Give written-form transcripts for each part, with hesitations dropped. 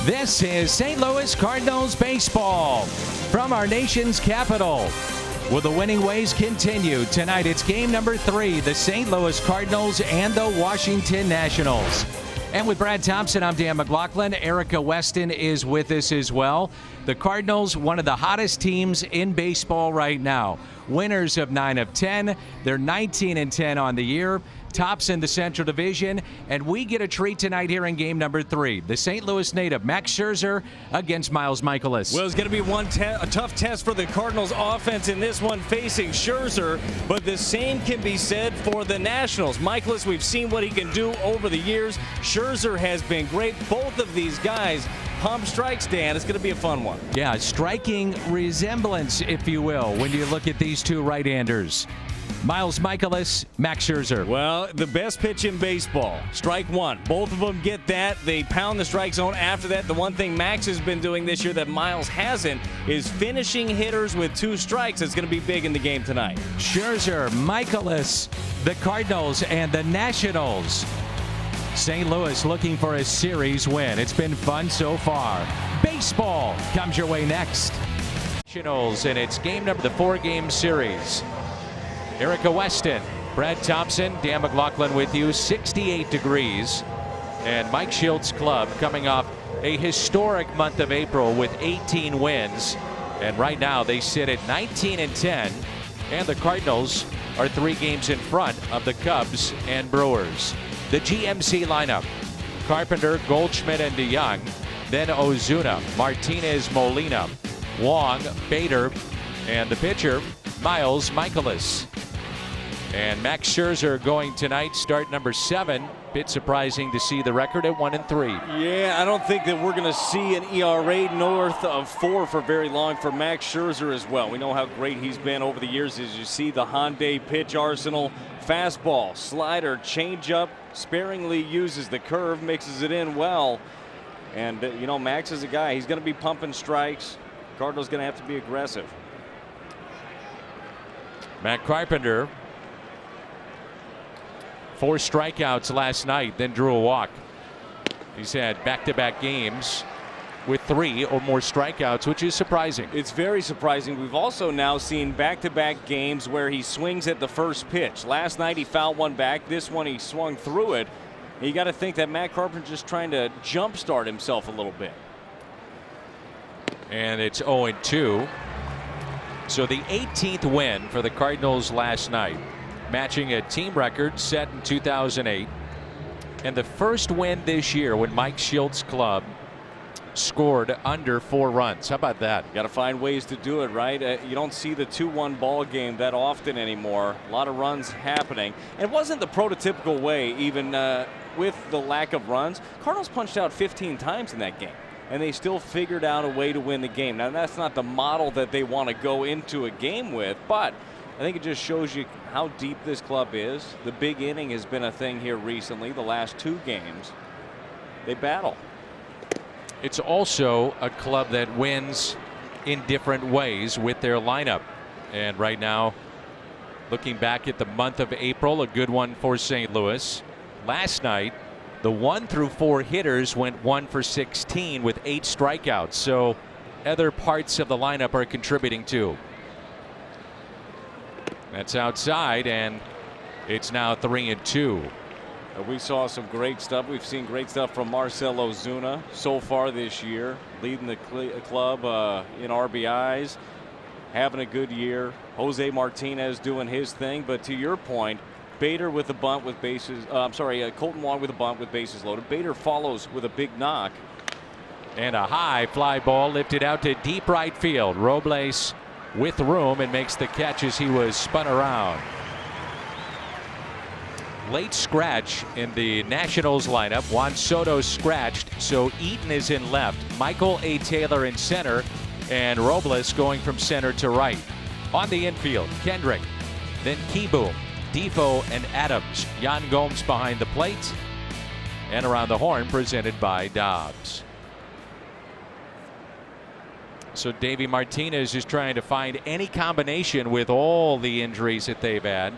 This is St. Louis Cardinals baseball from our nation's capital. Will the winning ways continue? Tonight it's game number 3, the St. Louis Cardinals and the Washington Nationals. And with Brad Thompson, I'm Dan McLaughlin. Erica Weston is with us as well. The Cardinals, one of the hottest teams in baseball right now. Winners of 9 of 10. They're 19-10 on the year. Tops in the Central Division, and we get a treat tonight here in game number 3. The St. Louis native, Max Scherzer, against Miles Mikolas. Well, it's going to be a tough test for the Cardinals offense in this one facing Scherzer, but the same can be said for the Nationals. Mikolas, we've seen what he can do over the years. Scherzer has been great. Both of these guys pump strikes, Dan. It's going to be a fun one. Yeah, striking resemblance, if you will, when you look at these two right-handers. Miles Mikolas, Max Scherzer. Well, the best pitch in baseball, strike one. Both of them get that. They pound the strike zone after that. The one thing Max has been doing this year that Miles hasn't is finishing hitters with 2 strikes. It's going to be big in the game tonight. Scherzer, Mikolas, the Cardinals, and the Nationals. St. Louis looking for a series win. It's been fun so far. Baseball comes your way next. Nationals, and it's game number, the 4-game series. Erica Weston, Brad Thompson, Dan McLaughlin with you. 68 degrees. And Mike Shilt's club coming off a historic month of April with 18 wins. And right now they sit at 19-10. And the Cardinals are 3 games in front of the Cubs and Brewers. The GMC lineup: Carpenter, Goldschmidt, and DeYoung. Then Ozuna, Martinez, Molina, Wong, Bader, and the pitcher, Miles Mikolas. And Max Scherzer going tonight, start number 7. Bit surprising to see the record at 1-3. Yeah, I don't think that we're going to see an ERA north of 4 for very long for Max Scherzer as well. We know how great he's been over the years. As you see, the Hyundai pitch arsenal: fastball, slider, changeup, sparingly uses the curve, mixes it in well. And, you know, Max is a guy, he's going to be pumping strikes. Cardinals going to have to be aggressive. Matt Carpenter, 4 strikeouts last night, then drew a walk. He's had back-to-back games with 3 or more strikeouts, which is surprising. It's very surprising. We've also now seen back-to-back games where he swings at the first pitch. Last night he fouled one back. This one he swung through it. You got to think that Matt Carpenter's just trying to jumpstart himself a little bit. And it's 0-2. So the 18th win for the Cardinals last night, matching a team record set in 2008. And the first win this year when Mike Shilt's club scored under 4 runs. How about that? Got to find ways to do it, right? You don't see the 2-1 ball game that often anymore. A lot of runs happening. And it wasn't the prototypical way, even with the lack of runs. Cardinals punched out 15 times in that game, and they still figured out a way to win the game. Now, that's not the model that they want to go into a game with, but I think it just shows you how deep this club is. The big inning has been a thing here recently. The last 2 games, they battle. It's also a club that wins in different ways with their lineup. And right now, looking back at the month of April, a good one for St. Louis. Last night, the 1 through 4 hitters went 1 for 16 with 8 strikeouts. So other parts of the lineup are contributing too. That's outside, and it's now 3-2. We saw some great stuff. We've seen great stuff from Marcell Ozuna so far this year, leading the club in RBIs, having a good year. Jose Martinez doing his thing. But to your point, Bader with a bunt with bases. Colton Wong with a bunt with bases loaded. Bader follows with a big knock. And a high fly ball lifted out to deep right field. Robles with room and makes the catch as he was spun around. Late scratch in the Nationals lineup. Juan Soto scratched, so Eaton is in left. Michael A. Taylor in center, and Robles going from center to right. On the infield, Kendrick, then Kieboom, Defoe, and Adams. Yan Gomes behind the plate, and around the horn presented by Dobbs. So Davey Martinez is trying to find any combination with all the injuries that they've had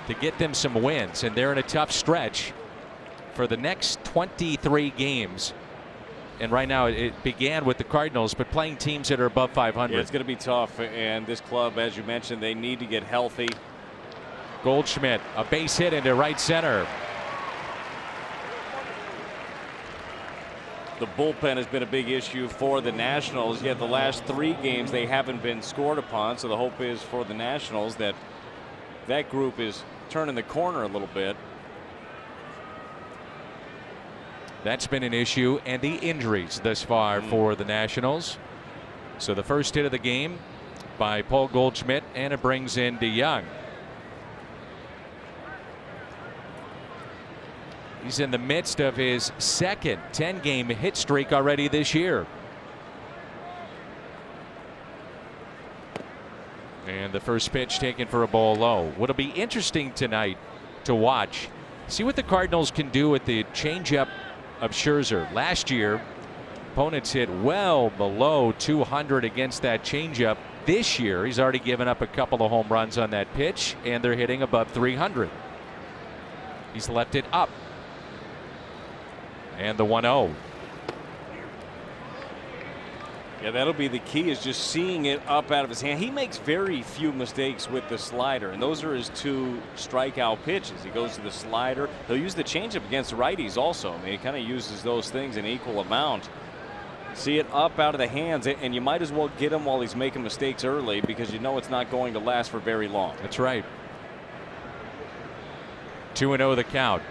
to get them some wins, and they're in a tough stretch. for the next 23 games. And right now it began with the Cardinals, but playing teams that are above 500. Yeah, it's going to be tough. And this club, as you mentioned, they need to get healthy. Goldschmidt, a base hit into right center. The bullpen has been a big issue for the Nationals, yet the last 3 games they haven't been scored upon. So the hope is for the Nationals that that group is turning the corner a little bit. That's been an issue, and the injuries thus far for the Nationals. So the first hit of the game by Paul Goldschmidt, and it brings in DeYoung. He's in the midst of his second 10-game hit streak already this year. And the first pitch taken for a ball low. What'll be interesting tonight to watch, see what the Cardinals can do with the changeup of Scherzer. Last year, opponents hit well below 200 against that changeup. This year, he's already given up a couple of home runs on that pitch, and they're hitting above 300. He's left it up. And the 1-0. Yeah, that'll be the key, is just seeing it up out of his hand. He makes very few mistakes with the slider, and those are his 2 strikeout pitches. He goes to the slider. He'll use the changeup against righties also. I mean, he kind of uses those things in equal amount. See it up out of the hands, and you might as well get him while he's making mistakes early, because you know it's not going to last for very long. That's right. 2-0 the count.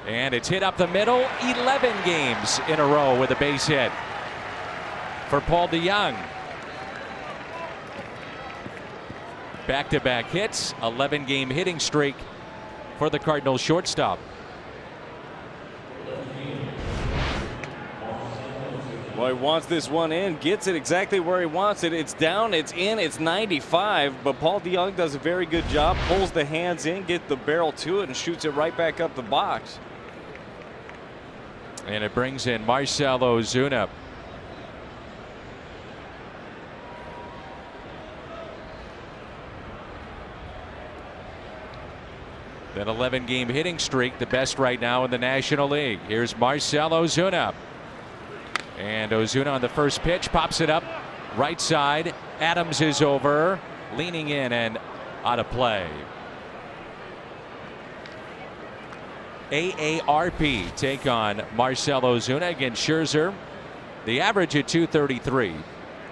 And it's hit up the middle. 11 games in a row with a base hit for Paul DeYoung. Back-to-back hits, 11-game hitting streak for the Cardinals shortstop. Well, he wants this one in, gets it exactly where he wants it. It's down, it's in, it's 95, but Paul DeYoung does a very good job, pulls the hands in, get the barrel to it, and shoots it right back up the box. And it brings in Marcell Ozuna. That 11-game hitting streak, the best right now in the National League. Here's Marcell Ozuna. And Ozuna on the first pitch pops it up right side. Adams is over, leaning in and out of play. AARP take on Marcell Ozuna against Scherzer. The average at 233.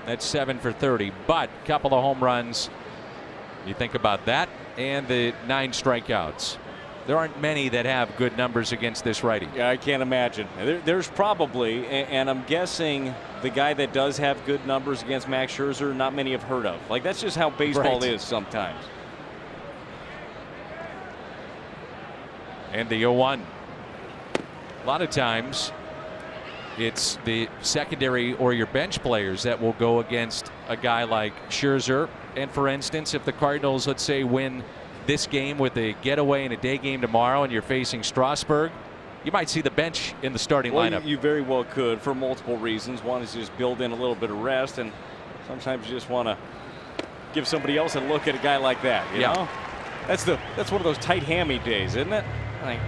That's 7 for 30, but a couple of home runs. You think about that, and the 9 strikeouts. There aren't many that have good numbers against this righty. Yeah, I can't imagine. There's probably, and I'm guessing the guy that does have good numbers against Max Scherzer, not many have heard of. Like, that's just how baseball is sometimes. And the 0-1. A lot of times it's the secondary or your bench players that will go against a guy like Scherzer. And for instance, if the Cardinals, let's say, win this game with a getaway and a day game tomorrow, and you're facing Strasburg, you might see the bench in the starting lineup. You very well could, for multiple reasons. One is just build in a little bit of rest, and sometimes you just want to give somebody else a look at a guy like that. You know? That's one of those tight hammy days, isn't it? Like,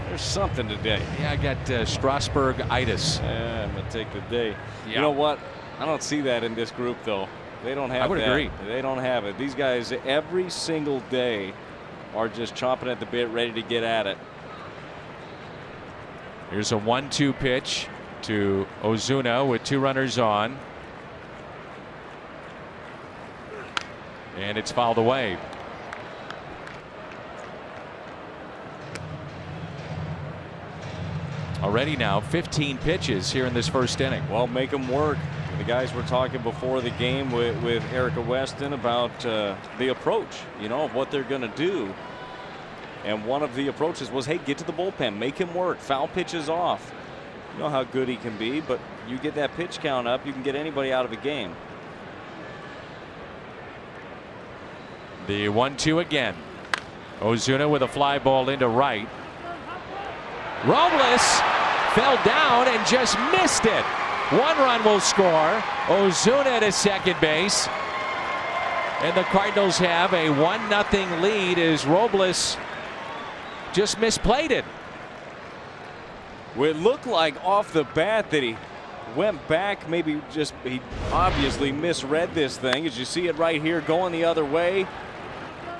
there's something today. Yeah, I got Strasburg-itis. Yeah, I'm going to take the day. Yeah. You know what? I don't see that in this group, though. They don't have that. I would agree. They don't have it. These guys, every single day, are just chomping at the bit, ready to get at it. Here's a 1-2 pitch to Ozuna with 2 runners on. And it's fouled away. Already now 15 pitches here in this first inning. Well, make them work. The guys were talking before the game with Erica Weston about the approach, you know, of what they're going to do. And one of the approaches was, hey, get to the bullpen, make him work, foul pitches off. You know how good he can be, but you get that pitch count up, you can get anybody out of a game. The 1-2 again. Ozuna with a fly ball into right. Robles fell down and just missed it. 1 run will score. Ozuna to second base. And the Cardinals have a 1-0 lead as Robles just misplayed it. Well, it looked like off the bat that he went back, maybe he obviously misread this thing. As you see it right here going the other way.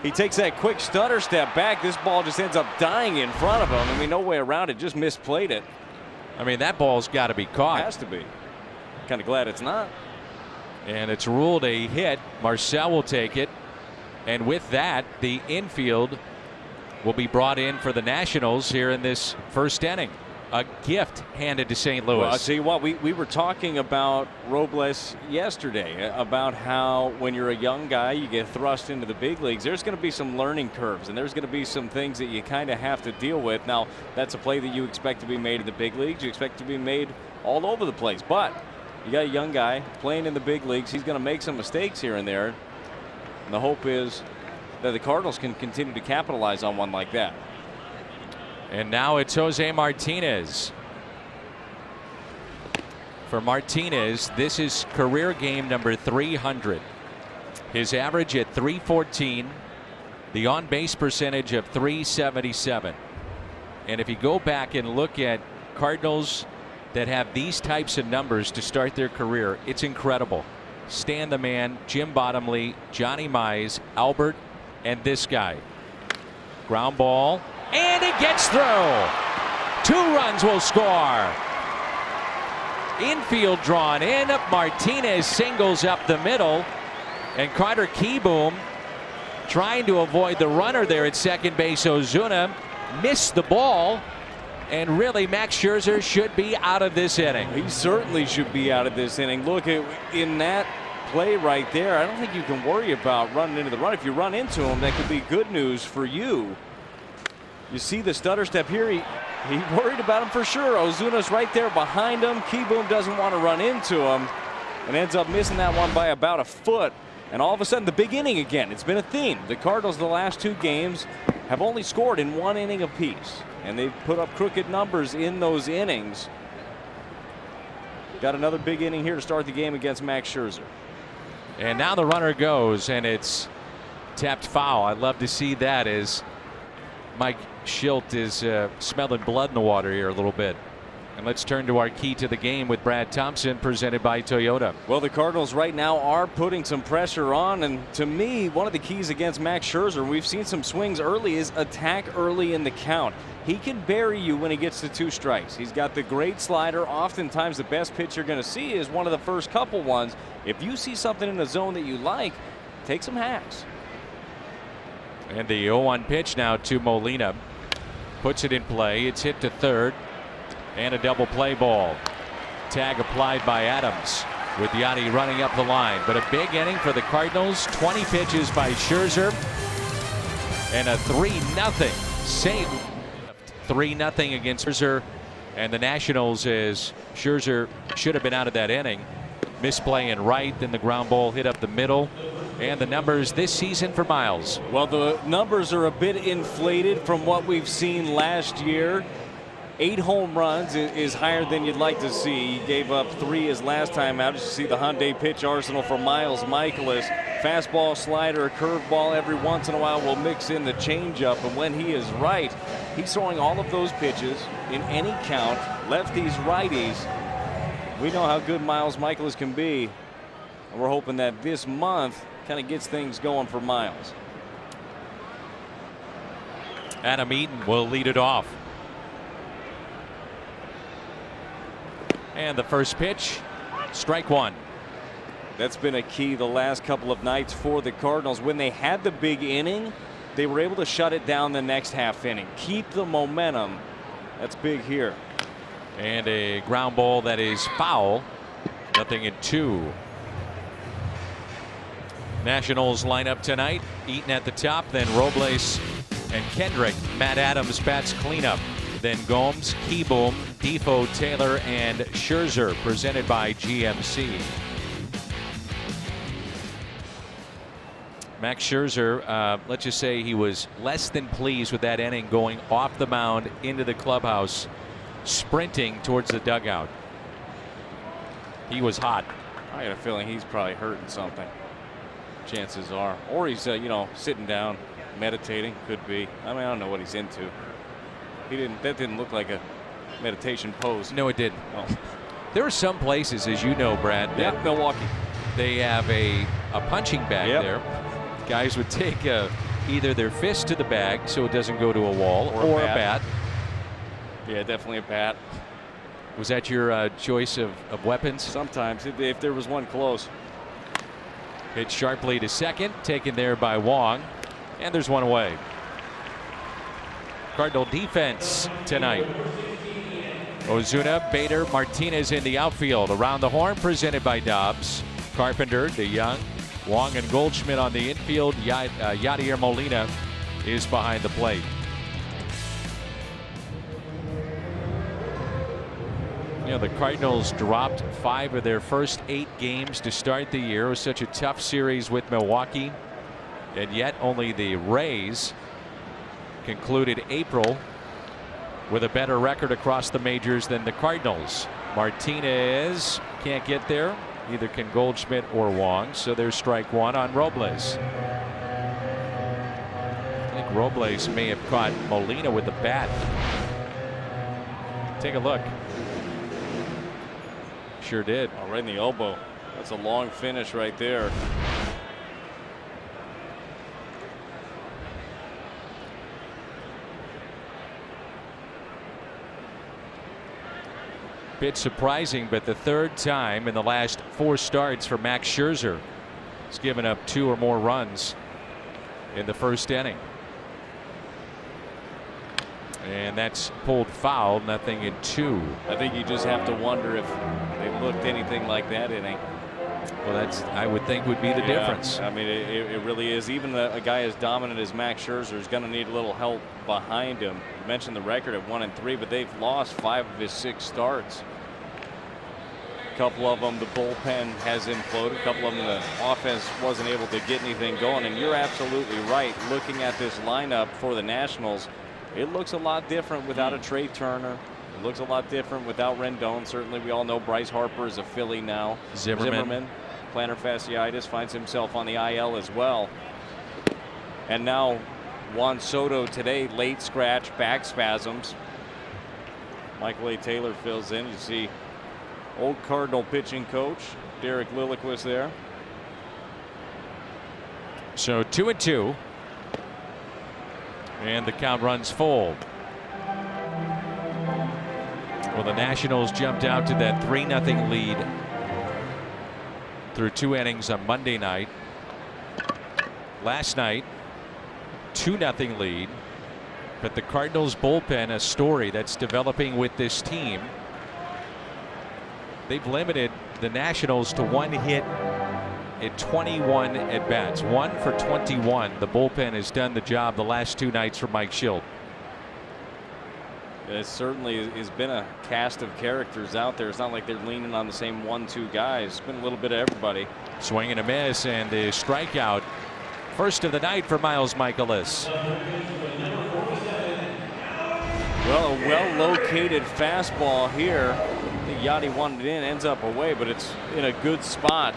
He takes that quick stutter step back. This ball just ends up dying in front of him. I mean, no way around it. Just misplayed it. I mean, that ball's got to be caught. Has to be. Kind of glad it's not. And it's ruled a hit. Marcel will take it. And with that, the infield will be brought in for the Nationals here in this first inning. A gift handed to St. Louis. Well, I'll tell you what, we were talking about Robles yesterday, about how when you're a young guy, you get thrust into the big leagues. There's going to be some learning curves, and there's going to be some things that you kind of have to deal with. Now, that's a play that you expect to be made in the big leagues. You expect to be made all over the place. But you got a young guy playing in the big leagues. He's going to make some mistakes here and there. And the hope is that the Cardinals can continue to capitalize on one like that. And now it's Jose Martinez. For Martinez, this is career game number 300. His average at 314, the on base percentage of 377. And if you go back and look at Cardinals that have these types of numbers to start their career, it's incredible. Stan the Man, Jim Bottomley, Johnny Mize, Albert, and this guy. Ground ball. And it gets through. 2 runs will score. Infield drawn in. Martinez singles up the middle. And Carter Kieboom trying to avoid the runner there at second base. Ozuna missed the ball. And really, Max Scherzer should be out of this inning. He certainly should be out of this inning. Look, in that play right there, I don't think you can worry about running into the run. If you run into him, that could be good news for you. You see the stutter step here. He worried about him for sure. Ozuna's right there behind him. Kieboom doesn't want to run into him and ends up missing that one by about a foot. And all of a sudden, the big inning again. It's been a theme. The Cardinals, the last 2 games, have only scored in 1 inning apiece. And they've put up crooked numbers in those innings. Got another big inning here to start the game against Max Scherzer. And now the runner goes, and it's tapped foul. I'd love to see that as Mike Schilt is smelling blood in the water here a little bit. And let's turn to our key to the game with Brad Thompson, presented by Toyota. Well, the Cardinals right now are putting some pressure on, and to me, one of the keys against Max Scherzer, we've seen some swings early, is attack early in the count. He can bury you when he gets to 2 strikes. He's got the great slider. Oftentimes the best pitch you're going to see is one of the first couple ones. If you see something in the zone that you like, take some hacks. And the 0-1 pitch now to Molina. Puts it in play. It's hit to third. And a double play ball. Tag applied by Adams, with Yachty running up the line. But a big inning for the Cardinals. 20 pitches by Scherzer. And a 3-0 save. 3-0 against Scherzer. And the Nationals, as Scherzer should have been out of that inning. Misplay in right, then the ground ball hit up the middle. And the numbers this season for Miles. Well, the numbers are a bit inflated from what we've seen last year. 8 home runs is higher than you'd like to see. He gave up 3 his last time out. As you see the Hyundai pitch arsenal for Miles Mikolas. Fastball, slider, curveball. Every once in a while we'll mix in the changeup. And when he is right, he's throwing all of those pitches in any count. Lefties, righties. We know how good Miles Mikolas can be. And we're hoping that this month kind of gets things going for Miles. Adam Eaton will lead it off. And the first pitch, strike 1. That's been a key the last couple of nights for the Cardinals. When they had the big inning, they were able to shut it down the next half inning. Keep the momentum. That's big here. And a ground ball that is foul. 0-2. Nationals line up tonight. Eaton at the top, then Robles and Kendrick. Matt Adams bats cleanup. Then Gomes, Kieboom, Defoe, Taylor, and Scherzer, presented by GMC. Max Scherzer, let's just say he was less than pleased with that inning, going off the mound into the clubhouse, sprinting towards the dugout. He was hot. I got a feeling he's probably hurting something. Chances are. Or he's, you know, sitting down, meditating. Could be. I mean, I don't know what he's into. That didn't look like a meditation pose. No, it didn't. Oh. There are some places, as you know, Brad, that Milwaukee. they have a punching bag there. Guys would take either their fist to the bag so it doesn't go to a wall, or a bat. Yeah, definitely a bat. Was that your choice of weapons? Sometimes, if there was one close. Hit sharply to second, taken there by Wong, and there's one away. Cardinal defense tonight. Ozuna, Bader, Martinez in the outfield. Around the horn, presented by Dobbs. Carpenter, DeYoung, Wong, and Goldschmidt on the infield. Yadier Molina is behind the plate. You know, the Cardinals dropped 5 of their first 8 games to start the year. It was such a tough series with Milwaukee, and yet only the Rays concluded April with a better record across the majors than the Cardinals. Martinez can't get there. Neither can Goldschmidt or Wong, so there's strike 1 on Robles. I think Robles may have caught Molina with the bat. Take a look. Sure did. Oh, right in the elbow. That's a long finish right there. Bit surprising, but the 3rd time in the last 4 starts for Max Scherzer. He's given up 2 or more runs in the first inning. And that's pulled foul, nothing in 2. I think you just have to wonder if they looked anything like that inning. Well, that's, I would think, would be the difference. I mean, it really is. Even a guy as dominant as Max Scherzer is going to need a little help behind him. You mentioned the record at 1-3, but they've lost 5 of his 6 starts. A couple of them, the bullpen has imploded. A couple of them, the offense wasn't able to get anything going. And you're absolutely right. Looking at this lineup for the Nationals, it looks a lot different without a Trey Turner. It looks a lot different without Rendon. Certainly, we all know Bryce Harper is a Philly now. Zimmerman, plantar fasciitis, finds himself on the IL as well. And now Juan Soto today, late scratch, back spasms. Michael A. Taylor fills in. You see old Cardinal pitching coach Derek Lilliquist there. So 2-2. And the count runs full. Well, the Nationals jumped out to that 3-0 lead through 2 innings on Monday night. Last night, 2-0 lead. But the Cardinals bullpen, a story that's developing with this team. They've limited the Nationals to 1 hit in 21 at bats. 1 for 21. The bullpen has done the job the last 2 nights for Mike Schilt. It certainly has been a cast of characters out there. It's not like they're leaning on the same 1-2 guys. It's been a little bit of everybody. Swing and a miss, and the strikeout. First of the night for Miles Michaelis. Well, a well-located fastball here. I think Yachty wanted it in, ends up away, but it's in a good spot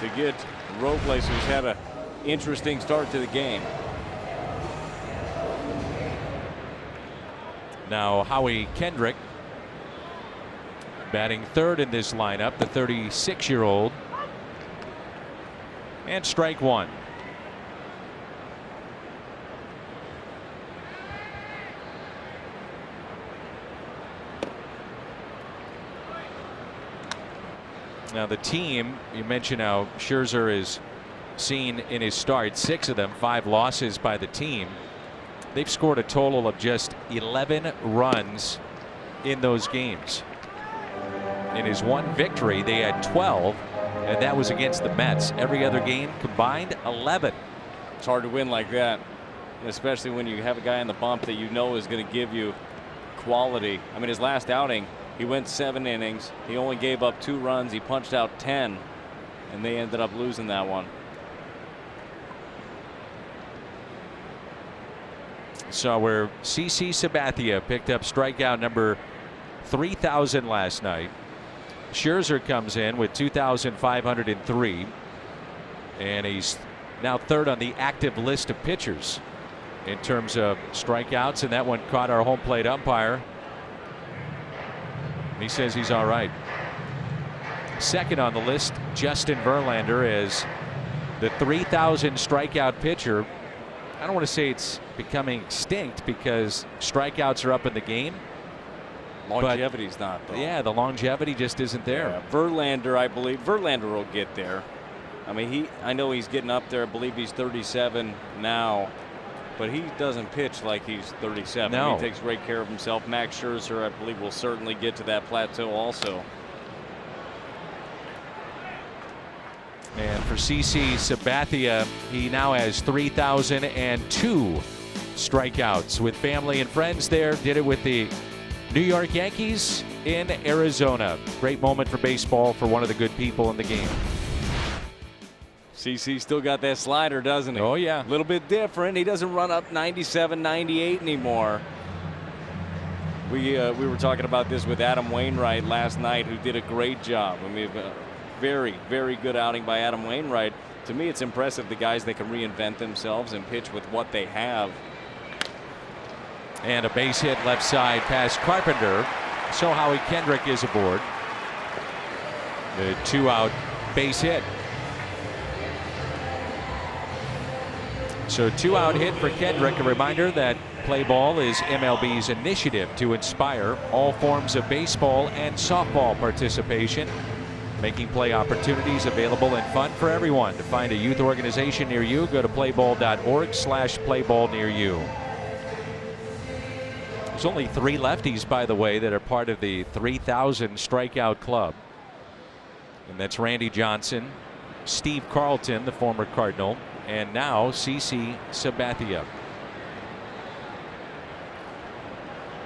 to get Robles, who's had an interesting start to the game. Now Howie Kendrick batting 3rd in this lineup, the 36-year-old. And strike 1. Now the team, you mentioned how Scherzer is seen in his start, 6 of them, 5 losses by the team. They've scored a total of just 11 runs in those games. In his 1 victory, they had 12, and that was against the Mets. Every other game combined, 11. It's hard to win like that, especially when you have a guy in the bump that you know is going to give you quality. I mean, his last outing, he went 7 innings. He only gave up 2 runs. He punched out 10, and they ended up losing that one. So where CC Sabathia picked up strikeout number 3,000 last night. Scherzer comes in with 2,503. And he's now third on the active list of pitchers in terms of strikeouts, and that one caught our home plate umpire. He says he's all right. Second on the list, Justin Verlander, is the 3,000 strikeout pitcher. I don't want to say it's becoming extinct because strikeouts are up in the game. Longevity's not, though. Yeah, the longevity just isn't there. Yeah, Verlander, I believe, Verlander will get there. I mean, I know he's getting up there. I believe he's 37 now, but he doesn't pitch like he's 37. No. He takes great care of himself. Max Scherzer, I believe, will certainly get to that plateau also. And for CC Sabathia, he now has 3,002 strikeouts with family and friends there. Did it with the New York Yankees in Arizona. Great moment for baseball for one of the good people in the game. CC still got that slider, doesn't he? Oh, yeah. A little bit different. He doesn't run up 97, 98 anymore. We were talking about this with Adam Wainwright last night, who did a great job. I mean, very, very good outing by Adam Wainwright. To me, it's impressive, the guys that can reinvent themselves and pitch with what they have. And a base hit left side past Carpenter. So Howie Kendrick is aboard. The 2-out base hit. So 2-out hit for Kendrick. A reminder that play ball is MLB's initiative to inspire all forms of baseball and softball participation, making play opportunities available and fun for everyone. To find a youth organization near you, go to playball.org/playballnearyou. There's only 3 lefties, by the way, that are part of the 3,000 strikeout club. And that's Randy Johnson, Steve Carlton, the former Cardinal, and now CC Sabathia.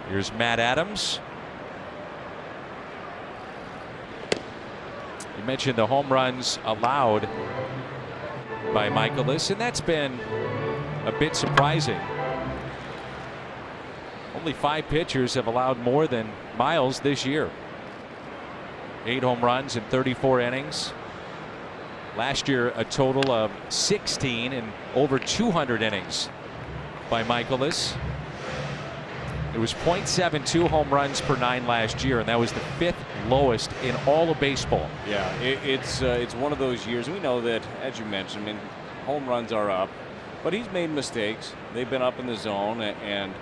Here's Matt Adams. You mentioned the home runs allowed by Michaelis, and that's been a bit surprising. Only 5 pitchers have allowed more than Miles this year. 8 home runs in 34 innings. Last year, a total of 16 in over 200 innings by Michaelis. It was .72 home runs per 9 last year, and that was the 5th lowest in all of baseball. Yeah, it's one of those years. We know that, as you mentioned, I mean, home runs are up, but he's made mistakes. They've been up in the zone, and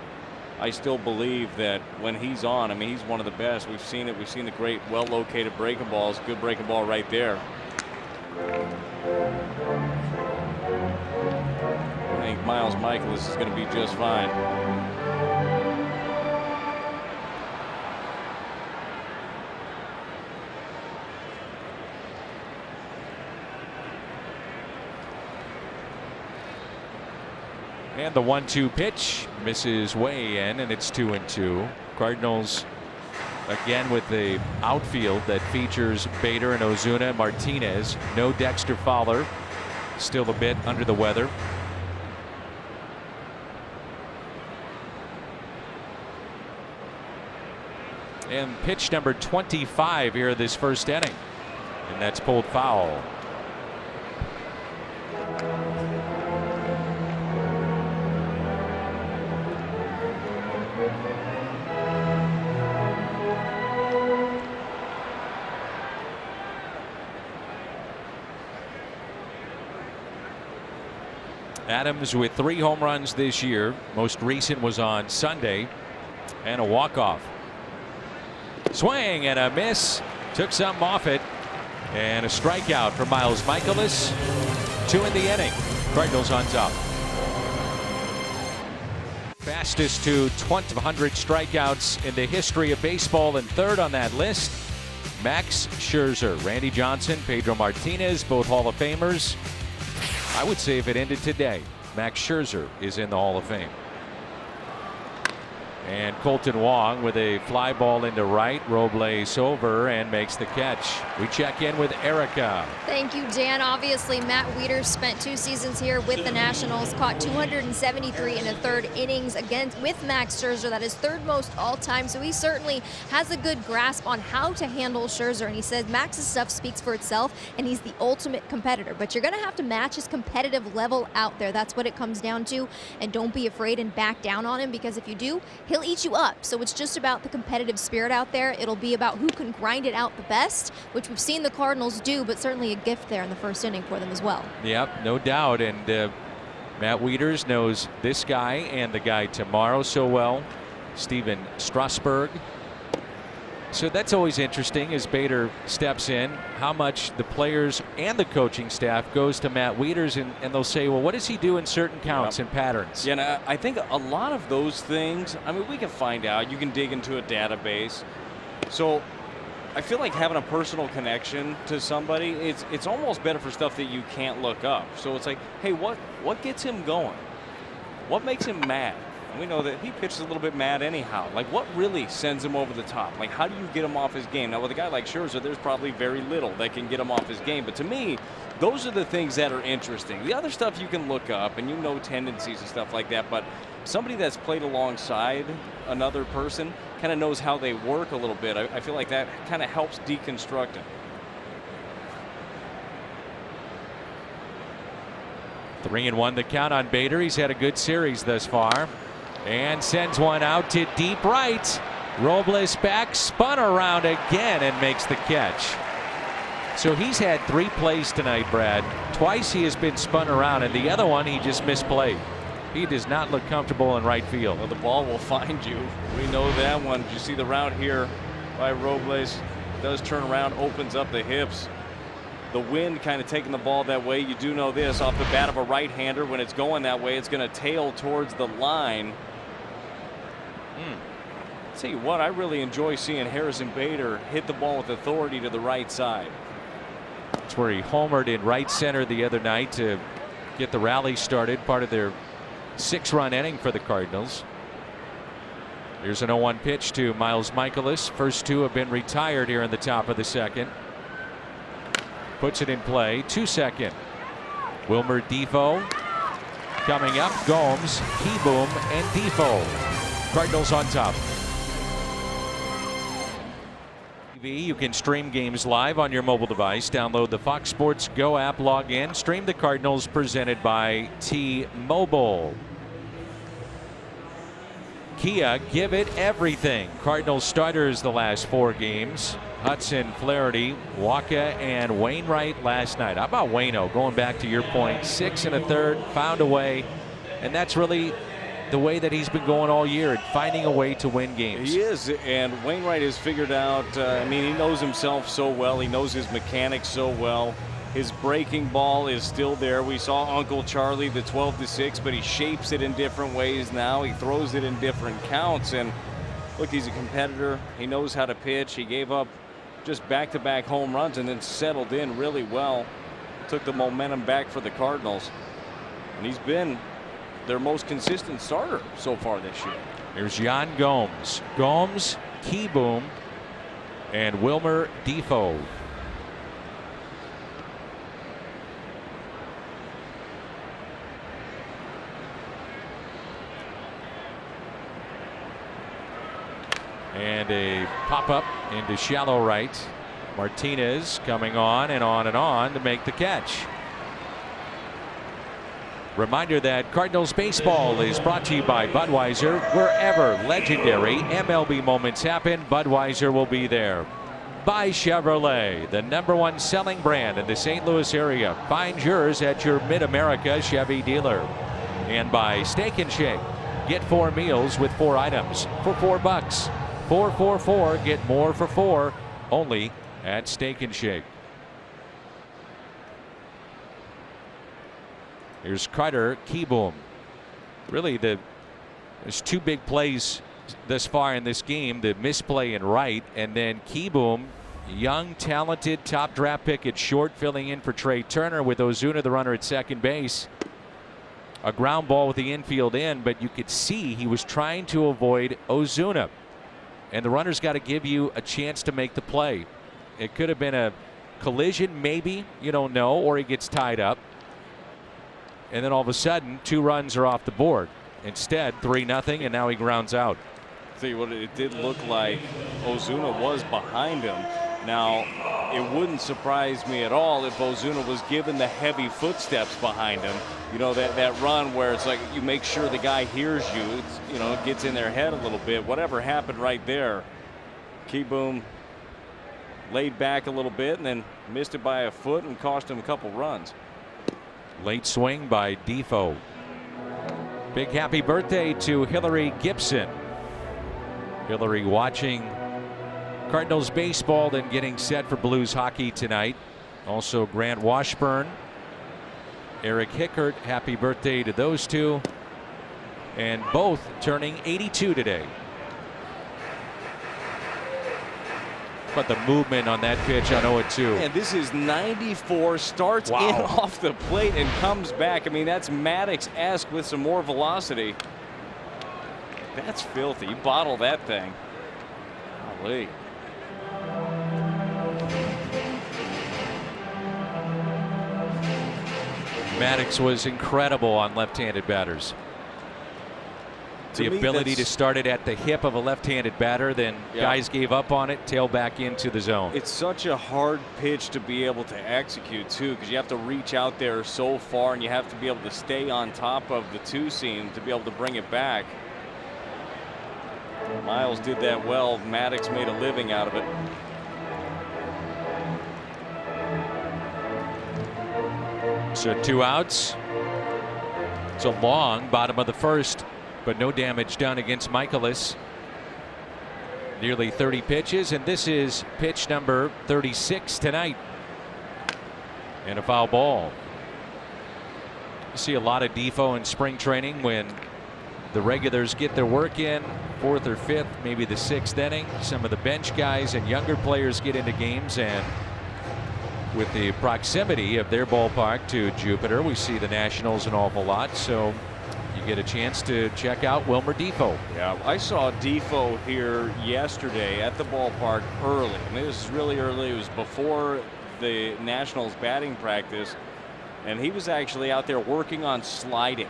I still believe that when he's on, I mean, he's one of the best. We've seen it. We've seen the great, well-located breaking balls. Good breaking ball right there. I think Miles Michaelis is going to be just fine. And the 1-2 pitch misses way in, and it's 2-2. Cardinals again with the outfield that features Bader and Ozuna and Martinez. No Dexter Fowler, still a bit under the weather. And pitch number 25 here this first inning, and that's pulled foul. Adams with 3 home runs this year. Most recent was on Sunday, and a walk-off. Swing and a miss. Took something off it. And a strikeout for Miles Michaelis. 2 in the inning. Cardinals on top. Fastest to 100 strikeouts in the history of baseball, and third on that list, Max Scherzer. Randy Johnson, Pedro Martinez, both Hall of Famers. I would say if it ended today, Max Scherzer is in the Hall of Fame. And Colton Wong with a fly ball into right. Robles over and makes the catch. We check in with Erica. Thank you, Dan. Obviously, Matt Wieters spent 2 seasons here with the Nationals, caught 273 in the 3rd innings against with Max Scherzer. That is 3rd most all time. So he certainly has a good grasp on how to handle Scherzer. And he says Max's stuff speaks for itself, and he's the ultimate competitor. But you're going to have to match his competitive level out there. That's what it comes down to. And don't be afraid and back down on him, because if you do, he'll eat you up. So it's just about the competitive spirit out there. It'll be about who can grind it out the best, which we've seen the Cardinals do, but certainly a gift there in the 1st inning for them as well. Yep, no doubt. And Matt Wieters knows this guy and the guy tomorrow so well, Steven Strasburg. So that's always interesting as Bader steps in, how much the players and the coaching staff goes to Matt Wieters, and they'll say, well, what does he do in certain counts and patterns? Yeah, and I think a lot of those things, I mean, we can find out. You can dig into a database. So I feel like having a personal connection to somebody, it's almost better for stuff that you can't look up. So it's like, hey, what gets him going? What makes him mad? We know that he pitches a little bit mad anyhow. Like, what really sends him over the top? Like, how do you get him off his game? Now, with a guy like Scherzer, there's probably very little that can get him off his game. But to me, those are the things that are interesting. The other stuff you can look up, and you know tendencies and stuff like that. But somebody that's played alongside another person kind of knows how they work a little bit. I feel like that kind of helps deconstruct it. 3-1 the count on Bader. He's had a good series thus far. And sends one out to deep right. Robles back, spun around again and makes the catch. So he's had 3 plays tonight, Brad. Twice he has been spun around, and the other one he just misplayed. He does not look comfortable in right field. Well, the ball will find you. We know that one. Did you see the route here by Robles? Does turn around, opens up the hips. The wind kind of taking the ball that way. You do know this off the bat of a right-hander. When it's going that way, it's going to tail towards the line. Tell you what, I really enjoy seeing Harrison Bader hit the ball with authority to the right side. That's where he homered in right center the other night to get the rally started, part of their 6-run inning for the Cardinals. Here's an 0-1 pitch to Miles Michaelis. First 2 have been retired here in the top of the 2nd. Puts it in play. 2-2. Wilmer Defoe coming up. Gomes, Keyboom, and Defoe. Cardinals on top. You can stream games live on your mobile device. Download the Fox Sports Go app, log in, stream the Cardinals, presented by T-Mobile. Kia, give it everything. Cardinals starters the last 4 games. Hudson, Flaherty, Waka, and Wainwright last night. How about Waino? Going back to your point, 6 1/3, found a way, and that's really the way that he's been going all year, and finding a way to win games. He is, and Wainwright has figured out, I mean, he knows himself so well. He knows his mechanics so well. His breaking ball is still there. We saw Uncle Charlie, the 12-6, but he shapes it in different ways now. He throws it in different counts, and look, he's a competitor. He knows how to pitch. He gave up just back-to-back home runs and then settled in really well. Took the momentum back for the Cardinals, and he's been their most consistent starter so far this year. Here's Yan Gomes. Gomes, Keyboom, and Wilmer Defoe. And a pop-up into shallow right. Martinez coming on and on and on to make the catch. Reminder that Cardinals baseball is brought to you by Budweiser. Wherever legendary MLB moments happen, Budweiser will be there. By Chevrolet, the #1 selling brand in the St. Louis area. Find yours at your Mid-America Chevy dealer. And by Steak and Shake. Get 4 meals with 4 items for $4. 444, get more for 4, only at Steak and Shake. Here's Carter Keyboom. Really, there's 2 big plays thus far in this game. The misplay in right, and then Keyboom, young, talented, top draft pick at short, filling in for Trey Turner with Ozuna, the runner, at second base. a ground ball with the infield in, but you could see he was trying to avoid Ozuna. And the runner's got to give you a chance to make the play. It could have been a collision, maybe, you don't know, or he gets tied up. And then all of a sudden, 2 runs are off the board. Instead, 3-0, and now he grounds out. Tell you what, it did look like Ozuna was behind him. Now, it wouldn't surprise me at all if Ozuna was given the heavy footsteps behind him. You know, that run where it's like you make sure the guy hears you. It's, you know, it gets in their head a little bit. Whatever happened right there, Kieboom laid back a little bit and then missed it by a foot and cost him a couple runs. Late swing by Defoe. Big happy birthday to Hillary Gibson. Hillary watching Cardinals baseball, then getting set for Blues hockey tonight. Also Grant Washburn, Eric Hickert, happy birthday to those two. And both turning 82 today. But the movement on that pitch on 0-2. And this is 94, starts Wow. in off the plate and comes back. I mean, that's Maddox-esque with some more velocity. That's filthy. You bottle that thing. Golly. Maddox was incredible on left-handed batters. The ability to start it at the hip of a left-handed batter, then guys gave up on it, tail back into the zone. It's such a hard pitch to be able to execute too, because you have to reach out there so far and you have to be able to stay on top of the 2-seam to be able to bring it back. Miles did that well. Maddox made a living out of it. So 2 outs. It's a long bottom of the first, but no damage done against Michaelis. Nearly 30 pitches, and this is pitch number 36 tonight. And a foul ball. You see a lot of Defoe in spring training when the regulars get their work in, 4th or 5th, maybe the 6th inning. Some of the bench guys and younger players get into games, and with the proximity of their ballpark to Jupiter, we see the Nationals an awful lot. So you get a chance to check out Wilmer Defoe. Yeah, I saw Defoe here yesterday at the ballpark early. I mean, this is really early. It was before the Nationals batting practice, and he was actually out there working on sliding.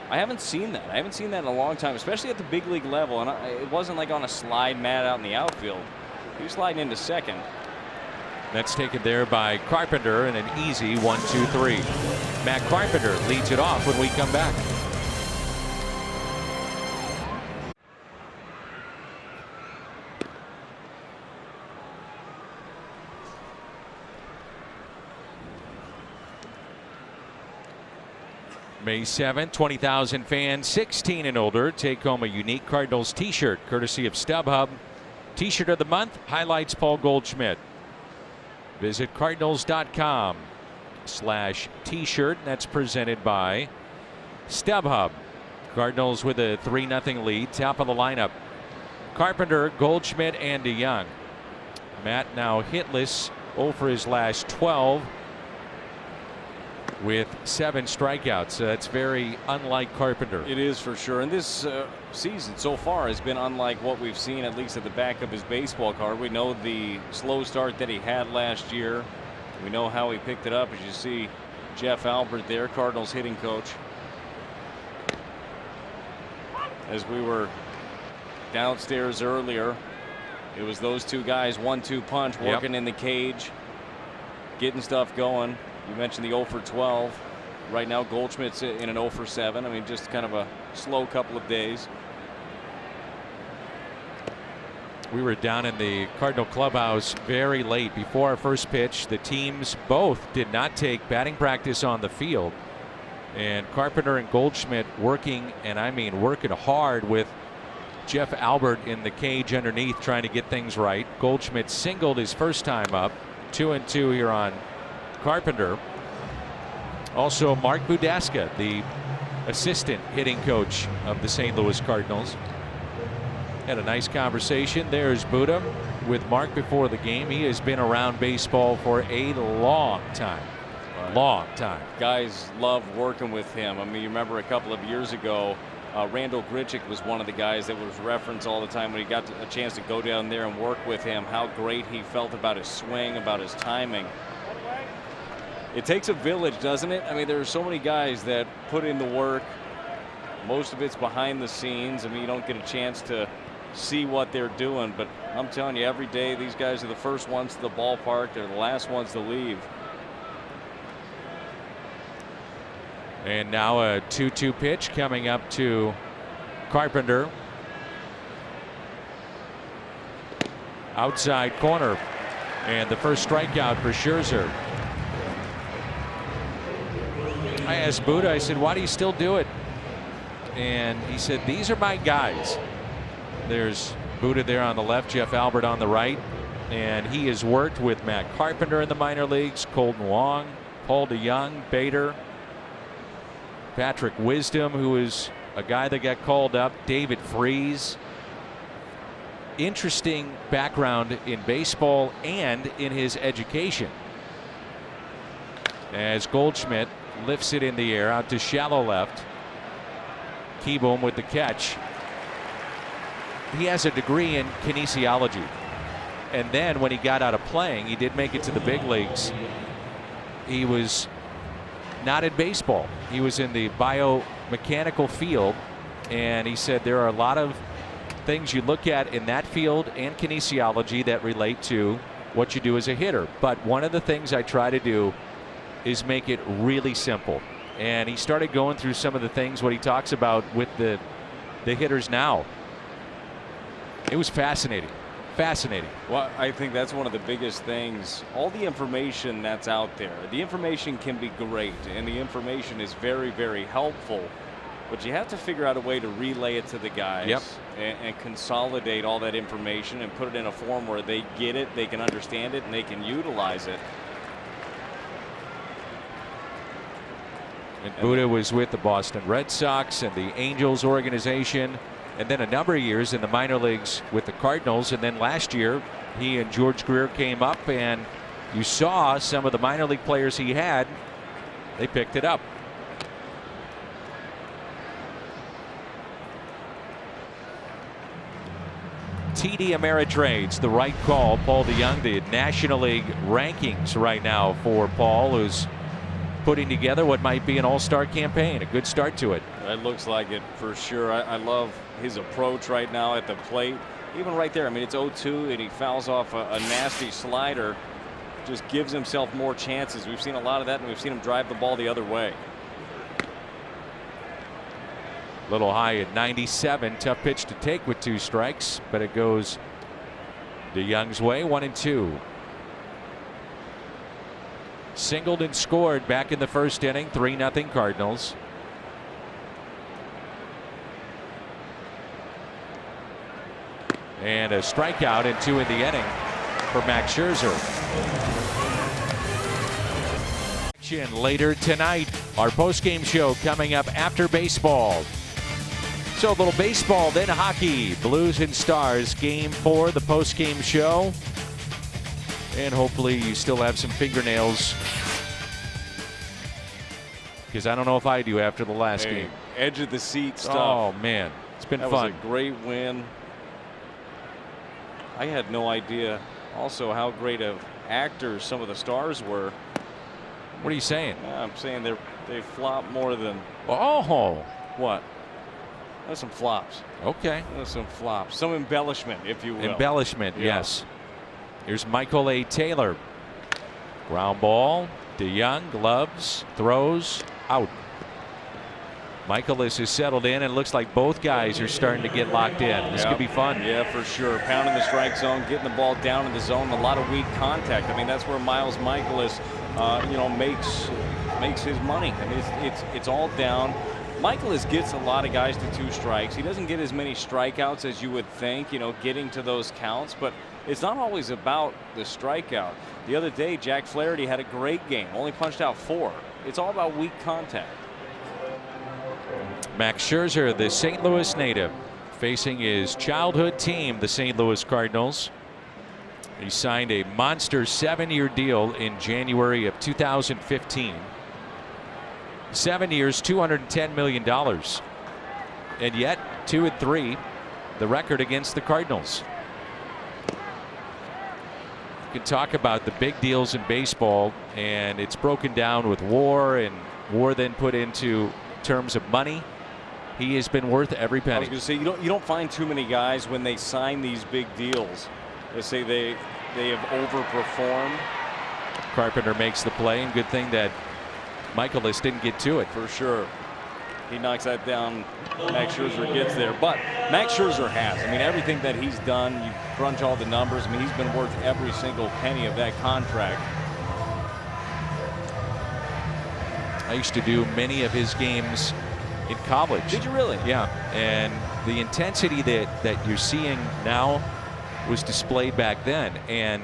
I haven't seen that. I haven't seen that in a long time, especially at the big league level. And it wasn't like on a slide mat out in the outfield. He was sliding into second. That's taken there by Carpenter, and an easy 1-2-3. Matt Carpenter leads it off when we come back. May 7th, 20,000 fans 16 and older take home a unique Cardinals t-shirt courtesy of StubHub. T-shirt of the month highlights Paul Goldschmidt. Visit cardinals.com/t-shirt. That's presented by StubHub. Cardinals with a 3-0 lead. Top of the lineup, Carpenter, Goldschmidt, and DeYoung. Matt now hitless, 0 for his last 12 with 7 strikeouts. That's very unlike Carpenter. It is for sure. And this season so far has been unlike what we've seen, at least at the back of his baseball card. We know the slow start that he had last year. We know how he picked it up, as you see Jeff Albert there, Cardinals hitting coach. As we were downstairs earlier, it was those two guys, 1-2 punch, working in the cage, getting stuff going. You mentioned the 0 for 12. Right now, Goldschmidt's in an 0 for 7. I mean, just kind of a slow couple of days. We were down in the Cardinal clubhouse very late before our first pitch. The teams both did not take batting practice on the field. And Carpenter and Goldschmidt working, and I mean working hard, with Jeff Albert in the cage underneath trying to get things right. Goldschmidt singled his first time up. 2-2 here on Carpenter. Also Mark Budaska, the assistant hitting coach of the St. Louis Cardinals. Had a nice conversation. There's Buda with Mark before the game. He has been around baseball for a long time. long time. Guys love working with him. I mean, you remember a couple of years ago, Randall Grichuk was one of the guys that was referenced all the time when he got a chance to go down there and work with him, how great he felt about his swing, about his timing. It takes a village, doesn't it? I mean, there are so many guys that put in the work. Most of it's behind the scenes. I mean, you don't get a chance to see what they're doing, but I'm telling you, every day these guys are the first ones to the ballpark. They're the last ones to leave. And now a 2-2 pitch coming up to Carpenter. Outside corner. And the first strikeout for Scherzer. I asked Buddha, I said, why do you still do it? And he said, these are my guys. There's Buddha there on the left, Jeff Albert on the right. And he has worked with Matt Carpenter in the minor leagues, Colton Wong, Paul DeYoung, Bader, Patrick Wisdom, who is a guy that got called up, David Freese. Interesting background in baseball and in his education. As Goldschmidt lifts it in the air out to shallow left. Kieboom with the catch. He has a degree in kinesiology. And then when he got out of playing, he did make it to the big leagues. He was not in baseball. He was in the biomechanical field. And he said there are a lot of things you look at in that field and kinesiology that relate to what you do as a hitter. But one of the things I try to do is make it really simple. And he started going through some of the things what he talks about with the hitters now. It was fascinating. Fascinating. Well, I think that's one of the biggest things. All the information that's out there, the information can be great and the information is very, very helpful, but you have to figure out a way to relay it to the guys. Yep. And consolidate all that information and put it in a form where they get it, they can understand it, and they can utilize it. And Buddha was with the Boston Red Sox and the Angels organization, and then a number of years in the minor leagues with the Cardinals. And then last year he and George Greer came up, and you saw some of the minor league players he had, they picked it up. TD Ameritrades, the right call. Paul DeYoung, the National League rankings right now for Paul, who's putting together what might be an all-star campaign. A good start to it. It looks like it for sure. I love his approach right now at the plate. Even right there, I mean, it's 0-2 and he fouls off a nasty slider. Just gives himself more chances. We've seen a lot of that, and we've seen him drive the ball the other way. Little high at 97. Tough pitch to take with 2 strikes, but it goes DeYoung's way. 1-2. Singled and scored back in the first inning. 3-0 Cardinals. And a strikeout and 2 in the inning for Max Scherzer. Later tonight, our postgame show coming up after baseball. So a little baseball, then hockey. Blues and Stars, Game 4, the postgame show. And hopefully you still have some fingernails, because I don't know if I do after the last game. Edge of the seat stuff. Oh, man. It's been fun. That was a great win. I had no idea also how great of actors some of the Stars were. What are you saying? I'm saying they flop more than. Oh. What? There's some flops. Okay. There's some flops. Some embellishment, if you will. Embellishment, yeah. Yes. Here's Michael A. Taylor. Ground ball. DeYoung, gloves, throws, out. Michaelis is settled in, and it looks like both guys are starting to get locked in. This could be fun. Yeah, for sure. Pounding the strike zone, getting the ball down in the zone, a lot of weak contact. I mean, that's where Miles Michaelis, makes his money. I mean, it's all down. Michaelis gets a lot of guys to 2 strikes. He doesn't get as many strikeouts as you would think, getting to those counts, but it's not always about the strikeout. The other day, Jack Flaherty had a great game, only punched out 4. It's all about weak contact. Max Scherzer, the St. Louis native, facing his childhood team, the St. Louis Cardinals. He signed a monster 7-year deal in January of 2015. 7 years, $210 million. And yet, 2-3, the record against the Cardinals. You can talk about the big deals in baseball, and it's broken down with WAR, and WAR then put into terms of money. He has been worth every penny. I was going to say, you don't find too many guys when they sign these big deals. They say they have overperformed. Carpenter makes the play, and good thing that Michaelis didn't get to it. For sure. He knocks that down. Max Scherzer gets there. But Max Scherzer has. I mean, everything that he's done, you crunch all the numbers. I mean, he's been worth every single penny of that contract. I used to do many of his games in college. Did you really? Yeah. And the intensity that you're seeing now was displayed back then. And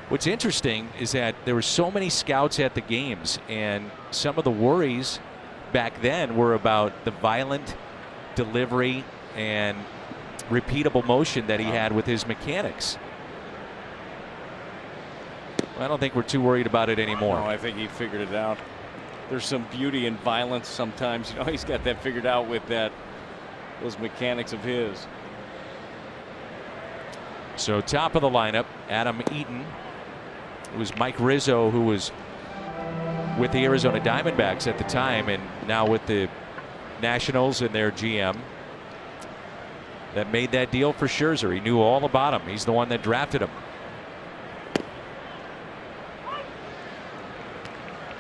what's interesting is that there were so many scouts at the games, and some of the worries back then were about the violent delivery and repeatable motion that he had with his mechanics. I don't think we're too worried about it anymore. No, I think he figured it out. There's some beauty in violence sometimes. You know, he's got that figured out with those mechanics of his. So top of the lineup, Adam Eaton. It was Mike Rizzo, who was with the Arizona Diamondbacks at the time, and now with the Nationals and their GM, that made that deal for Scherzer. He knew all about him. He's the one that drafted him.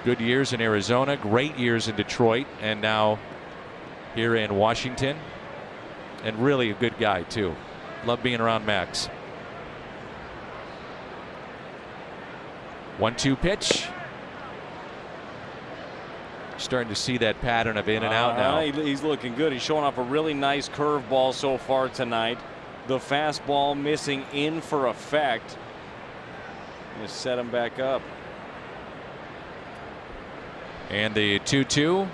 Good years in Arizona, great years in Detroit, and now here in Washington. And really a good guy too. Love being around Max. 1-2 pitch. Starting to see that pattern of in and out now. He's looking good. He's showing off a really nice curveball so far tonight. The fastball missing in for effect. Just set him back up. And the 2-2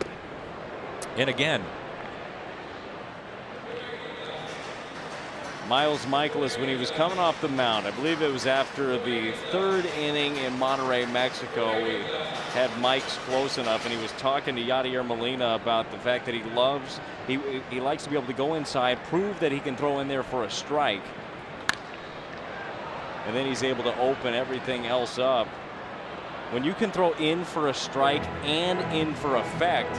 in again. Miles Michaelis, when he was coming off the mound, I believe it was after the 3rd inning in Monterrey, Mexico, we had Mike's close enough, and he was talking to Yadier Molina about the fact that he likes to be able to go inside, prove that he can throw in there for a strike, and then he's able to open everything else up. When you can throw in for a strike and in for effect,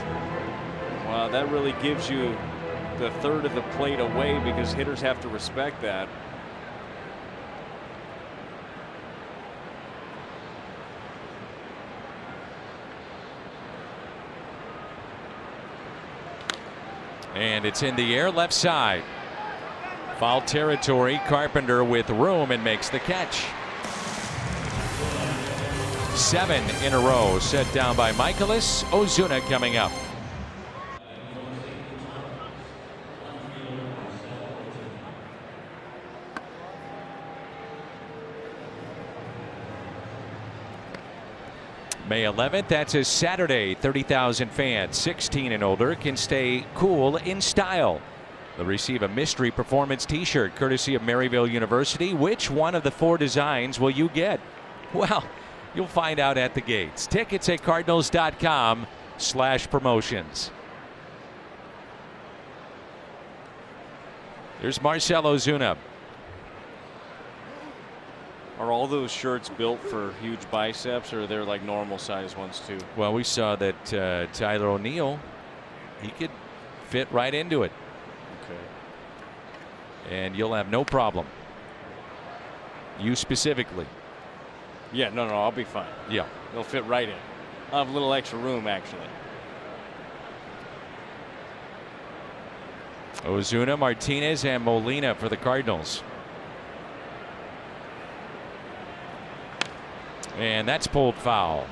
well, that really gives you the third of the plate away, because hitters have to respect that. And it's in the air, left side. Foul territory. Carpenter with room and makes the catch. 7 in a row set down by Michaelis. Ozuna coming up. May 11th, that's a Saturday. 30,000 fans 16 and older can stay cool in style. They'll receive a mystery performance t-shirt courtesy of Maryville University. Which one of the 4 designs will you get? Well, you'll find out at the gates. Tickets at cardinals.com/promotions. There's Marcell Ozuna. Are all those shirts built for huge biceps, or they're like normal size ones too? Well, we saw that Tyler O'Neill, he could fit right into it. Okay. And you'll have no problem. You specifically. Yeah, no, I'll be fine. Yeah. They'll fit right in. I'll have a little extra room, actually. Ozuna, Martinez, and Molina for the Cardinals. And that's pulled foul.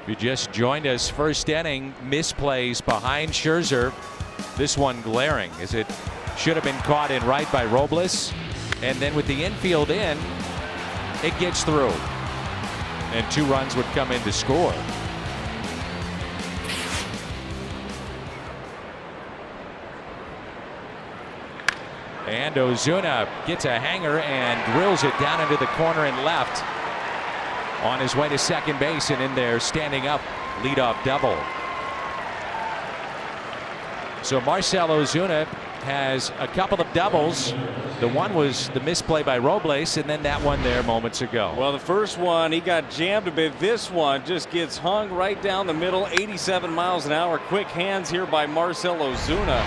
If you just joined us, first inning, misplays behind Scherzer. This one glaring, as it should have been caught in right by Robles. And then with the infield in, it gets through. And 2 runs would come in to score. And Ozuna gets a hanger and drills it down into the corner and left. On his way to second base, and in there standing up, leadoff double. So Marcell Ozuna has a couple of doubles. The one was the misplay by Robles, and then that one there moments ago. Well, the first one, he got jammed a bit. This one just gets hung right down the middle, 87 miles an hour. Quick hands here by Marcell Ozuna.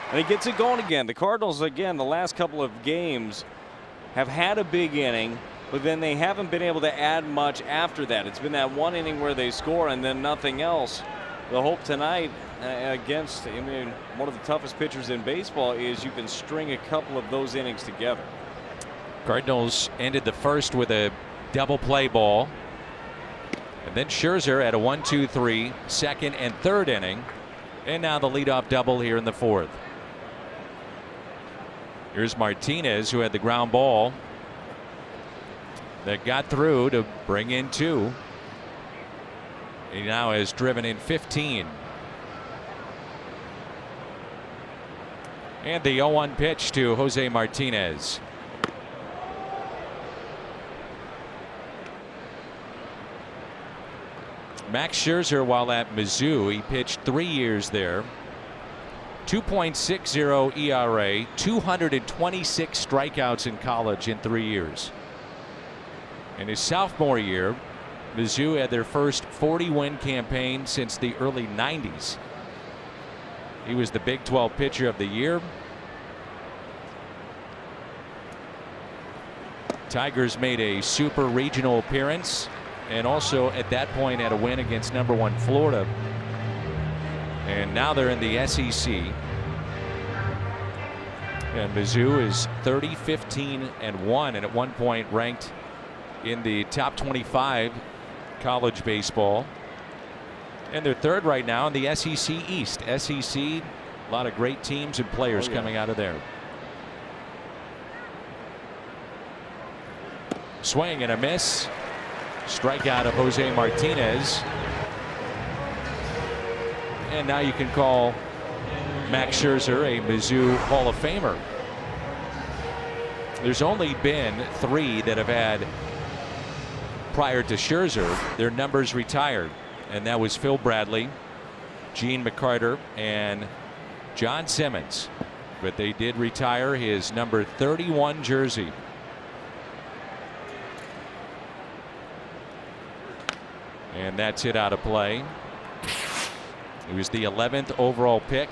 And he gets it going again. The Cardinals, again, the last couple of games have had a big inning, but then they haven't been able to add much after that. It's been that one inning where they score and then nothing else. The hope tonight against, one of the toughest pitchers in baseball is you can string a couple of those innings together. Cardinals ended the first with a double play ball. And then Scherzer at a 1-2-3 second and third inning. And now the leadoff double here in the fourth. Here's Martinez, who had the ground ball that got through to bring in 2. He now has driven in 15. And the 0-1 pitch to Jose Martinez. Max Scherzer, while at Mizzou, he pitched 3 years there. 2.60 ERA, 226 strikeouts in college in 3 years. In his sophomore year, Mizzou had their first 40-win campaign since the early 90s. He was the Big 12 Pitcher of the Year. Tigers made a super regional appearance, and also at that point had a win against #1 Florida. And now they're in the SEC. And Mizzou is 30-15-1, and at one point ranked in the top 25 college baseball. And they're third right now in the SEC East. SEC, a lot of great teams and players coming out of there. Swing and a miss. Strikeout of Jose Martinez. And now you can call Max Scherzer a Mizzou Hall of Famer. There's only been 3 that have had, prior to Scherzer, their numbers retired. And that was Phil Bradley, Gene McCarter, and John Simmons. But they did retire his number 31 jersey. And that's hit out of play. He was the 11th overall pick,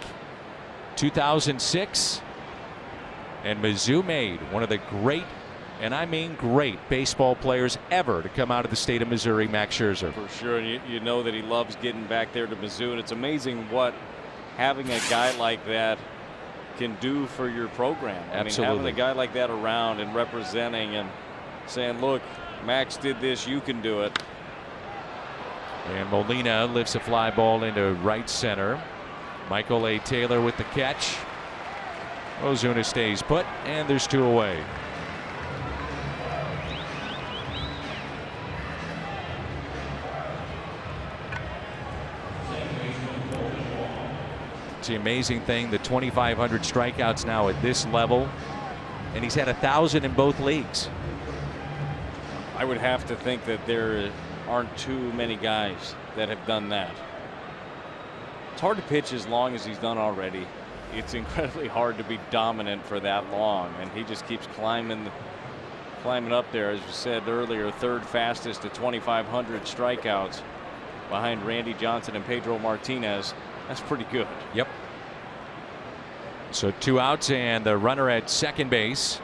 2006. And Mizzou made one of the great, and I mean great, baseball players ever to come out of the state of Missouri, Max Scherzer. For sure, and you know that he loves getting back there to Mizzou, and it's amazing what having a guy like that can do for your program. Absolutely. I mean, having a guy like that around and representing and saying, look, Max did this, you can do it. And Molina lifts a fly ball into right center. Michael A. Taylor with the catch. Ozuna stays put, and there's 2 away. It's the amazing thing, the 2,500 strikeouts now at this level, and he's had 1,000 in both leagues. I would have to think that there aren't too many guys that have done that. It's hard to pitch as long as he's done already. It's incredibly hard to be dominant for that long, and he just keeps climbing up there. As you said earlier, third fastest at 2,500 strikeouts behind Randy Johnson and Pedro Martinez. That's pretty good. Yep. So 2 outs and the runner at second base.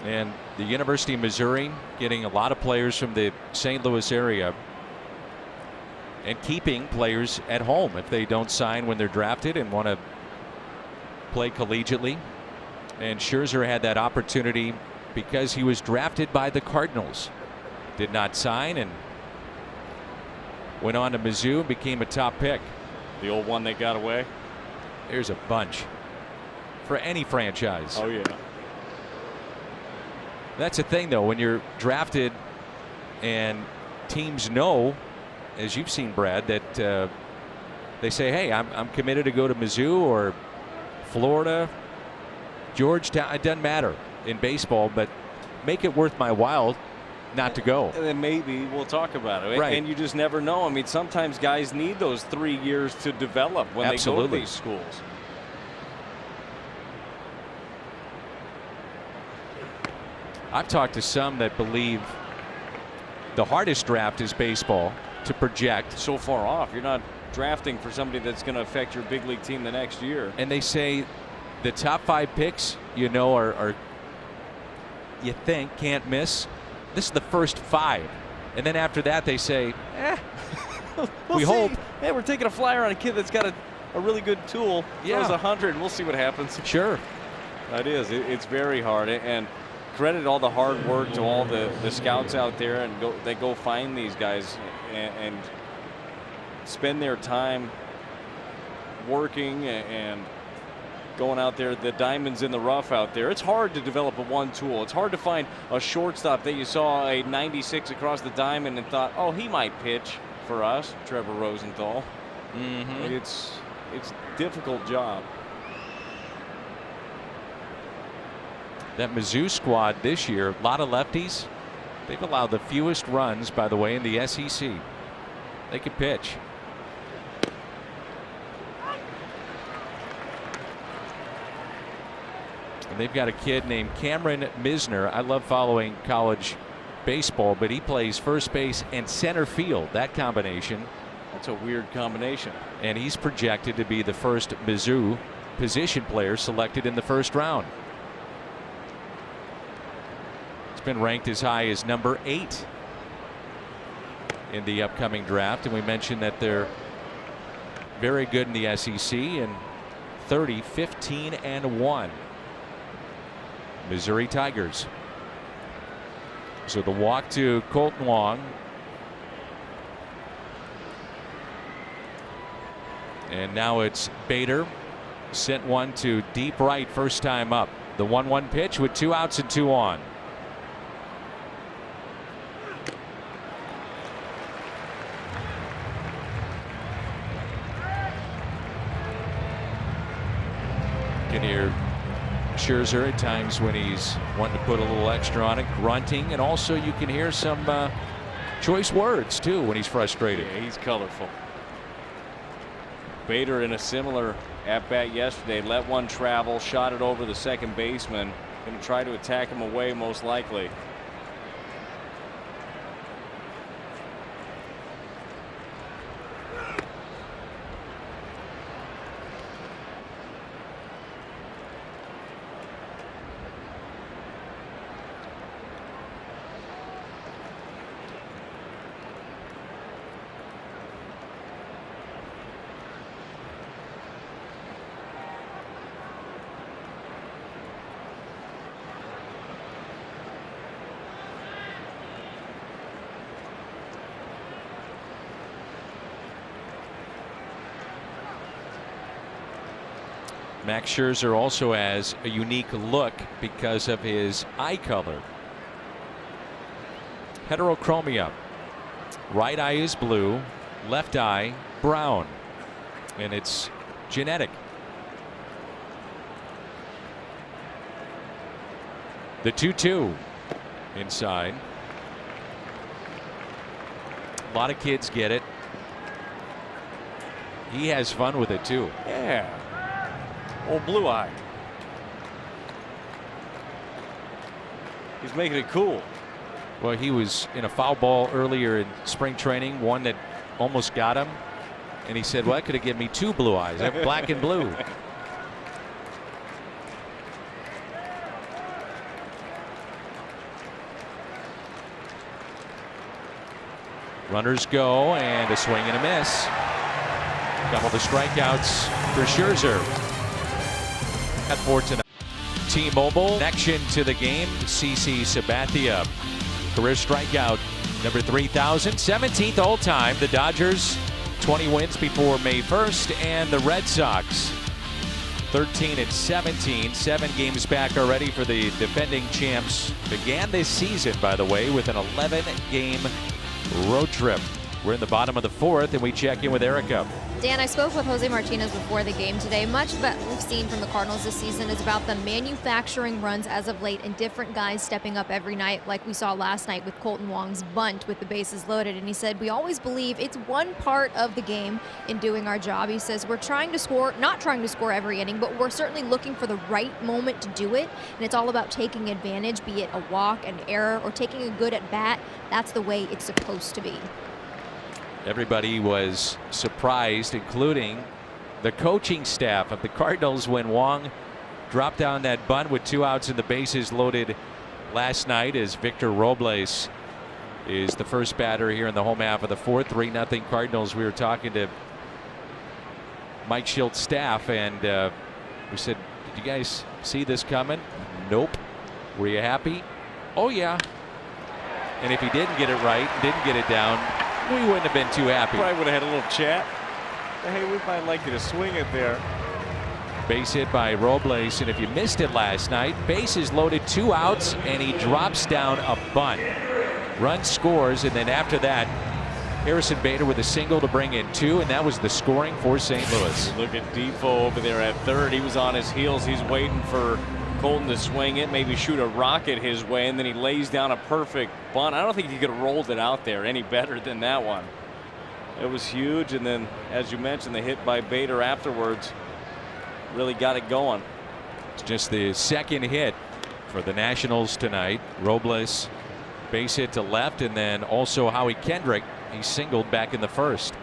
And the University of Missouri getting a lot of players from the St. Louis area and keeping players at home if they don't sign when they're drafted and want to play collegiately. And Scherzer had that opportunity because he was drafted by the Cardinals. Did not sign and went on to Mizzou and became a top pick. The old one that got away. There's a bunch for any franchise. Oh yeah. That's the thing, though, when you're drafted and teams know, as you've seen, Brad, that they say, hey, I'm committed to go to Mizzou or Florida, Georgetown, it doesn't matter in baseball, but make it worth my while not to go. And then maybe we'll talk about it. Right. And you just never know. I mean, sometimes guys need those 3 years to develop when they go to these schools. I've talked to some that believe the hardest draft is baseball to project. So far off. You're not drafting for somebody that's going to affect your big league team the next year. And they say the top 5 picks, you know, are you think can't miss. This is the first 5. And then after that they say, we hope. Yeah, we're taking a flyer on a kid that's got a really good tool. Yeah. Throws 100 and we'll see what happens. Sure. That is. It's very hard. And credit all the hard work to all the scouts out there, and they go find these guys and spend their time working and going out there, the diamonds in the rough out there. It's hard to develop a one tool. It's hard to find a shortstop that you saw a 96 across the diamond and thought, oh, he might pitch for us, Trevor Rosenthal. It's a difficult job. That Mizzou squad this year, a lot of lefties. They've allowed the fewest runs, by the way, in the SEC. They could pitch. And they've got a kid named Cameron Misner. I love following college baseball, but he plays first base and center field. That combination. That's a weird combination. And he's projected to be the first Mizzou position player selected in the first round. Been ranked as high as number 8 in the upcoming draft, and we mentioned that they're very good in the SEC and 30-15-1 Missouri Tigers. So the walk to Colton Wong, and now it's Bader, sent one to deep right first time up. The 1-1 pitch with 2 outs and 2 on. Can hear Scherzer at times when he's wanting to put a little extra on it, grunting, and also you can hear some choice words too when he's frustrated. Yeah, he's colorful. Bader in a similar at bat yesterday, let one travel, shot it over the second baseman, going to try to attack him away most likely. Max Scherzer also has a unique look because of his eye color. Heterochromia. Right eye is blue, left eye brown, and it's genetic. The 2-2 inside. A lot of kids get it. He has fun with it too. Yeah. Old blue eye. He's making it cool. Well, he was in a foul ball earlier in spring training, one that almost got him, and he said, well, that could have given me 2 blue eyes. I have black and blue. Runners go, and a swing and a miss. Couple of strikeouts for Scherzer. At 4 tonight. T-Mobile connection to the game. CC Sabathia, career strikeout number 3,000, 17th all time. The Dodgers 20 wins before May 1st, and the Red Sox 13-17, 7 games back already for the defending champs. Began this season, by the way, with an 11-game road trip. We're in the bottom of the 4th, and we check in with Erica. Dan, I spoke with Jose Martinez before the game today. Much of what we've seen from the Cardinals this season is about them manufacturing runs as of late and different guys stepping up every night, like we saw last night with Colton Wong's bunt with the bases loaded. And he said, we always believe it's one part of the game in doing our job. He says, we're trying to score, not trying to score every inning, but we're certainly looking for the right moment to do it. And it's all about taking advantage, be it a walk, an error, or taking a good at bat. That's the way it's supposed to be. Everybody was surprised, including the coaching staff of the Cardinals, when Wong dropped down that bunt with 2 outs and the bases loaded last night, as Victor Robles is the first batter here in the home half of the fourth. 3-0 Cardinals. We were talking to Mike Schilt's staff, and we said, did you guys see this coming? Nope. Were you happy? Oh yeah. And if he didn't get it right, didn't get it down, we wouldn't have been too happy. Probably would have had a little chat. Hey, we might like you to swing it there. Base hit by Robles, and if you missed it last night, bases loaded, 2 outs, and he drops down a bunt. Run scores, and then after that, Harrison Bader with a single to bring in 2, and that was the scoring for St. Louis. Look at Defoe over there at third. He was on his heels. He's waiting for Colton to swing it, maybe shoot a rocket his way, and then he lays down a perfect bunt. I don't think he could have rolled it out there any better than that one. It was huge, and then, as you mentioned, the hit by Bader afterwards really got it going. It's just the second hit for the Nationals tonight. Robles base hit to left, and then also Howie Kendrick, he singled back in the first.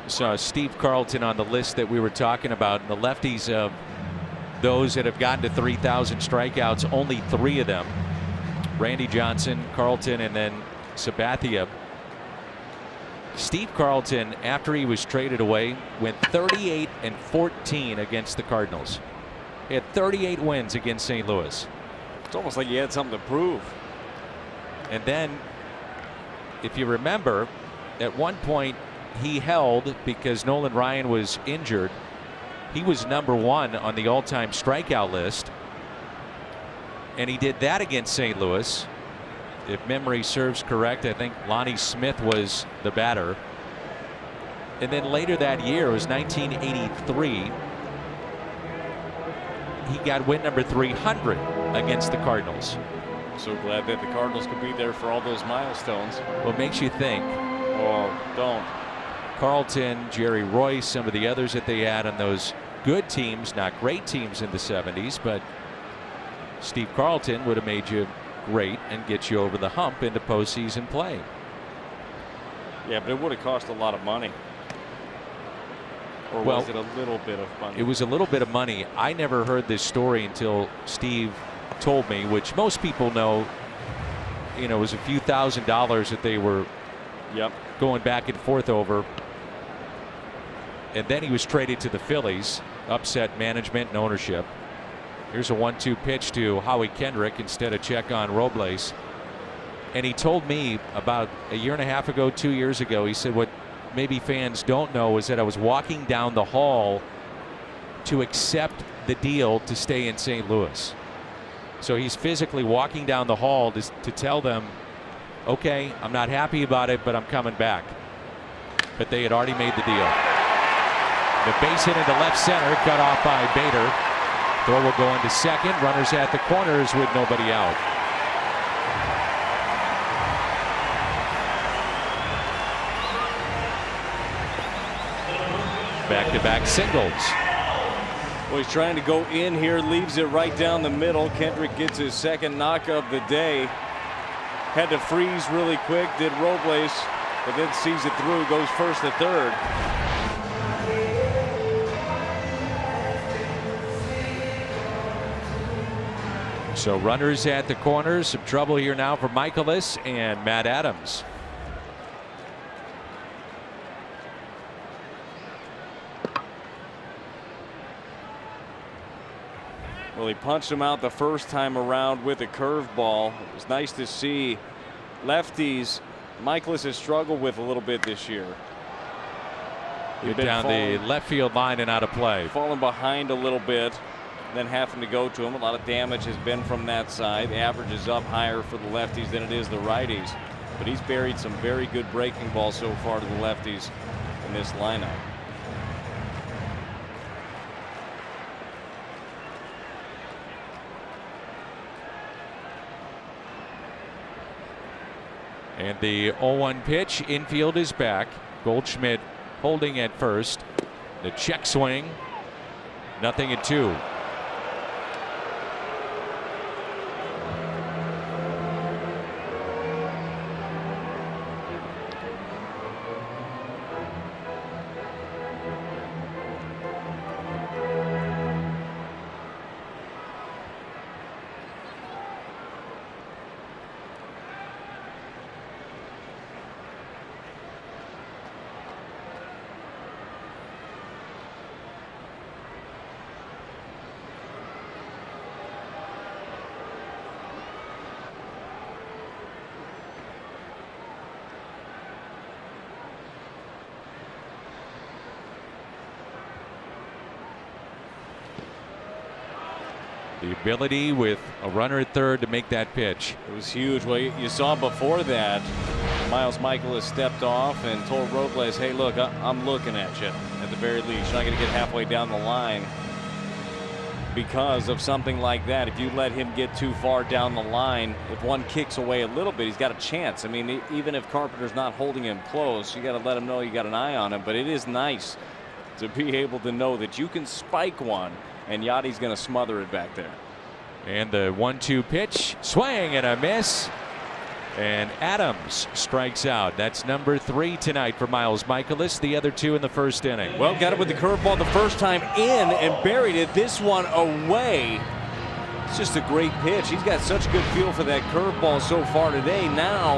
Saw Steve Carlton on the list that we were talking about, and the lefties of those that have gotten to 3,000 strikeouts, only 3 of them, Randy Johnson, Carlton, and then Sabathia. Steve Carlton, after he was traded away, went 38-14 against the Cardinals. He had 38 wins against St. Louis. It's almost like he had something to prove. And then, if you remember, at one point he held, because Nolan Ryan was injured, he was #1 on the all-time strikeout list, and he did that against St. Louis. If memory serves correct, I think Lonnie Smith was the batter. And then later that year, it was 1983, he got win number 300 against the Cardinals. So glad that the Cardinals could be there for all those milestones. What makes you think? Oh, don't. Carlton, Jerry Royce, some of the others that they had on those good teams, not great teams in the 70s, but Steve Carlton would have made you great and get you over the hump into postseason play. Yeah, but it would have cost a lot of money. Or was it a little bit of money? It was a little bit of money. I never heard this story until Steve told me, which most people know, you know, it was a few $1,000s that they were going back and forth over. And then he was traded to the Phillies, upset management and ownership. Here's a 1-2 pitch to Howie Kendrick instead of check on Robles. And he told me about a year and a half ago, 2 years ago, he said, what maybe fans don't know is that I was walking down the hall to accept the deal to stay in St. Louis. So he's physically walking down the hall to tell them, okay, I'm not happy about it, but I'm coming back. But they had already made the deal. The base hit into left center, cut off by Bader. Throw will go into second. Runners at the corners with nobody out. Back-to-back singles. Well, he's trying to go in here, leaves it right down the middle. Kendrick gets his second knock of the day. Had to freeze really quick, did Robles, but then sees it through, goes first to third. So runners at the corners. Some trouble here now for Michaelis and Matt Adams. Well, he punched him out the first time around with a curveball. It was nice to see lefties Michaelis has struggled with a little bit this year. Get down the left field line and out of play. Falling behind a little bit. than having to go to him. A lot of damage has been from that side. The average is up higher for the lefties than it is the righties. But he's buried some very good breaking balls so far to the lefties in this lineup. And the 0-1 pitch, infield is back. Goldschmidt holding at first. The check swing, 0-2. The ability with a runner at third to make that pitch. It was huge. Well, you saw before that, Miles Michaelis stepped off and told Robles, hey, look, I'm looking at you at the very least. You're not going to get halfway down the line because of something like that. If you let him get too far down the line, if one kicks away a little bit, he's got a chance. I mean, even if Carpenter's not holding him close, you got to let him know you got an eye on him. But it is nice to be able to know that you can spike one and Yadi's going to smother it back there. And the 1-2 pitch, swing and a miss. And Adams strikes out. That's number 3 tonight for Miles Michaelis. The other 2 in the first inning. Well, got it with the curveball the first time in and buried it. This one away. It's just a great pitch. He's got such good feel for that curveball so far today. Now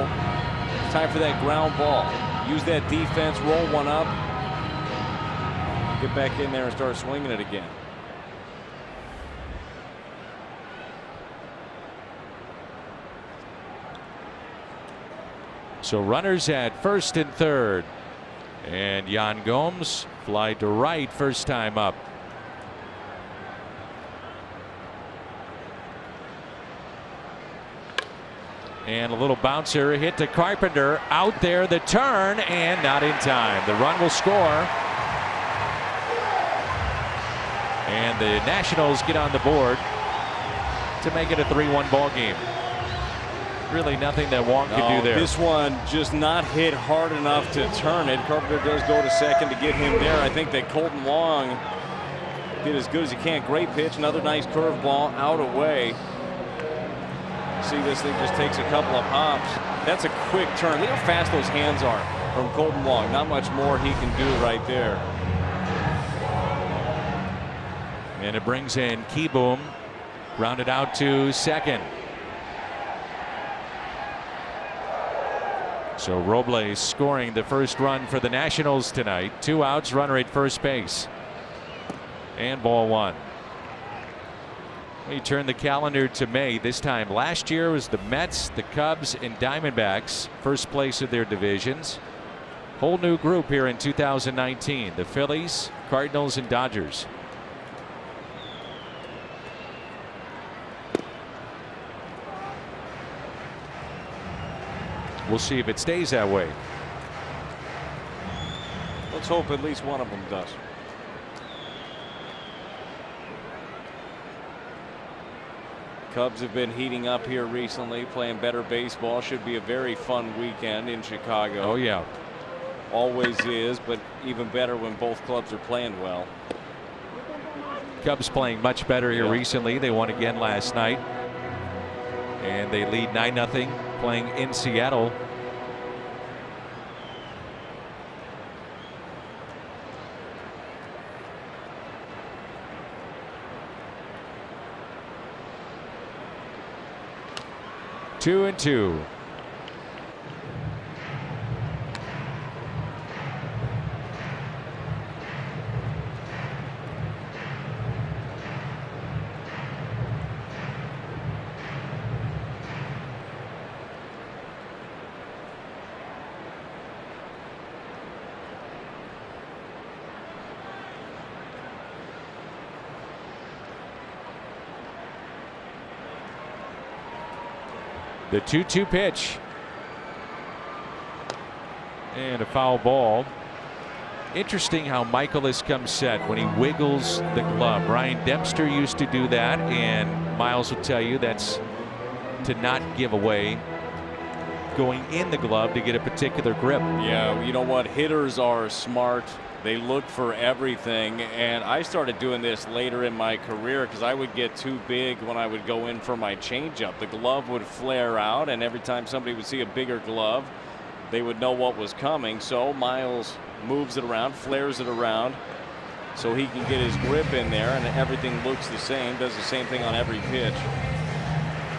it's time for that ground ball. Use that defense, roll one up, get back in there and start swinging it again. So runners at first and third. And Yan Gomes fly to right first time up. And a little bouncer hit to Carpenter. Out there the turn and not in time. The run will score. And the Nationals get on the board to make it a 3-1 ball game. Really nothing that Wong could do there. This one just not hit hard enough to turn it. Carpenter does go to second to get him there. I think that Colton Wong did as good as he can. Great pitch. Another nice curveball out away. See, this thing just takes a couple of hops. That's a quick turn. Look how fast those hands are from Colton Wong. Not much more he can do right there. And it brings in Keyboom, rounded out to second. So Robles scoring the first run for the Nationals tonight. 2 outs, runner at first base. And ball 1. We turn the calendar to May. This time last year was the Mets, the Cubs, and Diamondbacks, first place of their divisions. Whole new group here in 2019. The Phillies, Cardinals, and Dodgers. We'll see if it stays that way. Let's hope at least one of them does. Cubs have been heating up here recently, playing better baseball. Should be a very fun weekend in Chicago. Oh, yeah. Always is, but even better when both clubs are playing well. Cubs playing much better here recently. They won again last night. And they lead 9-0 playing in Seattle. Two and two. The 2-2 pitch. And a foul ball. Interesting how Michaelis comes set when he wiggles the glove. Ryan Dempster used to do that, and Miles will tell you that's to not give away going in the glove to get a particular grip. Yeah, you know what? Hitters are smart. They look for everything, and I started doing this later in my career because I would get too big when I would go in for my changeup. The glove would flare out, and every time somebody would see a bigger glove, they would know what was coming. So Miles moves it around, flares it around so he can get his grip in there, and everything looks the same, does the same thing on every pitch.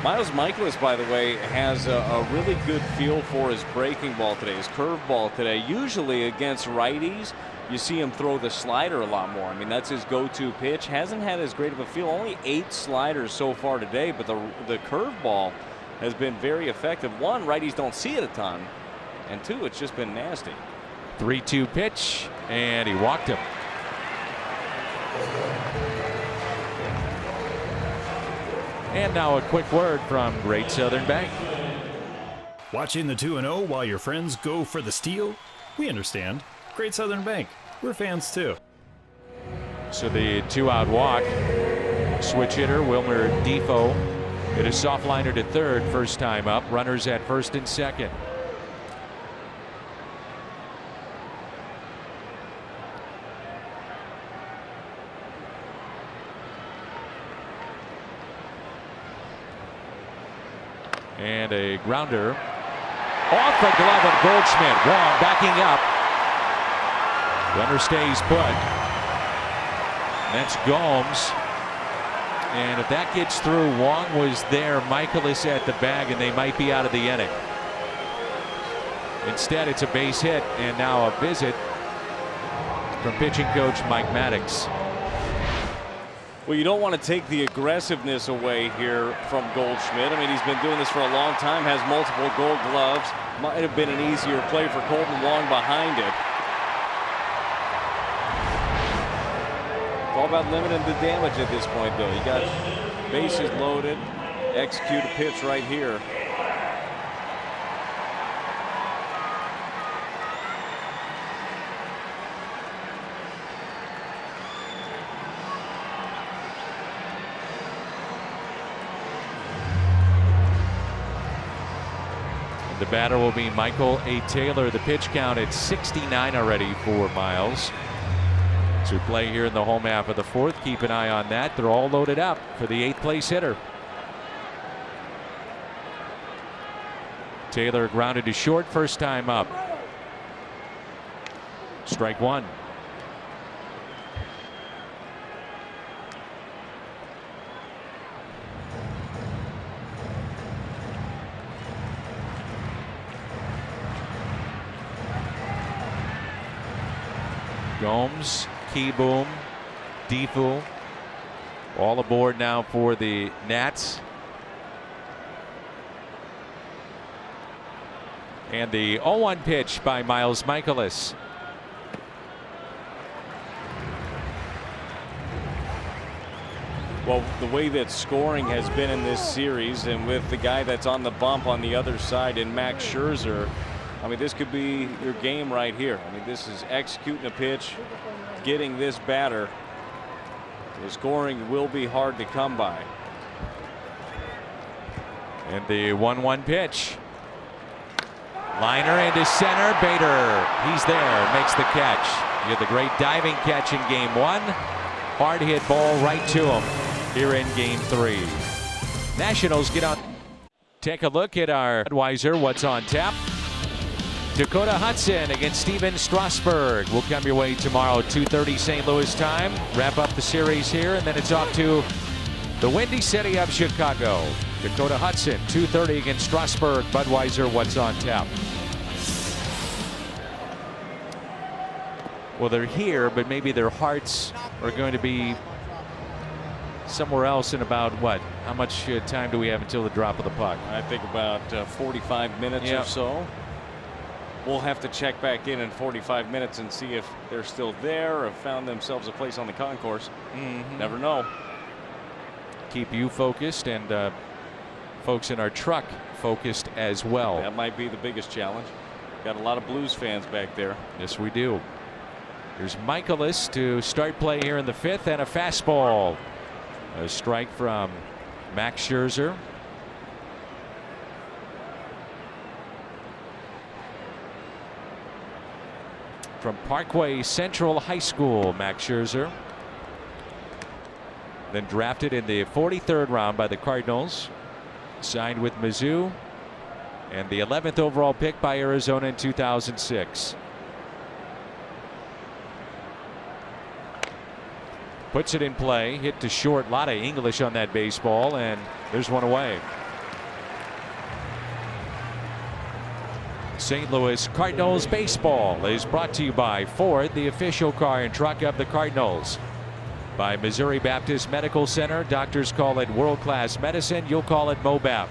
Miles Michaelis, by the way, has a really good feel for his breaking ball today, his curve ball today. Usually against righties, you see him throw the slider a lot more. I mean, that's his go-to pitch. Hasn't had as great of a feel. Only 8 sliders so far today, but the curve ball has been very effective. One, righties don't see it a ton, and two, it's just been nasty. 3-2 pitch, and he walked him. And now a quick word from Great Southern Bank. Watching the 2-0 while your friends go for the steal? We understand. Great Southern Bank. We're fans too. So the 2-out walk. Switch hitter Wilmer Defoe hit a soft liner to third first time up. Runners at first and second. And a grounder off the glove of Goldschmidt. Wong backing up. Runner stays put. That's Gomes. And if that gets through, Wong was there. Michaelis at the bag, and they might be out of the inning. Instead, it's a base hit, and now a visit from pitching coach Mike Maddox. Well, you don't want to take the aggressiveness away here from Goldschmidt. I mean, he's been doing this for a long time, has multiple gold gloves. Might have been an easier play for Colton Wong behind it. It's all about limiting the damage at this point, though. You got bases loaded, execute a pitch right here. The batter will be Michael A. Taylor. The pitch count at 69 already for Miles. To play here in the home half of the fourth. Keep an eye on that. They're all loaded up for the 8th place hitter. Taylor grounded to short first time up. Strike one. Gomes, Keyboom, Defoe, all aboard now for the Nats. And the 0-1 pitch by Miles Michaelis. Well, the way that scoring has been in this series, and with the guy that's on the bump on the other side in Max Scherzer, I mean, this could be your game right here. I mean, this is executing a pitch, getting this batter. The scoring will be hard to come by. And the 1-1 pitch. Liner into center. Bader, he's there, makes the catch. You had the great diving catch in game 1. Hard hit ball right to him here in game 3. Nationals get on. Take a look at our Budweiser, what's on tap. Dakota Hudson against Steven Strasburg will come your way tomorrow, 2:30 St. Louis time. Wrap up the series here, and then it's off to the Windy City of Chicago. Dakota Hudson, 2:30 against Strasburg. Budweiser, what's on tap? Well, they're here, but maybe their hearts are going to be somewhere else in about what? How much time do we have until the drop of the puck? I think about 45 minutes or so. We'll have to check back in 45 minutes and see if they're still there or have found themselves a place on the concourse. Never know. Keep you focused and folks in our truck focused as well. That might be the biggest challenge. Got a lot of Blues fans back there. Yes, we do. Here's Michaelis to start play here in the 5th, and a fastball. A strike from Max Scherzer. From Parkway Central High School, Max Scherzer. Then drafted in the 43rd round by the Cardinals. Signed with Mizzou. And the 11th overall pick by Arizona in 2006. Puts it in play. Hit to short. A lot of English on that baseball. And there's one away. St. Louis Cardinals baseball is brought to you by Ford, the official car and truck of the Cardinals. By Missouri Baptist Medical Center, doctors call it world-class medicine, you'll call it MoBap.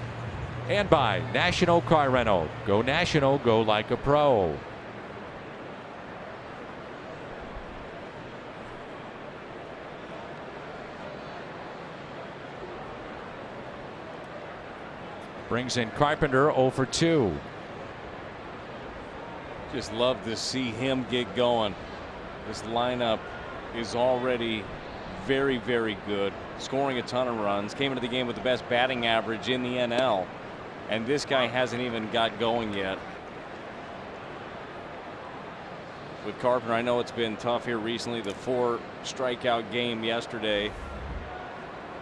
And by National Car Rental. Go national, go like a pro. Brings in Carpenter 0 for 2. Just love to see him get going. This lineup is already very, very good. Scoring a ton of runs. Came into the game with the best batting average in the NL. And this guy hasn't even got going yet. With Carpenter, I know it's been tough here recently. The 4 strikeout game yesterday.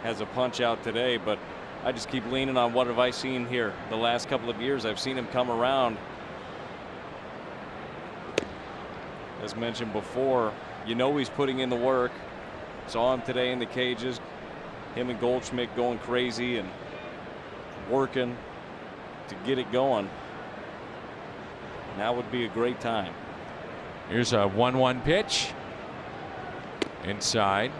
Has a punch out today, but I just keep leaning on what have I seen here the last couple of years. I've seen him come around. As mentioned before, you know he's putting in the work. Saw him today in the cages. Him and Goldschmidt going crazy and working to get it going. Now would be a great time. Here's a 1-1 pitch. Inside.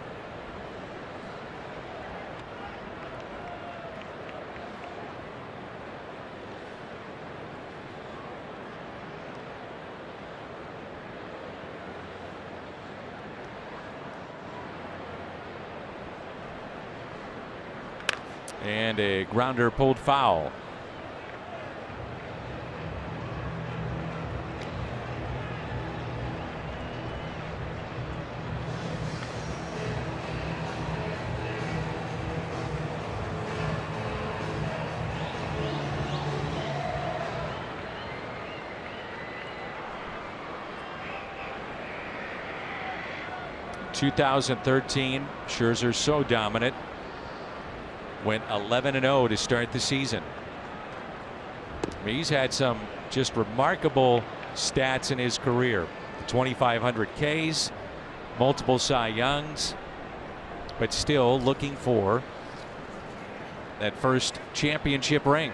And a grounder pulled foul. In 2013, Scherzer so dominant. Went 11-0 to start the season. He's had some just remarkable stats in his career. 2,500 Ks, multiple Cy Youngs, but still looking for that first championship ring.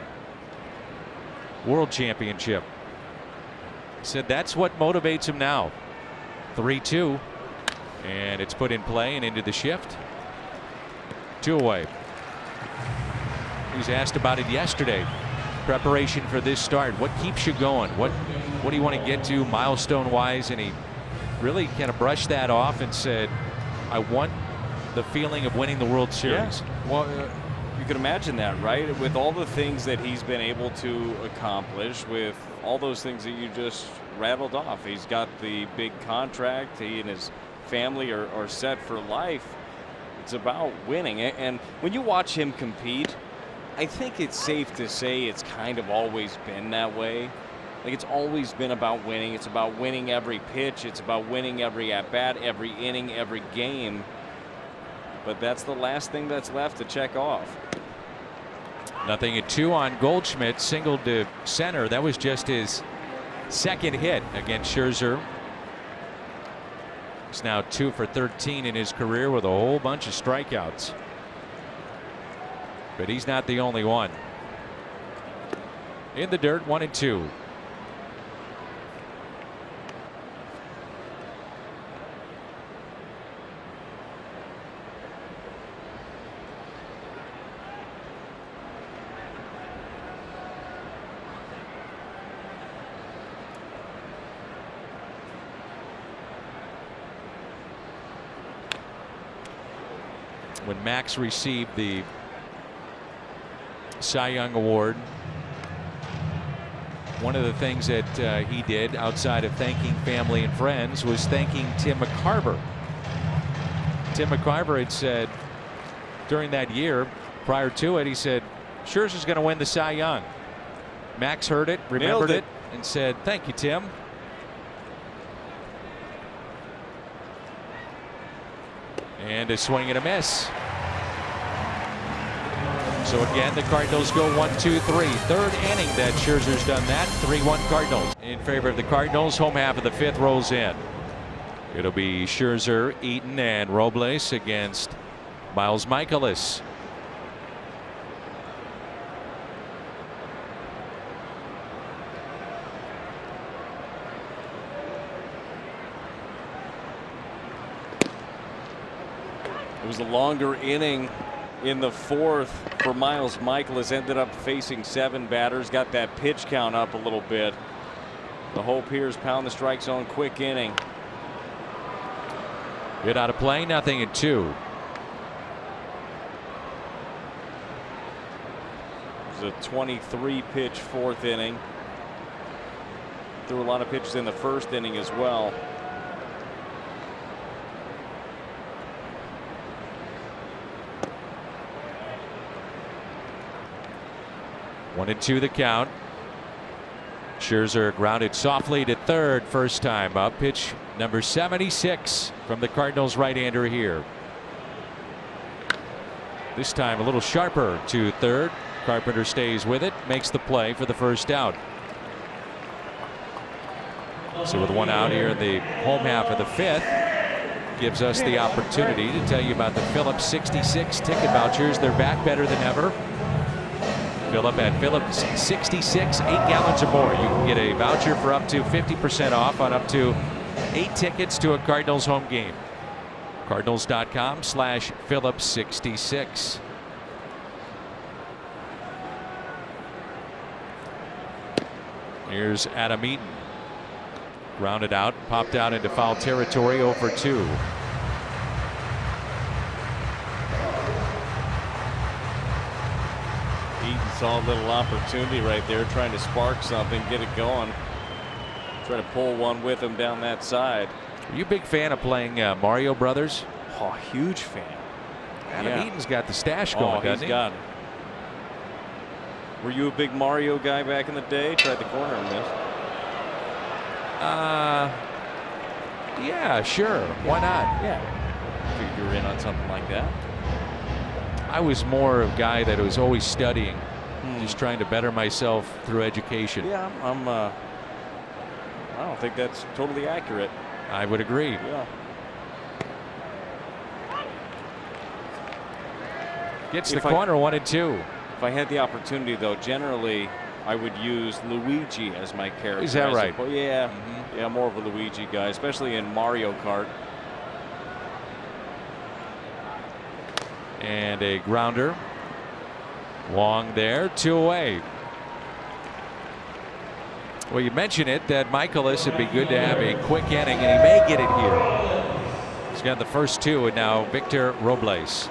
World championship. Said that's what motivates him now. 3-2. And it's put in play and into the shift. 2 away. He was asked about it yesterday. Preparation for this start. What keeps you going? What do you want to get to milestone wise? And he really kind of brushed that off and said, I want the feeling of winning the World Series. Yeah. Well, you can imagine that, right? With all the things that he's been able to accomplish, with all those things that you just rattled off. He's got the big contract. He and his family are set for life. It's about winning. And when you watch him compete, I think it's safe to say it's kind of always been that way. Like, it's always been about winning. It's about winning every pitch. It's about winning every at-bat, every inning, every game. But that's the last thing that's left to check off. 0-2 on Goldschmidt. Singled to center. That was just his second hit against Scherzer. He's now 2 for 13 in his career with a whole bunch of strikeouts. But he's not the only one. In the dirt, 1-2. When Max received the Cy Young Award. One of the things that he did outside of thanking family and friends was thanking Tim McCarver. Tim McCarver had said during that year prior to it, he said Scherzer's going to win the Cy Young. Max heard it, remembered it, and said, "Thank you, Tim." And a swing and a miss. So again, the Cardinals go 1-2-3. Third inning that Scherzer's done that. 3-1 Cardinals. In favor of the Cardinals, home half of the fifth rolls in. It'll be Scherzer, Eaton, and Robles against Miles Mikolas. It was a longer inning in the fourth for Miles Mikolas. Ended up facing 7 batters. Got that pitch count up a little bit. The hope here is pound the strike zone. Quick inning. Hit out of play. 0-2. It was a 23 pitch fourth inning. Threw a lot of pitches in the first inning as well. 1-2 the count. Scherzer grounded softly to third first time up. Pitch number 76 from the Cardinals right-hander here. This time a little sharper to third. Carpenter stays with it, makes the play for the first out. So with 1 out here in the home half of the fifth, gives us the opportunity to tell you about the Phillips 66 ticket vouchers. They're back better than ever. Philip at Phillips 66, 8 gallons or more. You can get a voucher for up to 50% off on up to 8 tickets to a Cardinals home game. Cardinals.com/Phillips66. Here's Adam Eaton. Grounded out, popped out into foul territory, 0 for 2. Eaton saw a little opportunity right there, trying to spark something, get it going. Try to pull one with him down that side. Are you a big fan of playing Mario Brothers? Oh, huge fan. Adam Eaton's got the stash going, doesn't he? Got it. Were you a big Mario guy back in the day? Tried the corner in this. Yeah, sure. Why not? Yeah. Figured you were in on something like that. I was more of a guy that was always studying, just trying to better myself through education. Yeah, I don't think that's totally accurate. I would agree. Yeah. Gets the corner, 1-2. If I had the opportunity, though, generally I would use Luigi as my character. Is that right? Yeah. Yeah, more of a Luigi guy, especially in Mario Kart. And a grounder. Long there, 2 away. Well, you mentioned it that Mikolas would be good to have a quick inning, and he may get it here. He's got the first 2, and now Victor Robles.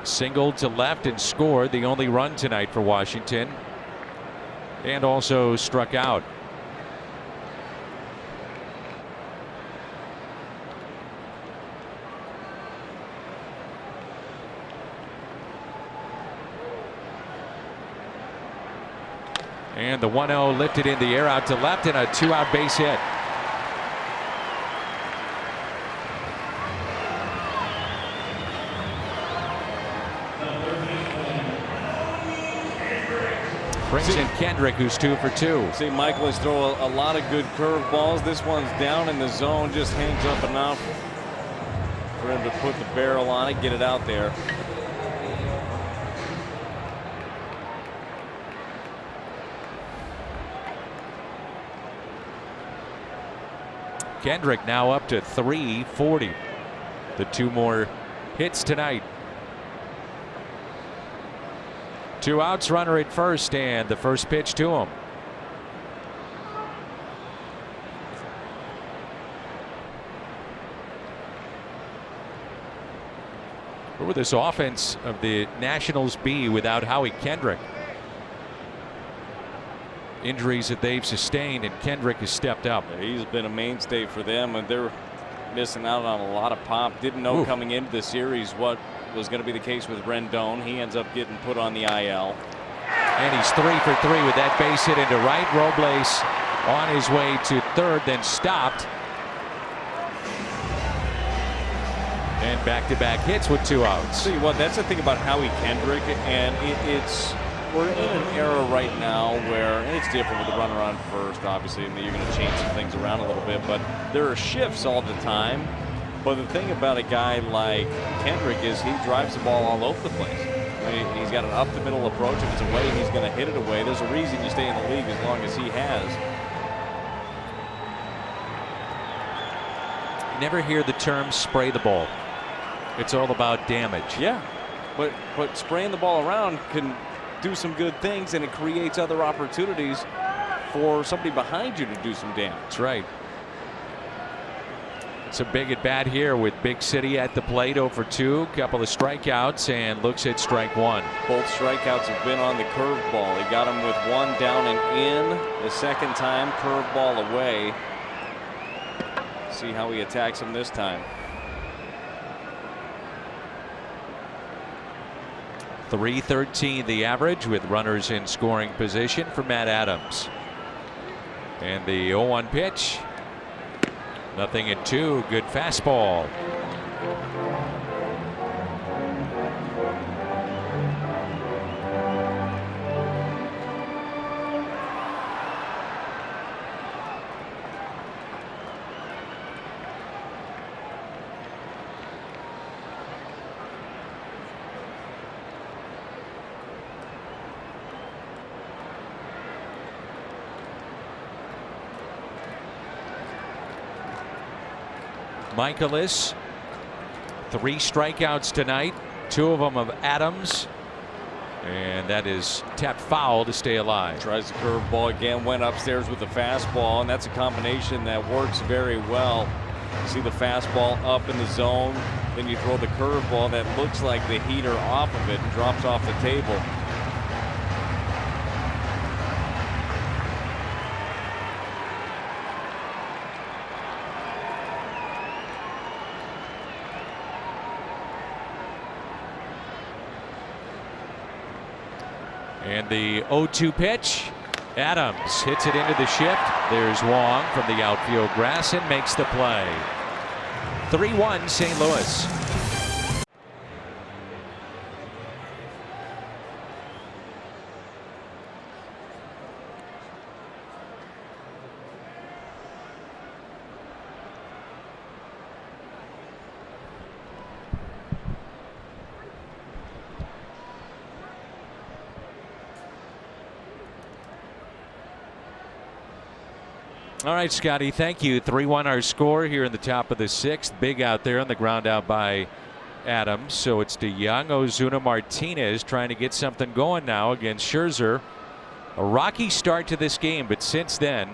Singled to left and scored the only run tonight for Washington, and also struck out. And the 1-0 lifted in the air out to left, and a 2-out base hit. Brings in Kendrick, who's 2 for 2. See Mikolas throw a lot of good curveballs. This one's down in the zone, just hangs up enough for him to put the barrel on it, get it out there. Kendrick now up to 340. The 2 more hits tonight. 2 outs, runner at first, and the first pitch to him. Where would this offense of the Nationals be without Howie Kendrick? Injuries that they've sustained, and Kendrick has stepped up. He's been a mainstay for them, and they're missing out on a lot of pop. Didn't know coming into the series what was going to be the case with Rendon. He ends up getting put on the IL. And he's 3 for 3 with that base hit into right. Robles on his way to third, then stopped. And back-to-back hits with 2 outs. Tell you what, that's the thing about Howie Kendrick, and we're in an era right now where, and it's different with the runner on first, obviously, and you're going to change some things around a little bit, but there are shifts all the time. But the thing about a guy like Kendrick is he drives the ball all over the place. I mean, he's got an up-the-middle approach. If it's away, he's going to hit it away. There's a reason you stay in the league as long as he has. You never hear the term spray the ball. It's all about damage. Yeah, but spraying the ball around can do some good things, and it creates other opportunities for somebody behind you to do some damage. That's right. It's a big at bat here with Big City at the plate. 0 for 2, couple of strikeouts, and looks at strike 1. Both strikeouts have been on the curveball. He got him with 1 down and in. The second time, curveball away. See how he attacks him this time. 313 the average with runners in scoring position for Matt Adams. And the 0-1 pitch. Nothing in 2. Good fastball. Michaelis, 3 strikeouts tonight, 2 of them of Adams, and that is tapped foul to stay alive. Tries the curveball again, went upstairs with the fastball, and that's a combination that works very well. You see the fastball up in the zone, then you throw the curveball that looks like the heater off of it and drops off the table. And the 0-2 pitch. Adams hits it into the shift. There's Wong from the outfield grass and makes the play. 3-1 St. Louis. All right, Scotty, thank you. 3-1 our score here in the top of the 6th. Big out there on the ground out by Adams. So it's DeYoung, Ozuna, Martinez trying to get something going now against Scherzer. A rocky start to this game, but since then,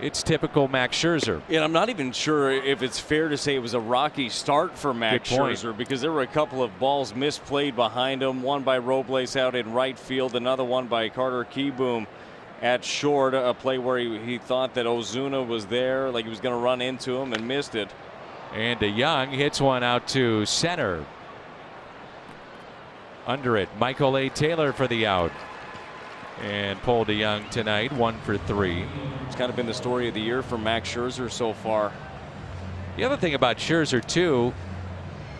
it's typical Max Scherzer. And I'm not even sure if it's fair to say it was a rocky start for Max Scherzer, because there were a couple of balls misplayed behind him. One by Robles out in right field, another one by Carter Kieboom at short, a play where he thought that Ozuna was there, like he was going to run into him, and missed it. And DeYoung hits one out to center. Under it, Michael A. Taylor for the out. And Paul DeYoung tonight, 1 for 3. It's kind of been the story of the year for Max Scherzer so far. The other thing about Scherzer too,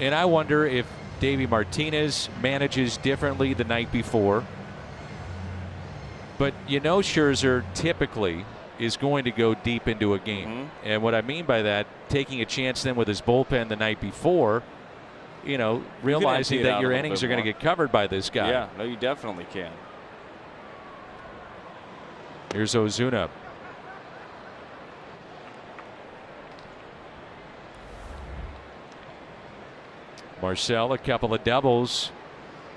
and I wonder if Davey Martinez manages differently the night before. But you know, Scherzer typically is going to go deep into a game. And what I mean by that, taking a chance then with his bullpen the night before, you know, realizing that your innings are going to get covered by this guy. Yeah, no, you definitely can. Here's Ozuna. Marcel, a couple of doubles.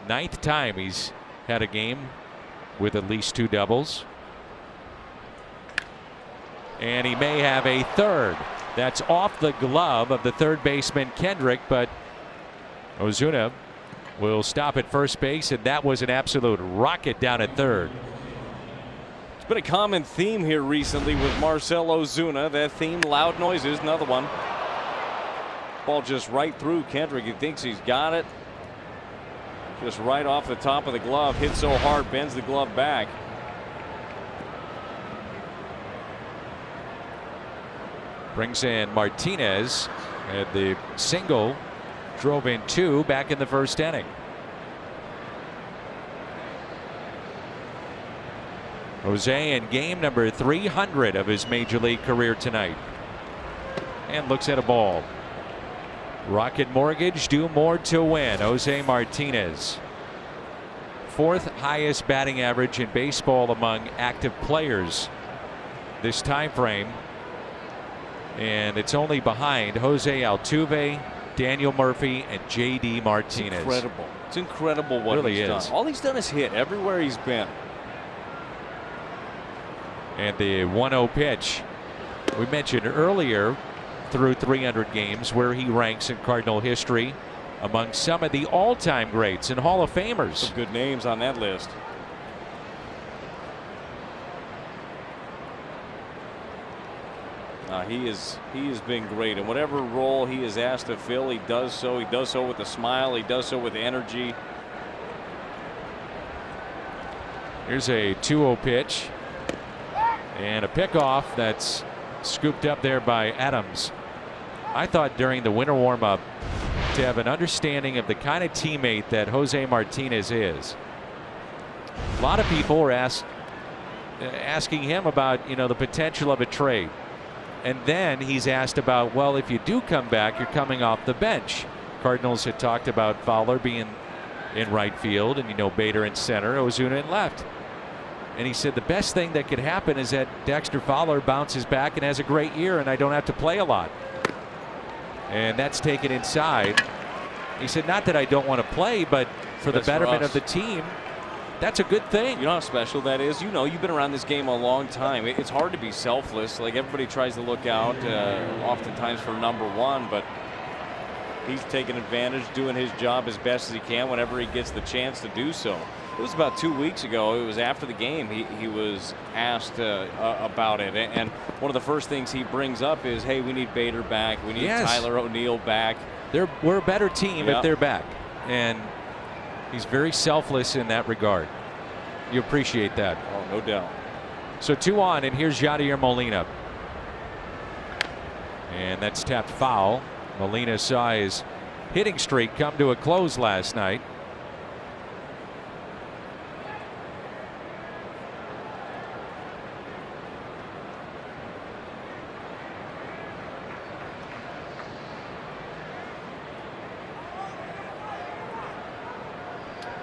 9th time he's had a game with at least 2 doubles. And he may have a third. That's off the glove of the third baseman Kendrick, but Ozuna will stop at first base, and that was an absolute rocket down at third. It's been a common theme here recently with Marcell Ozuna. That theme, loud noises, another one. Ball just right through Kendrick. He thinks he's got it. Just right off the top of the glove. Hit so hard, bends the glove back. Brings in Martinez, and the single drove in 2 back in the first inning. Jose in game number 300 of his major league career tonight. And looks at a ball. Rocket Mortgage, do more to win. Jose Martinez. 4th highest batting average in baseball among active players this time frame. And it's only behind Jose Altuve, Daniel Murphy, and J.D. Martinez. It's incredible. It's incredible what really he's done. All he's done is hit everywhere he's been. And the 1-0 pitch we mentioned earlier, through 300 games, where he ranks in Cardinal history among some of the all-time greats and Hall of Famers. Some good names on that list. He has been great, and whatever role he is asked to fill, he does so. He does so with a smile. He does so with energy. Here's a 2-0 pitch and a pickoff that's scooped up there by Adams. I thought during the winter warm-up, to have an understanding of the kind of teammate that Jose Martinez is. A lot of people were asking him about, the potential of a trade. And then he's asked about, well, if you do come back, you're coming off the bench. Cardinals had talked about Fowler being in right field and, Bader in center, Ozuna in left. And he said the best thing that could happen is that Dexter Fowler bounces back and has a great year, and I don't have to play a lot. And that's taken inside. He said, not that I don't want to play, but for the betterment of the team, that's a good thing. You know how special that is? You've been around this game a long time. It's hard to be selfless. Like, everybody tries to look out oftentimes for number one, but he's taking advantage, doing his job as best as he can whenever he gets the chance to do so. It was about 2 weeks ago. It was after the game. He was asked about it. And one of the first things he brings up is, hey, we need Bader back. We need Tyler O'Neill back. We're a better team if they're back. And he's very selfless in that regard. You appreciate that. Oh, no doubt. So 2 on, and here's Yadier Molina. And that's tapped foul. Molina saw his hitting streak come to a close last night.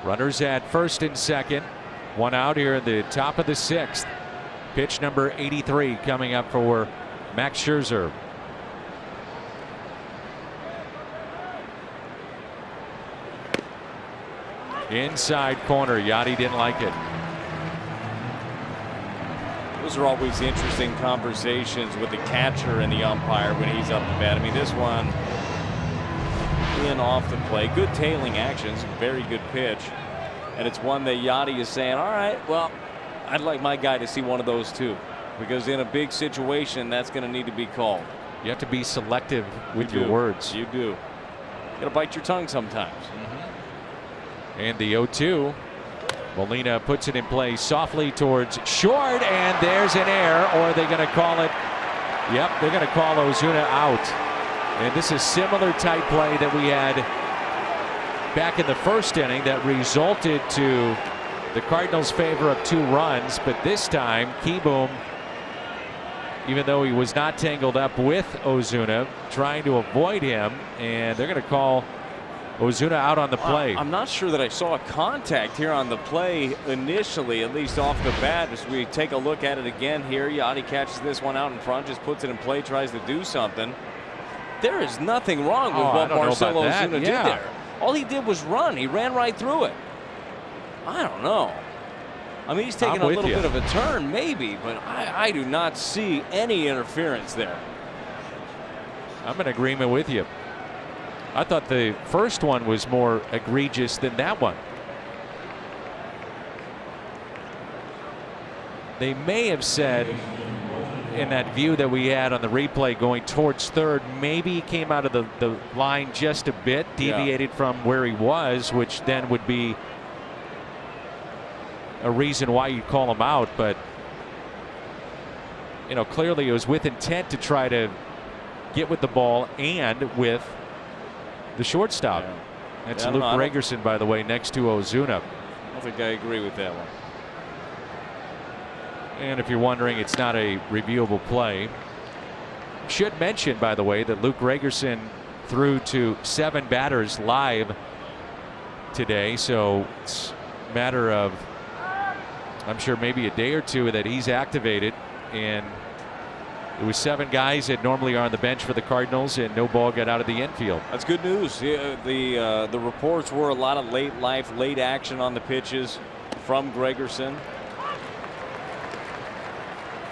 Runners at first and second. 1 out here at the top of the 6th. Pitch number 83 coming up for Max Scherzer. Inside corner. Yachty didn't like it. Those are always interesting conversations with the catcher and the umpire when he's up to bat. I mean, this one in off the play. Good tailing actions. Very good pitch. And it's one that Yachty is saying, all right, well, I'd like my guy to see one of those too. Because in a big situation, that's going to need to be called. You have to be selective with your words. You do. You got to bite your tongue sometimes. And the 0-2. Molina puts it in play softly towards short, and there's an error, or are they going to call it? Yep, they're going to call Ozuna out. And this is similar type play that we had back in the first inning that resulted to the Cardinals' favor of 2 runs. But this time, Kieboom, even though he was not tangled up with Ozuna, trying to avoid him, and they're going to call Ozuna out on the play. I'm not sure that I saw a contact here on the play initially, at least off the bat. As we take a look at it again here, Yachty catches this one out in front, just puts it in play, tries to do something. There is nothing wrong with what Marcell Ozuna did there. All he did was run. He ran right through it. I don't know. I mean, he's taking a little bit of a turn, maybe, but I do not see any interference there. I'm in agreement with you. I thought the first one was more egregious than that one. They may have said in that view that we had on the replay going towards third, maybe he came out of the line just a bit, deviated from where he was, which then would be a reason why you call him out. But you know, clearly it was with intent to try to get with the ball and with the shortstop. Yeah. That's Luke Gregerson, by the way, next to Ozuna. I don't think I agree with that one. And if you're wondering, it's not a reviewable play. Should mention, by the way, that Luke Gregerson threw to 7 batters live today, so it's a matter of, I'm sure, maybe a day or two that he's activated. And it was 7 guys that normally are on the bench for the Cardinals, and no ball got out of the infield. That's good news. The reports were a lot of late action on the pitches from Gregerson.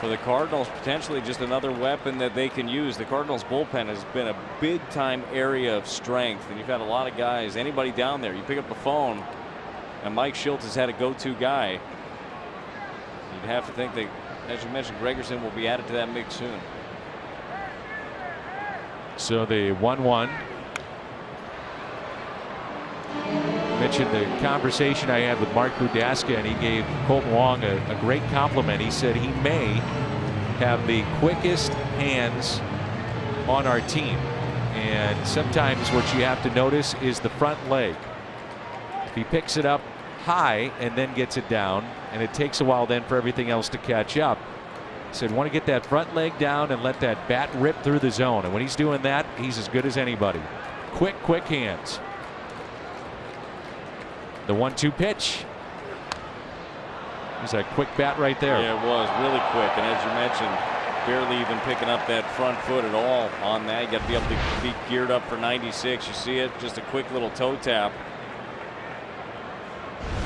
For the Cardinals, potentially just another weapon that they can use. The Cardinals bullpen has been a big time area of strength, and you've had a lot of guys. Anybody down there, you pick up the phone, and Mike Shildt has had a go-to guy. You'd have to think that, as you mentioned, Gregerson will be added to that mix soon. So the 1-1. Mentioned the conversation I had with Mark Budaska, and he gave Colton Wong a great compliment. He said he may have the quickest hands on our team, and sometimes what you have to notice is the front leg. If he picks it up high and then gets it down, and it takes a while then for everything else to catch up. He said, want to get that front leg down and let that bat rip through the zone, and when he's doing that, he's as good as anybody. Quick hands. The 1-2 pitch. There's a quick bat right there. Yeah, it was really quick, and as you mentioned, barely even picking up that front foot at all on that. You got to be able to be geared up for 96. You see it, just a quick little toe tap.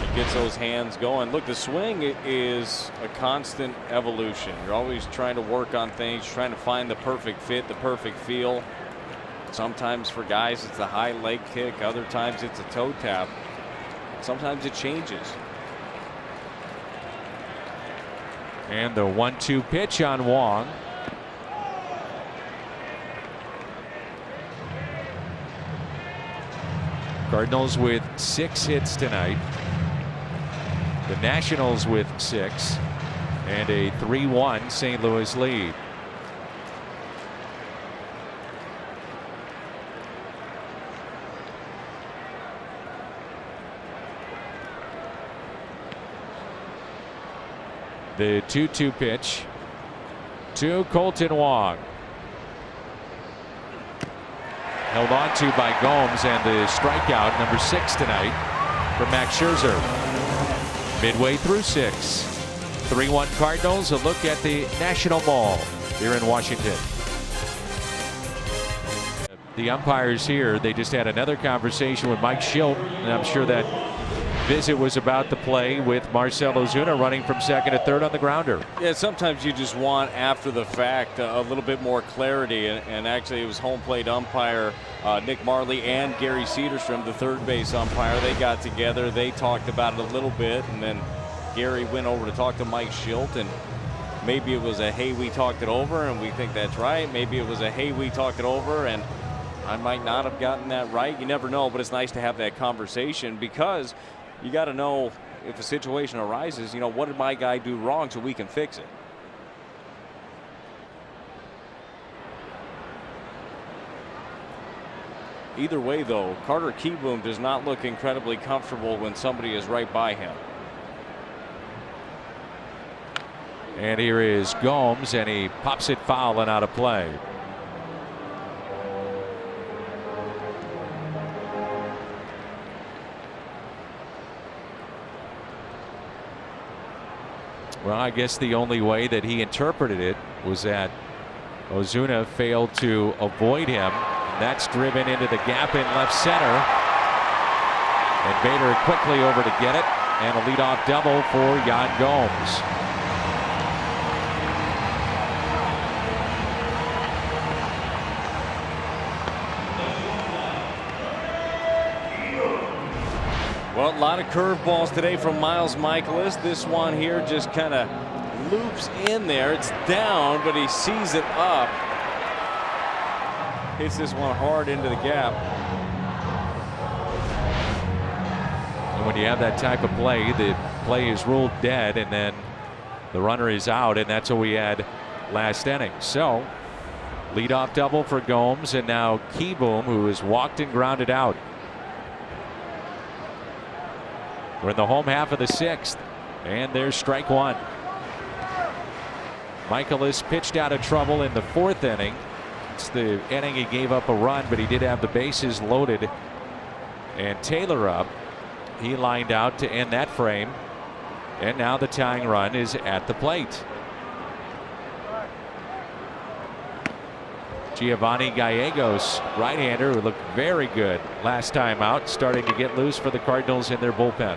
He gets those hands going. Look, the swing is a constant evolution. You're always trying to work on things, trying to find the perfect fit, the perfect feel. Sometimes for guys it's a high leg kick, other times it's a toe tap. Sometimes it changes. And the 1-2 pitch on Wong. Cardinals with 6 hits tonight. The Nationals with 6. And a 3-1 St. Louis lead. The 2-2 pitch to Colton Wong. Held on to by Gomes, and the strikeout, number 6 tonight for Max Scherzer. Midway through 6. 3-1 Cardinals. A look at the National Mall here in Washington. The umpires here, they just had another conversation with Mike Shildt, and I'm sure that visit was about the play with Marcell Ozuna running from second to third on the grounder. Yeah, sometimes you just want, after the fact, a little bit more clarity, and actually it was home plate umpire Nick Marley and Gary Cederstrom, the third base umpire. They got together, they talked about it a little bit, and then Gary went over to talk to Mike Shildt, and maybe it was a hey, we talked it over and we think that's right. Maybe it was a hey, we talked it over and I might not have gotten that right. You never know, but it's nice to have that conversation, because you got to know if a situation arises, you know, what did my guy do wrong so we can fix it. Either way, though, Carter Kieboom does not look incredibly comfortable when somebody is right by him. And here is Gomes, and he pops it foul and out of play. Well, I guess the only way that he interpreted it was that Ozuna failed to avoid him. And that's driven into the gap in left center. And Bader quickly over to get it. and a leadoff double for Yan Gomes. Well, a lot of curveballs today from Miles Michaelis. This one here just kind of loops in there. It's down, but he sees it up. Hits this one hard into the gap. And when you have that type of play, the play is ruled dead, and then the runner is out, and that's what we had last inning. So, leadoff double for Gomes, and now Kieboom, who has walked and grounded out. We're in the home half of the 6th, and there's strike one. Michaelis pitched out of trouble in the 4th inning. It's the inning he gave up a run, but he did have the bases loaded and Taylor up. He lined out to end that frame, and now the tying run is at the plate. Giovanni Gallegos, right-hander, who looked very good last time out, starting to get loose for the Cardinals in their bullpen.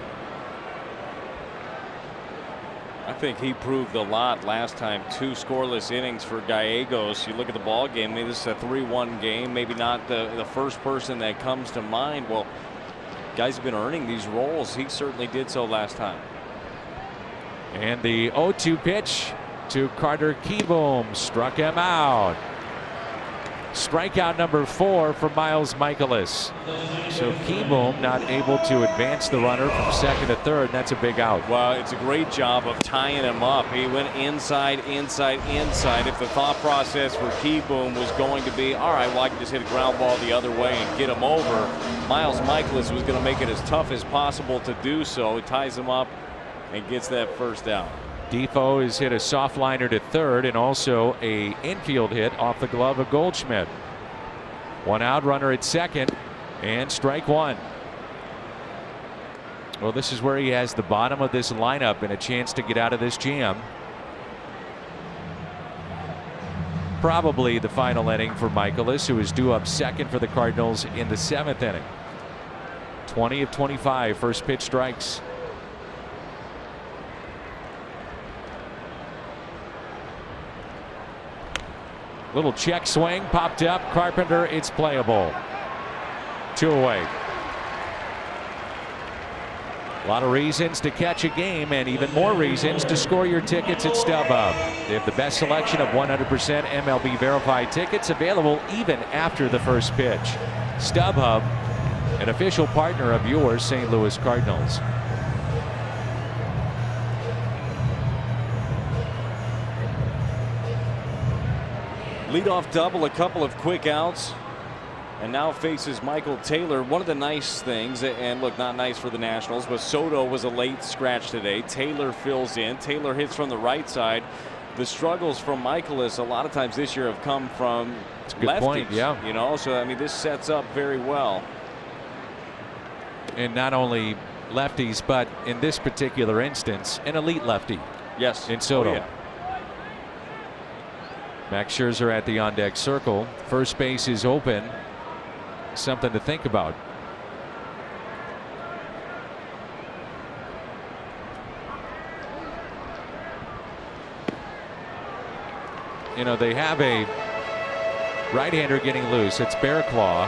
I think he proved a lot last time. 2 scoreless innings for Gallegos. You look at the ball game, maybe this is a 3-1 game, maybe not the first person that comes to mind. Well, guys have been earning these roles. He certainly did so last time. And the 0-2 pitch to Carter Kieboom struck him out. Strikeout number 4 for Miles Michaelis. So Kieboom not able to advance the runner from second to third, and that's a big out. Well, it's a great job of tying him up. He went inside, inside, inside. If the thought process for Kieboom was going to be, all right, well, I can just hit a ground ball the other way and get him over, Miles Michaelis was going to make it as tough as possible to do so. He ties him up and gets that first out. Defoe has hit a soft liner to third and also a infield hit off the glove of Goldschmidt. 1 out, runner at second, and strike one. Well, this is where he has the bottom of this lineup and a chance to get out of this jam. Probably the final inning for Michaelis, who is due up second for the Cardinals in the 7th inning. 20 of 25 first pitch strikes. Little check swing popped up. Carpenter, it's playable. 2 away. A lot of reasons to catch a game and even more reasons to score your tickets at StubHub. They have the best selection of 100% MLB verified tickets available even after the first pitch. StubHub, an official partner of your St. Louis Cardinals. Leadoff double, a couple of quick outs, and now faces Michael Taylor. One of the nice things, and look, not nice for the Nationals, but Soto was a late scratch today. Taylor fills in. Taylor hits from the right side. The struggles from Michaelis a lot of times this year have come from lefties. Point, yeah. You know, so I mean, this sets up very well. And not only lefties, but in this particular instance, an elite lefty. Yes. In Soto. Oh, yeah. Max Scherzer at the on deck circle. First base is open. Something to think about. You know, they have a right-hander getting loose. It's Bearclaw.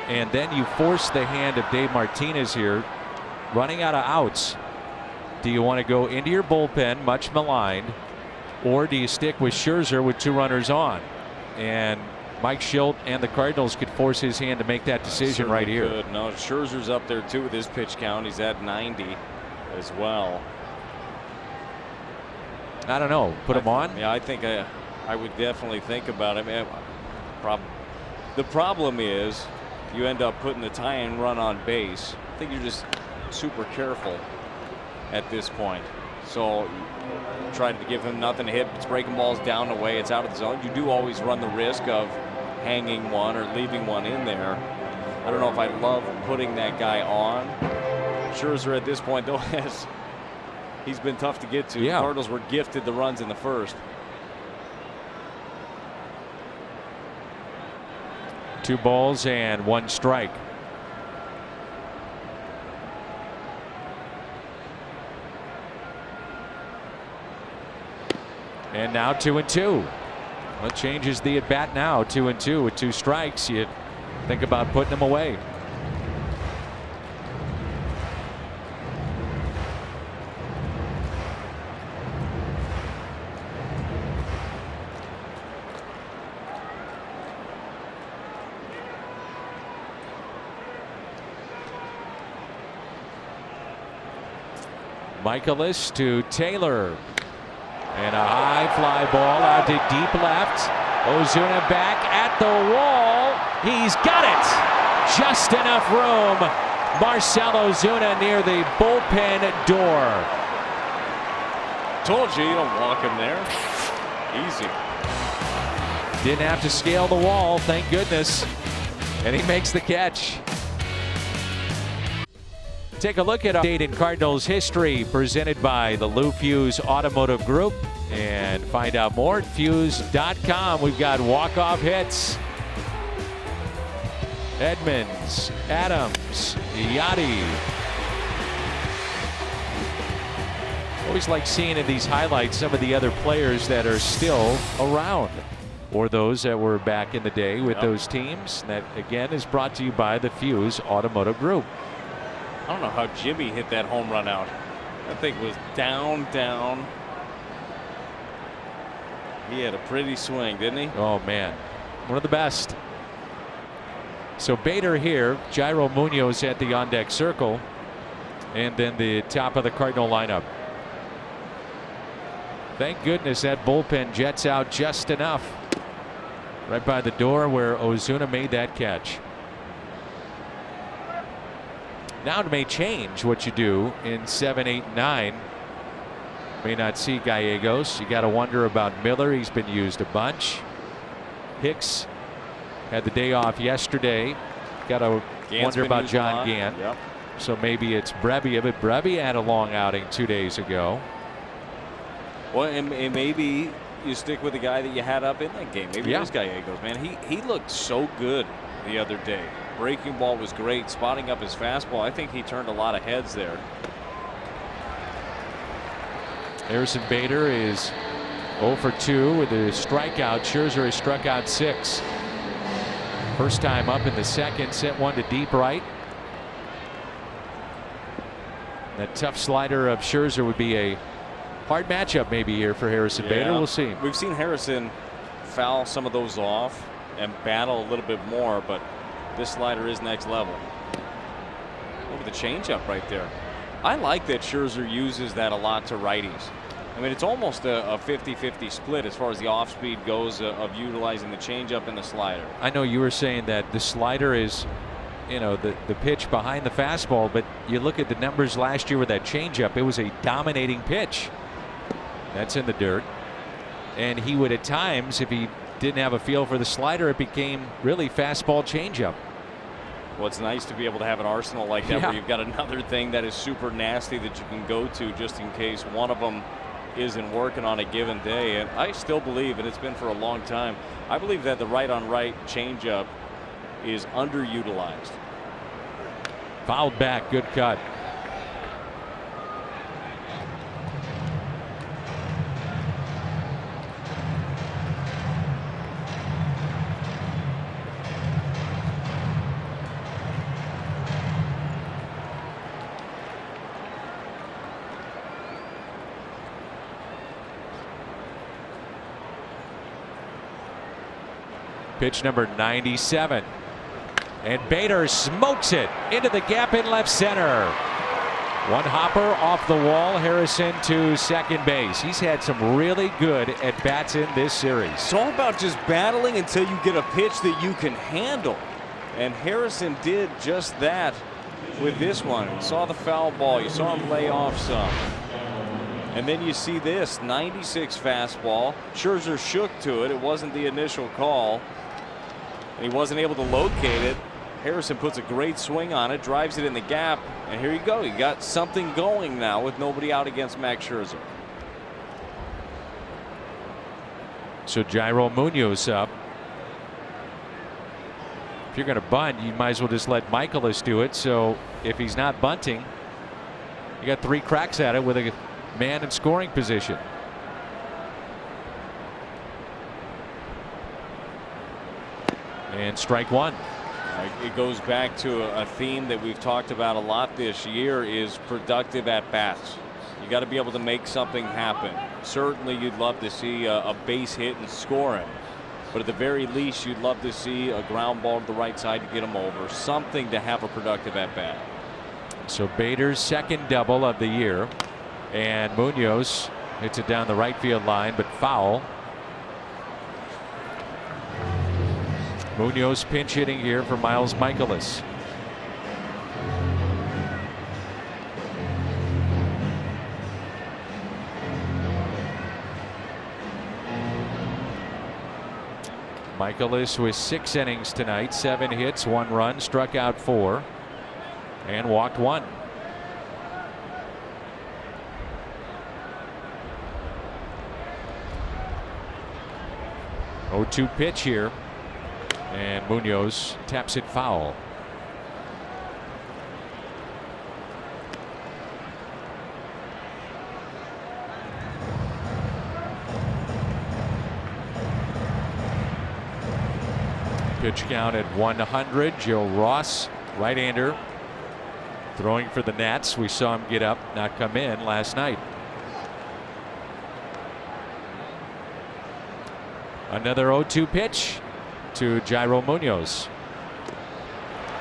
And then you force the hand of Dave Martinez here, running out of outs. Do you want to go into your bullpen, much maligned, or do you stick with Scherzer with 2 runners on? And Mike Schilt and the Cardinals could force his hand to make that decision right here. Could. No, Scherzer's up there too with his pitch count. He's at 90 as well. I don't know. Put him on? Yeah, I think I would definitely think about it. The problem is you end up putting the tying run on base. I think you're just super careful at this point. So trying to give him nothing to hit. It's breaking balls down the way. It's out of the zone. You do always run the risk of hanging one or leaving one in there. I don't know if I love putting that guy on. Scherzer at this point, though, he's been tough to get to. Yeah. The Cardinals were gifted the runs in the first. 2 balls and 1 strike. And now 2-2. Well, it changes the at bat now. 2-2 with 2 strikes. You think about putting them away. Michaelis to Taylor. And a high fly ball out to deep left. Ozuna back at the wall. He's got it. Just enough room. Marcell Ozuna near the bullpen door. Told you don't walk him there. Easy. Didn't have to scale the wall, thank goodness. And he makes the catch. Take a look at update in Cardinals history presented by the Lou Fuse Automotive Group. And find out more at Fuse.com. We've got walk-off hits. Edmonds, Adams, Yachty. Always like seeing in these highlights some of the other players that are still around, or those that were back in the day with those teams. That again is brought to you by the Fuse Automotive Group. I don't know how Jimmy hit that home run out. That thing was down. He had a pretty swing, didn't he? Oh man, one of the best. So Bader here, Jairo Munoz at the on-deck circle, and then the top of the Cardinal lineup. Thank goodness that bullpen jets out just enough. Right by the door where Ozuna made that catch. Now it may change what you do in 7, 8, 9. May not see Gallegos. You got to wonder about Miller. He's been used a bunch. Hicks had the day off yesterday. Got to wonder about John Gant. Yep. So maybe it's Brebbia, but Brebbia had a long outing 2 days ago. Well, and maybe you stick with the guy that you had up in that game. Maybe this Gallegos, man. He looked so good the other day. Breaking ball was great. Spotting up his fastball. I think he turned a lot of heads there. Harrison Bader is 0 for 2 with a strikeout. Scherzer has struck out 6. First time up in the second. Sent one to deep right. That tough slider of Scherzer would be a hard matchup maybe here for Harrison Bader. We'll see. We've seen Harrison foul some of those off and battle a little bit more, but this slider is next level. Look at the changeup right there. I like that Scherzer uses that a lot to righties. I mean, it's almost a 50-50 split as far as the off speed goes of utilizing the changeup and the slider. I know you were saying that the slider is, you know, the pitch behind the fastball, but you look at the numbers last year with that changeup, it was a dominating pitch. That's in the dirt. And he would at times, if he didn't have a feel for the slider, it became really fastball changeup. Well, it's nice to be able to have an arsenal like that where you've got another thing that is super nasty that you can go to just in case one of them isn't working on a given day. And I still believe, and it's been for a long time, I believe that the right-on-right changeup is underutilized. Fouled back, good cut. Pitch number 97. And Bader smokes it into the gap in left center. One hopper off the wall. Harrison to second base. He's had some really good at bats in this series. It's all about just battling until you get a pitch that you can handle. And Harrison did just that with this one. You saw the foul ball. You saw him lay off some. And then you see this 96 fastball. Scherzer shook to it. It wasn't the initial call. And he wasn't able to locate it. Harrison puts a great swing on it, drives it in the gap, and here you go. You got something going now with nobody out against Max Scherzer. So Jairo Munoz up. If you're going to bunt, you might as well just let Michaelis do it. So if he's not bunting, you got 3 cracks at it with a man in scoring position. And strike one. It goes back to a theme that we've talked about a lot this year is productive at bats. You got to be able to make something happen. Certainly you'd love to see a base hit and score him. But at the very least, you'd love to see a ground ball to the right side to get him over. Something to have a productive at bat. So Bader's second double of the year. And Munoz hits it down the right field line, but foul. Munoz pinch hitting here for Miles Michaelis. Michaelis with 6 innings tonight, 7 hits, 1 run, struck out 4, and walked 1. Oh, 2 pitch here, and Munoz taps it foul. Pitch count at 100. Joe Ross, right-hander, throwing for the Nats. We saw him get up, not come in last night. Another 0-2 pitch to Jairo Munoz.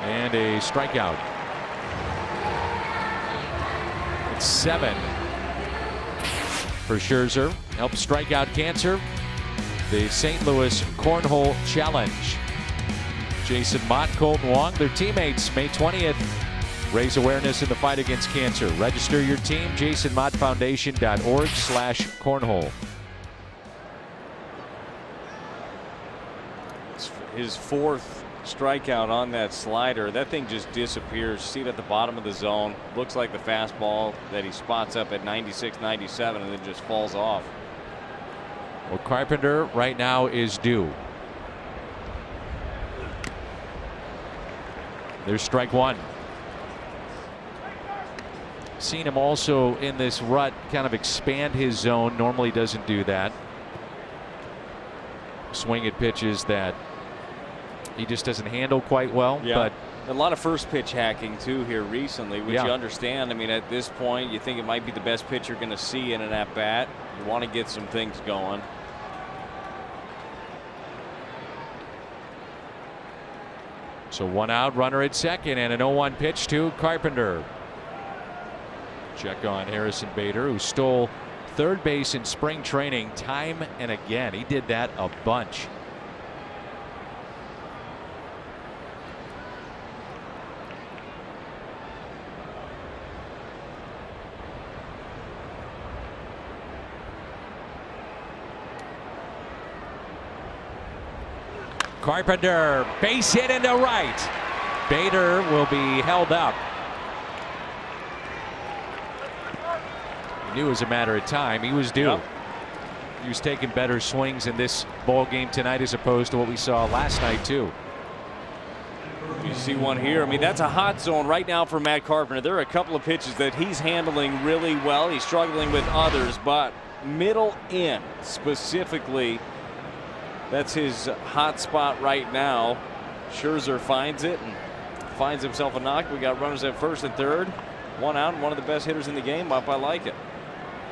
And a strikeout. It's 7 for Scherzer. Helps strike out cancer. The St. Louis Cornhole Challenge. Jason Mott, Colton Wong, their teammates, May 20th. Raise awareness in the fight against cancer. Register your team, jasonmottfoundation.org/cornhole. His 4th strikeout on that slider. That thing just disappears. See it at the bottom of the zone. Looks like the fastball that he spots up at 96, 97, and then just falls off. Well, Carpenter right now is due. There's strike 1. Seen him also in this rut kind of expand his zone. Normally doesn't do that. Swing at pitches that he just doesn't handle quite well. Yeah. But a lot of first pitch hacking too here recently, which you understand. I mean, at this point, you think it might be the best pitch you're going to see in an at bat. You want to get some things going. so 1 out, runner at second, and an 0-1 pitch to Carpenter. Check on Harrison Bader, who stole third base in spring training time and again. He did that a bunch. Carpenter, base hit into right. Bader will be held up. He knew it was a matter of time. He was due. Yep. He was taking better swings in this ball game tonight as opposed to what we saw last night too. You see one here. I mean, that's a hot zone right now for Matt Carpenter. There are a couple of pitches that he's handling really well. He's struggling with others, but middle in specifically, that's his hot spot right now. Scherzer finds it and finds himself a knock. We got runners at first and third. 1 out, and one of the best hitters in the game up. I like it.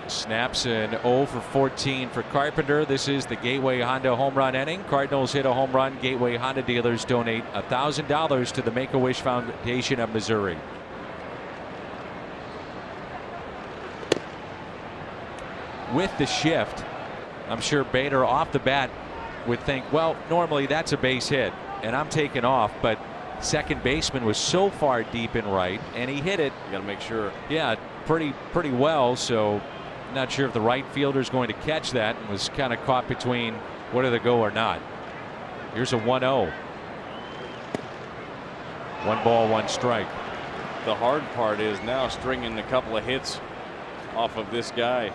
Snaps an 0 for 14 for Carpenter. This is the Gateway Honda home run inning. Cardinals hit a home run. Gateway Honda dealers donate $1,000 to the Make-A-Wish Foundation of Missouri. With the shift, I'm sure Bader off the bat would think, well, normally that's a base hit and I'm taking off, but second baseman was so far deep in right and he hit it. You got to make sure. Yeah, pretty well. So not sure if the right fielder is going to catch that, and was kind of caught between whether to go or not. Here's a 1-0. 1 ball, 1 strike. The hard part is now stringing a couple of hits off of this guy.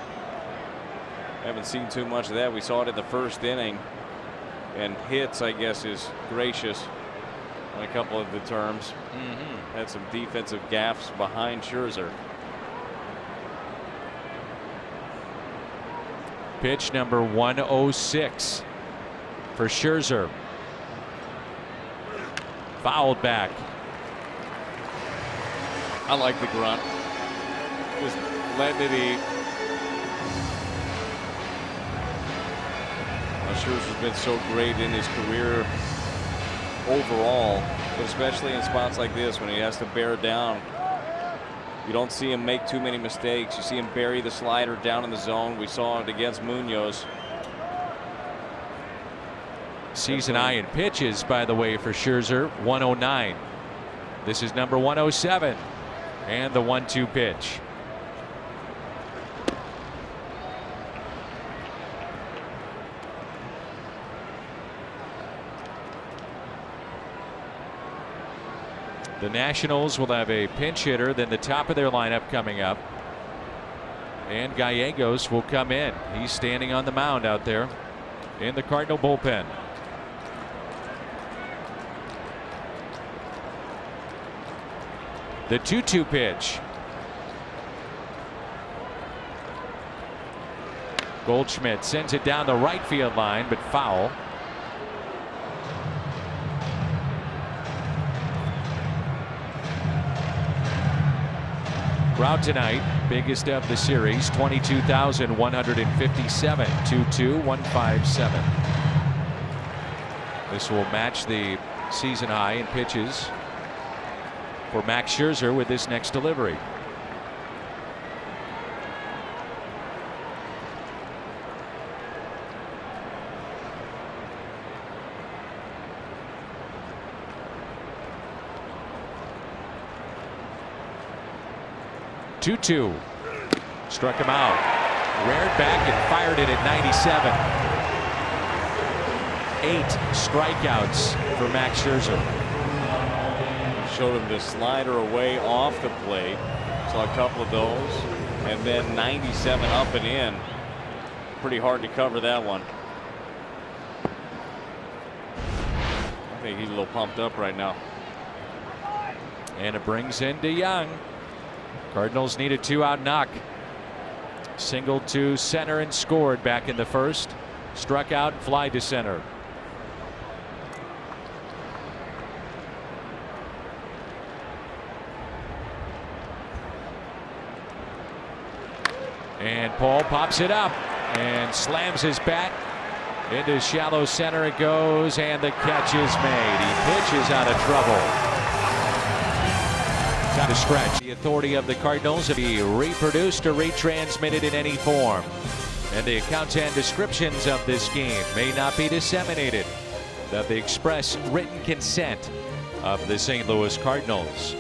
Haven't seen too much of that. We saw it in the first inning. And hits, I guess, is gracious on a couple of the terms. Had some defensive gaffes behind Scherzer. Pitch number 106 for Scherzer. Fouled back. I like the grunt. Just let me be. Scherzer's been so great in his career overall, but especially in spots like this when he has to bear down. You don't see him make too many mistakes. You see him bury the slider down in the zone. We saw it against Munoz. Season high in pitches, by the way, for Scherzer, 109. This is number 107. And the 1-2 pitch. The Nationals will have a pinch hitter, then the top of their lineup coming up. And Gallegos will come in. He's standing on the mound out there in the Cardinal bullpen. The 2-2 pitch. Goldschmidt sends it down the right field line, but foul. Crowd tonight, biggest of the series, 22,157. 2-2, 157. This will match the season high in pitches for Max Scherzer with this next delivery. Two. Struck him out. Reared back and fired it at 97. 8 strikeouts for Max Scherzer. Showed him the slider away off the plate. Saw a couple of those. And then 97 up and in. Pretty hard to cover that one. I think he's a little pumped up right now. And it brings in DeYoung. Cardinals need a 2-out knock. Single to center and scored back in the first. Struck out and fly to center. And Paul pops it up and slams his bat into shallow center. It goes, and the catch is made. He pitches out of trouble. Got to stretch. The authority of the Cardinals to be reproduced or retransmitted in any form. And the accounts and descriptions of this game may not be disseminated without the express written consent of the St. Louis Cardinals.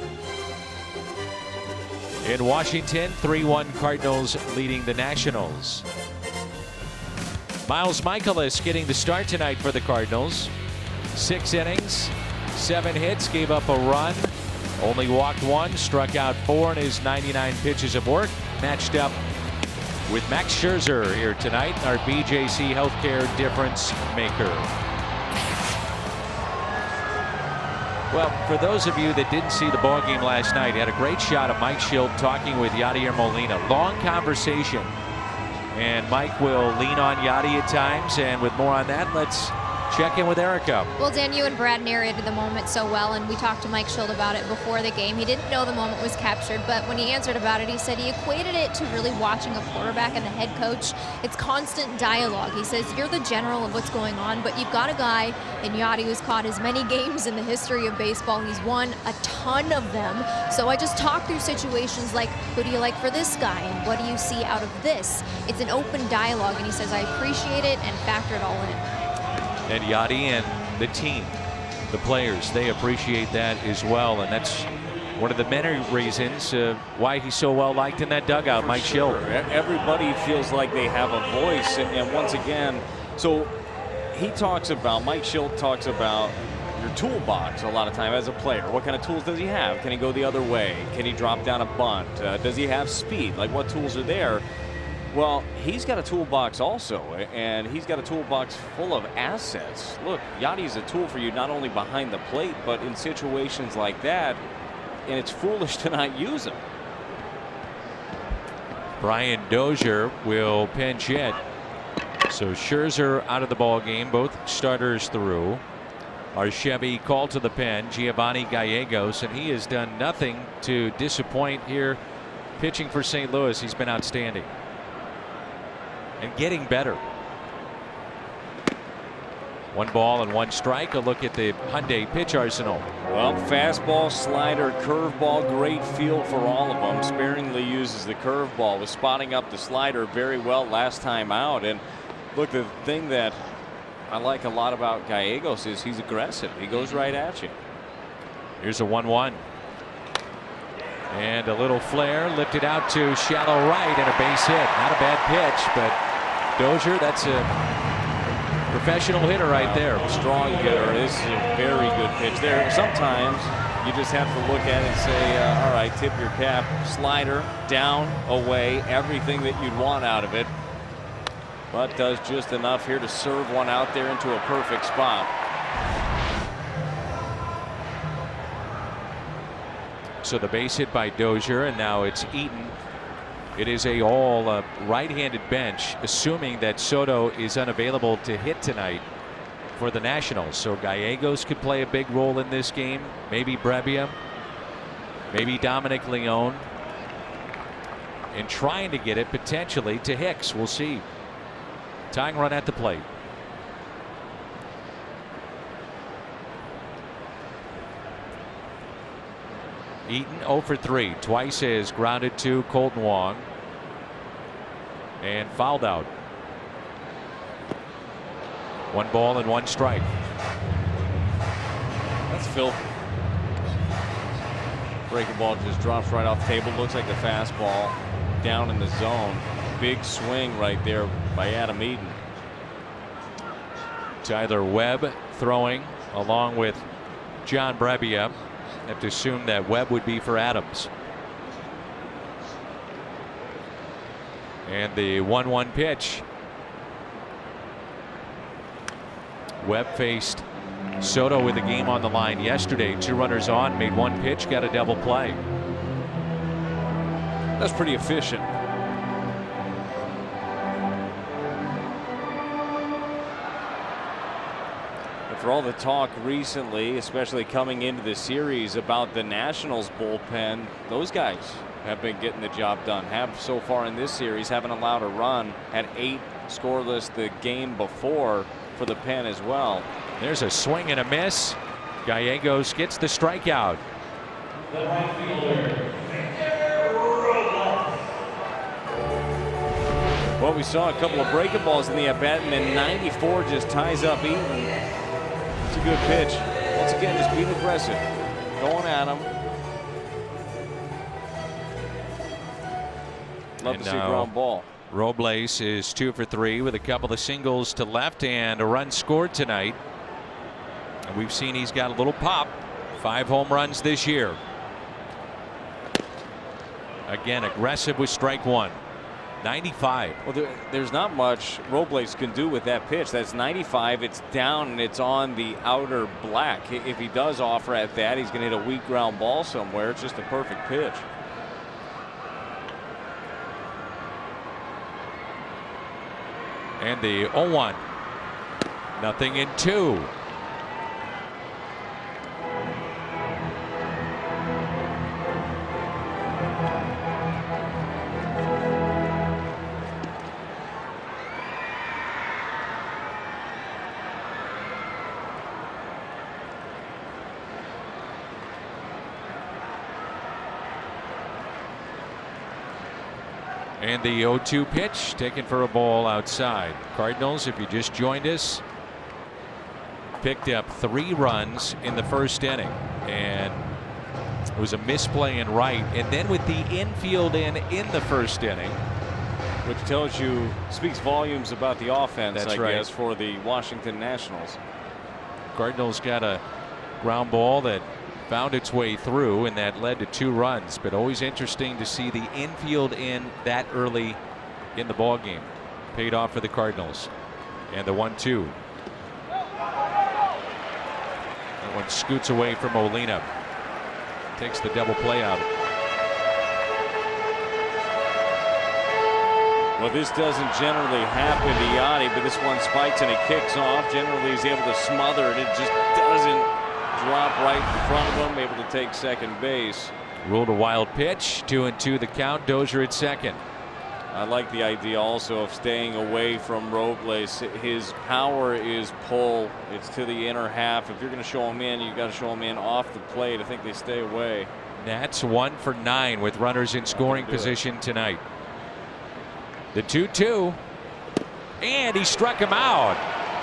In Washington, 3-1 Cardinals leading the Nationals. Miles Michaelis getting the start tonight for the Cardinals. 6 innings, 7 hits, gave up a run. Only walked 1, struck out 4 in his 99 pitches of work. Matched up with Max Scherzer here tonight, our BJC Healthcare difference maker. Well, for those of you that didn't see the ball game last night, had a great shot of Mike Schilt talking with Yadier Molina. Long conversation. And Mike will lean on Yadi at times. And with more on that, let's check in with Erica. Well, Dan, you and Brad narrated the moment so well, and we talked to Mike Schilt about it before the game. He didn't know the moment was captured, but when he answered about it, he said he equated it to really watching a quarterback and the head coach. It's constant dialogue. He says, you're the general of what's going on, but you've got a guy in Yadi who's caught as many games in the history of baseball. He's won a ton of them. So I just talk through situations like, who do you like for this guy, and what do you see out of this? It's an open dialogue, and he says, I appreciate it and factor it all in. And Yadi and the team, the players, they appreciate that as well. And that's one of the many reasons why he's so well liked in that dugout, Mike Schilt. Everybody feels like they have a voice. And once again, so he talks about, Mike Schilt talks about your toolbox a lot of time as a player. What kind of tools does he have? Can he go the other way? Can he drop down a bunt? Does he have speed? Like, what tools are there? Well, he's got a toolbox also, and he's got a toolbox full of assets. Look, Yadi's a tool for you not only behind the plate, but in situations like that, and it's foolish to not use him. Brian Dozier will pinch hit. So Scherzer out of the ball game, both starters through. Our Chevy called to the pen, Giovanni Gallegos, and he has done nothing to disappoint here pitching for St. Louis. He's been outstanding and getting better. 1 ball and 1 strike. A look at the Hyundai pitch arsenal. Well, fastball, slider, curveball, great feel for all of them. Sparingly uses the curveball. Was spotting up the slider very well last time out. And look, the thing that I like a lot about Gallegos is he's aggressive. He goes right at you. Here's a 1-1. And a little flare lifted out to shallow right and a base hit. Not a bad pitch, but Dozier, that's a professional hitter right there. Strong hitter. This is a very good pitch. There, sometimes you just have to look at it and say, all right, tip your cap. Slider, down, away, everything that you'd want out of it. But does just enough here to serve one out there into a perfect spot. So the base hit by Dozier, and now it's Eaton. It is a all right-handed bench, assuming that Soto is unavailable to hit tonight for the Nationals. So Gallegos could play a big role in this game. Maybe Brebbia, maybe Dominic Leone, and trying to get it potentially to Hicks. We'll see. Tying run at the plate. Eaton 0 for 3. Twice is grounded to Colton Wong and fouled out. 1 ball and 1 strike. That's filthy. Breaking ball just drops right off the table. Looks like the fastball down in the zone. Big swing right there by Adam Eaton. Tyler Webb throwing along with John Brebbia. Have to assume that Webb would be for Adams. And the 1-1 pitch. Webb faced Soto with the game on the line yesterday. 2 runners on, made 1 pitch, got a double play. That's pretty efficient. For all the talk recently, especially coming into the series about the Nationals bullpen, those guys have been getting the job done. Have so far in this series, haven't allowed a run. Had 8 scoreless the game before for the pen as well. There's a swing and a miss. Gallegos gets the strikeout. Well, we saw a couple of breaking balls in the at-bat, and then 94 just ties up Eaton. It's a good pitch. Once again, just being aggressive. Going at him. Love to see a ground ball. Robles is 2 for 3 with a couple of singles to left and a run scored tonight. And we've seen he's got a little pop. 5 home runs this year. Again, aggressive with strike 1. 95. Well, there's not much Robles can do with that pitch. That's 95. It's down and it's on the outer black. If he does offer at that, he's going to hit a weak ground ball somewhere. It's just a perfect pitch. And the 0-1. Nothing in 2. And the 0-2 pitch taken for a ball outside. Cardinals, if you just joined us, picked up 3 runs in the first inning, and it was a misplay in right, and then with the infield in the first inning, which tells you, speaks volumes about the offense. That's I right. guess, for the Washington Nationals. Cardinals got a ground ball that found its way through, and that led to 2 runs. But always interesting to see the infield in that early in the ball game. Paid off for the Cardinals. And the 1-2. That one scoots away from Molina. Takes the double play out. Well, this doesn't generally happen to Yachty, but this one spikes and it kicks off. Generally, he's able to smother it. It just doesn't up right in front of him, able to take second base. Ruled a wild pitch. 2-2 the count. Dozier at second. I like the idea also of staying away from Robles. His power is pull. It's to the inner half. If you're going to show him in, you got to show him in off the plate. I think they stay away. Nats 1 for 9 with runners in scoring position tonight. The 2-2. And he struck him out.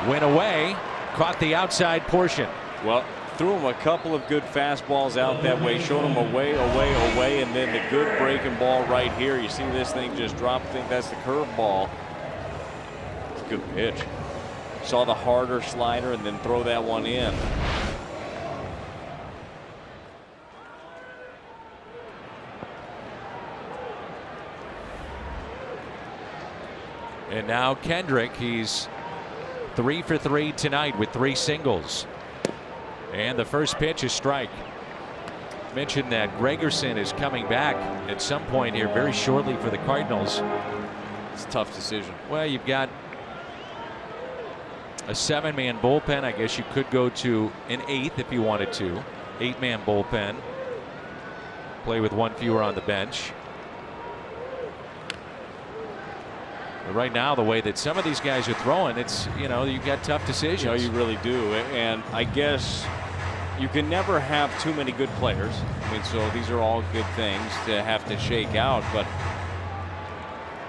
Went away. Caught the outside portion. Well, threw him a couple of good fastballs out that way. Showed him away, and then the good breaking ball right here. You see this thing just drop. I think that's the curveball. It's a good pitch. Saw the harder slider and then throw that one in. And now Kendrick, he's 3 for 3 tonight with 3 singles. And the first pitch is strike. Mentioned that Gregerson is coming back at some point here very shortly for the Cardinals. It's a tough decision. Well, you've got a 7-man bullpen. I guess you could go to an 8th if you wanted to. 8-man bullpen. Play with 1 fewer on the bench. But right now, the way that some of these guys are throwing, it's, you've got tough decisions. You really do. And I guess you can never have too many good players. I mean, so these are all good things to have to shake out. But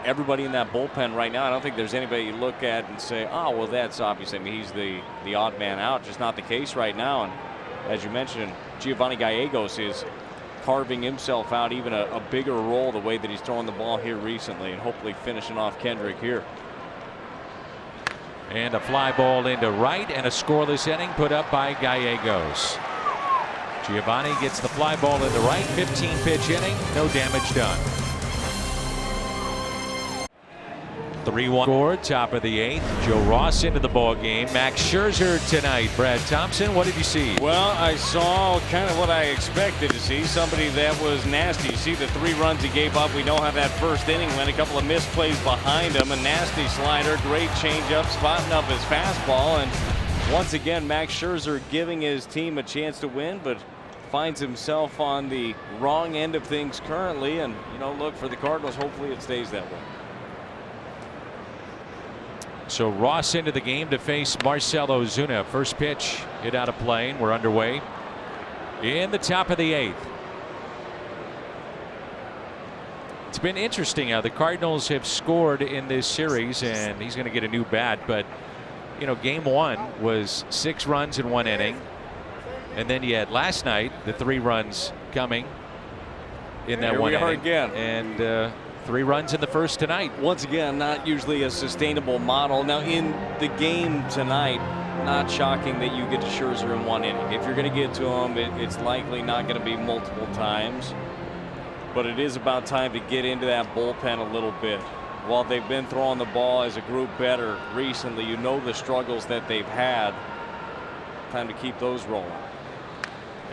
everybody in that bullpen right now, I don't think there's anybody you look at and say, oh, well, that's obvious. I mean, he's the odd man out. Just not the case right now. And as you mentioned, Giovanni Gallegos is carving himself out even a bigger role the way that he's throwing the ball here recently, and hopefully finishing off Kendrick here. And a fly ball into right, and a scoreless inning put up by Gallegos. Giovanni gets the fly ball into right. 15-pitch inning, no damage done. 3-1 score, top of the 8th. Joe Ross into the ball game. Max Scherzer tonight. Brad Thompson, what did you see? Well, I saw kind of what I expected to see. Somebody that was nasty. You see the 3 runs he gave up. We know how that first inning went. A couple of misplays behind him. A nasty slider. Great changeup. Spotting up his fastball. And once again, Max Scherzer giving his team a chance to win, but finds himself on the wrong end of things currently. And, look, for the Cardinals, hopefully it stays that way. So Ross into the game to face Marcell Ozuna. First pitch hit out of play, and we're underway in the top of the 8th. It's been interesting how the Cardinals have scored in this series, and he's going to get a new bat. But game 1 was 6 runs in 1 inning, and then you had last night the 3 runs coming in that 1 inning. Again. And 3 runs in the first tonight. Once again, not usually a sustainable model. Now in the game tonight, not shocking that you get to Scherzer in 1 inning. If you're going to get to him, it's likely not going to be multiple times. But it is about time to get into that bullpen a little bit. While they've been throwing the ball as a group better recently, the struggles that they've had. Time to keep those rolling.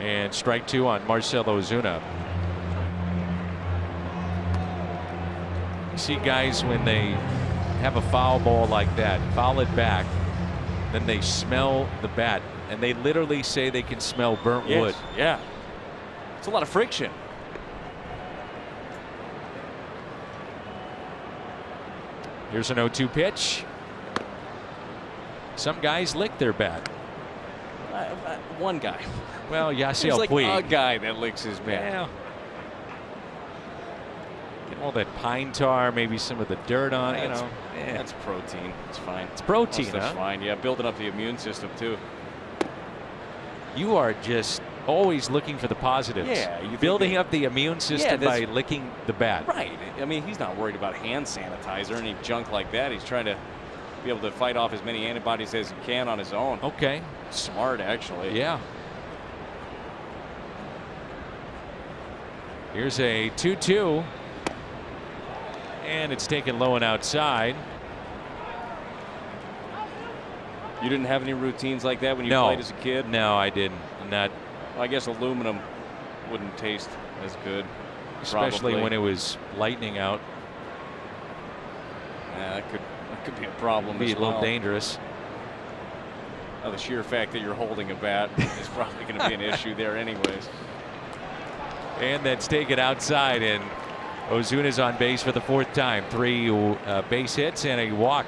And strike 2 on Marcell Ozuna. See guys when they have a foul ball like that, foul it back, then they smell the bat, and they literally say they can smell burnt wood. Yeah, it's a lot of friction. Here's an 0-2 pitch. Some guys lick their bat. One guy. Well, Yasiel There's like Puig. a guy that licks his bat. Yeah. All that pine tar, maybe some of the dirt on it. That's protein. It's fine. It's protein, That's fine. Yeah, building up the immune system too. You are just always looking for the positives. Yeah, building up the immune system by licking the bat. Right. I mean, he's not worried about hand sanitizer or any junk like that. He's trying to be able to fight off as many antibodies as he can on his own. Okay. Smart, actually. Yeah. Here's a 2-2. And it's taken low and outside. You didn't have any routines like that when you played as a kid? No, I didn't. Not. Well, I guess aluminum wouldn't taste as good. Especially probably. when it was lightning out. Yeah, that could be a problem. Be as a little well. dangerous. the sheer fact that you're holding a bat is probably going to be an issue there anyways. And that's taken outside, and Ozuna's on base for the 4th time. 3 base hits and a walk.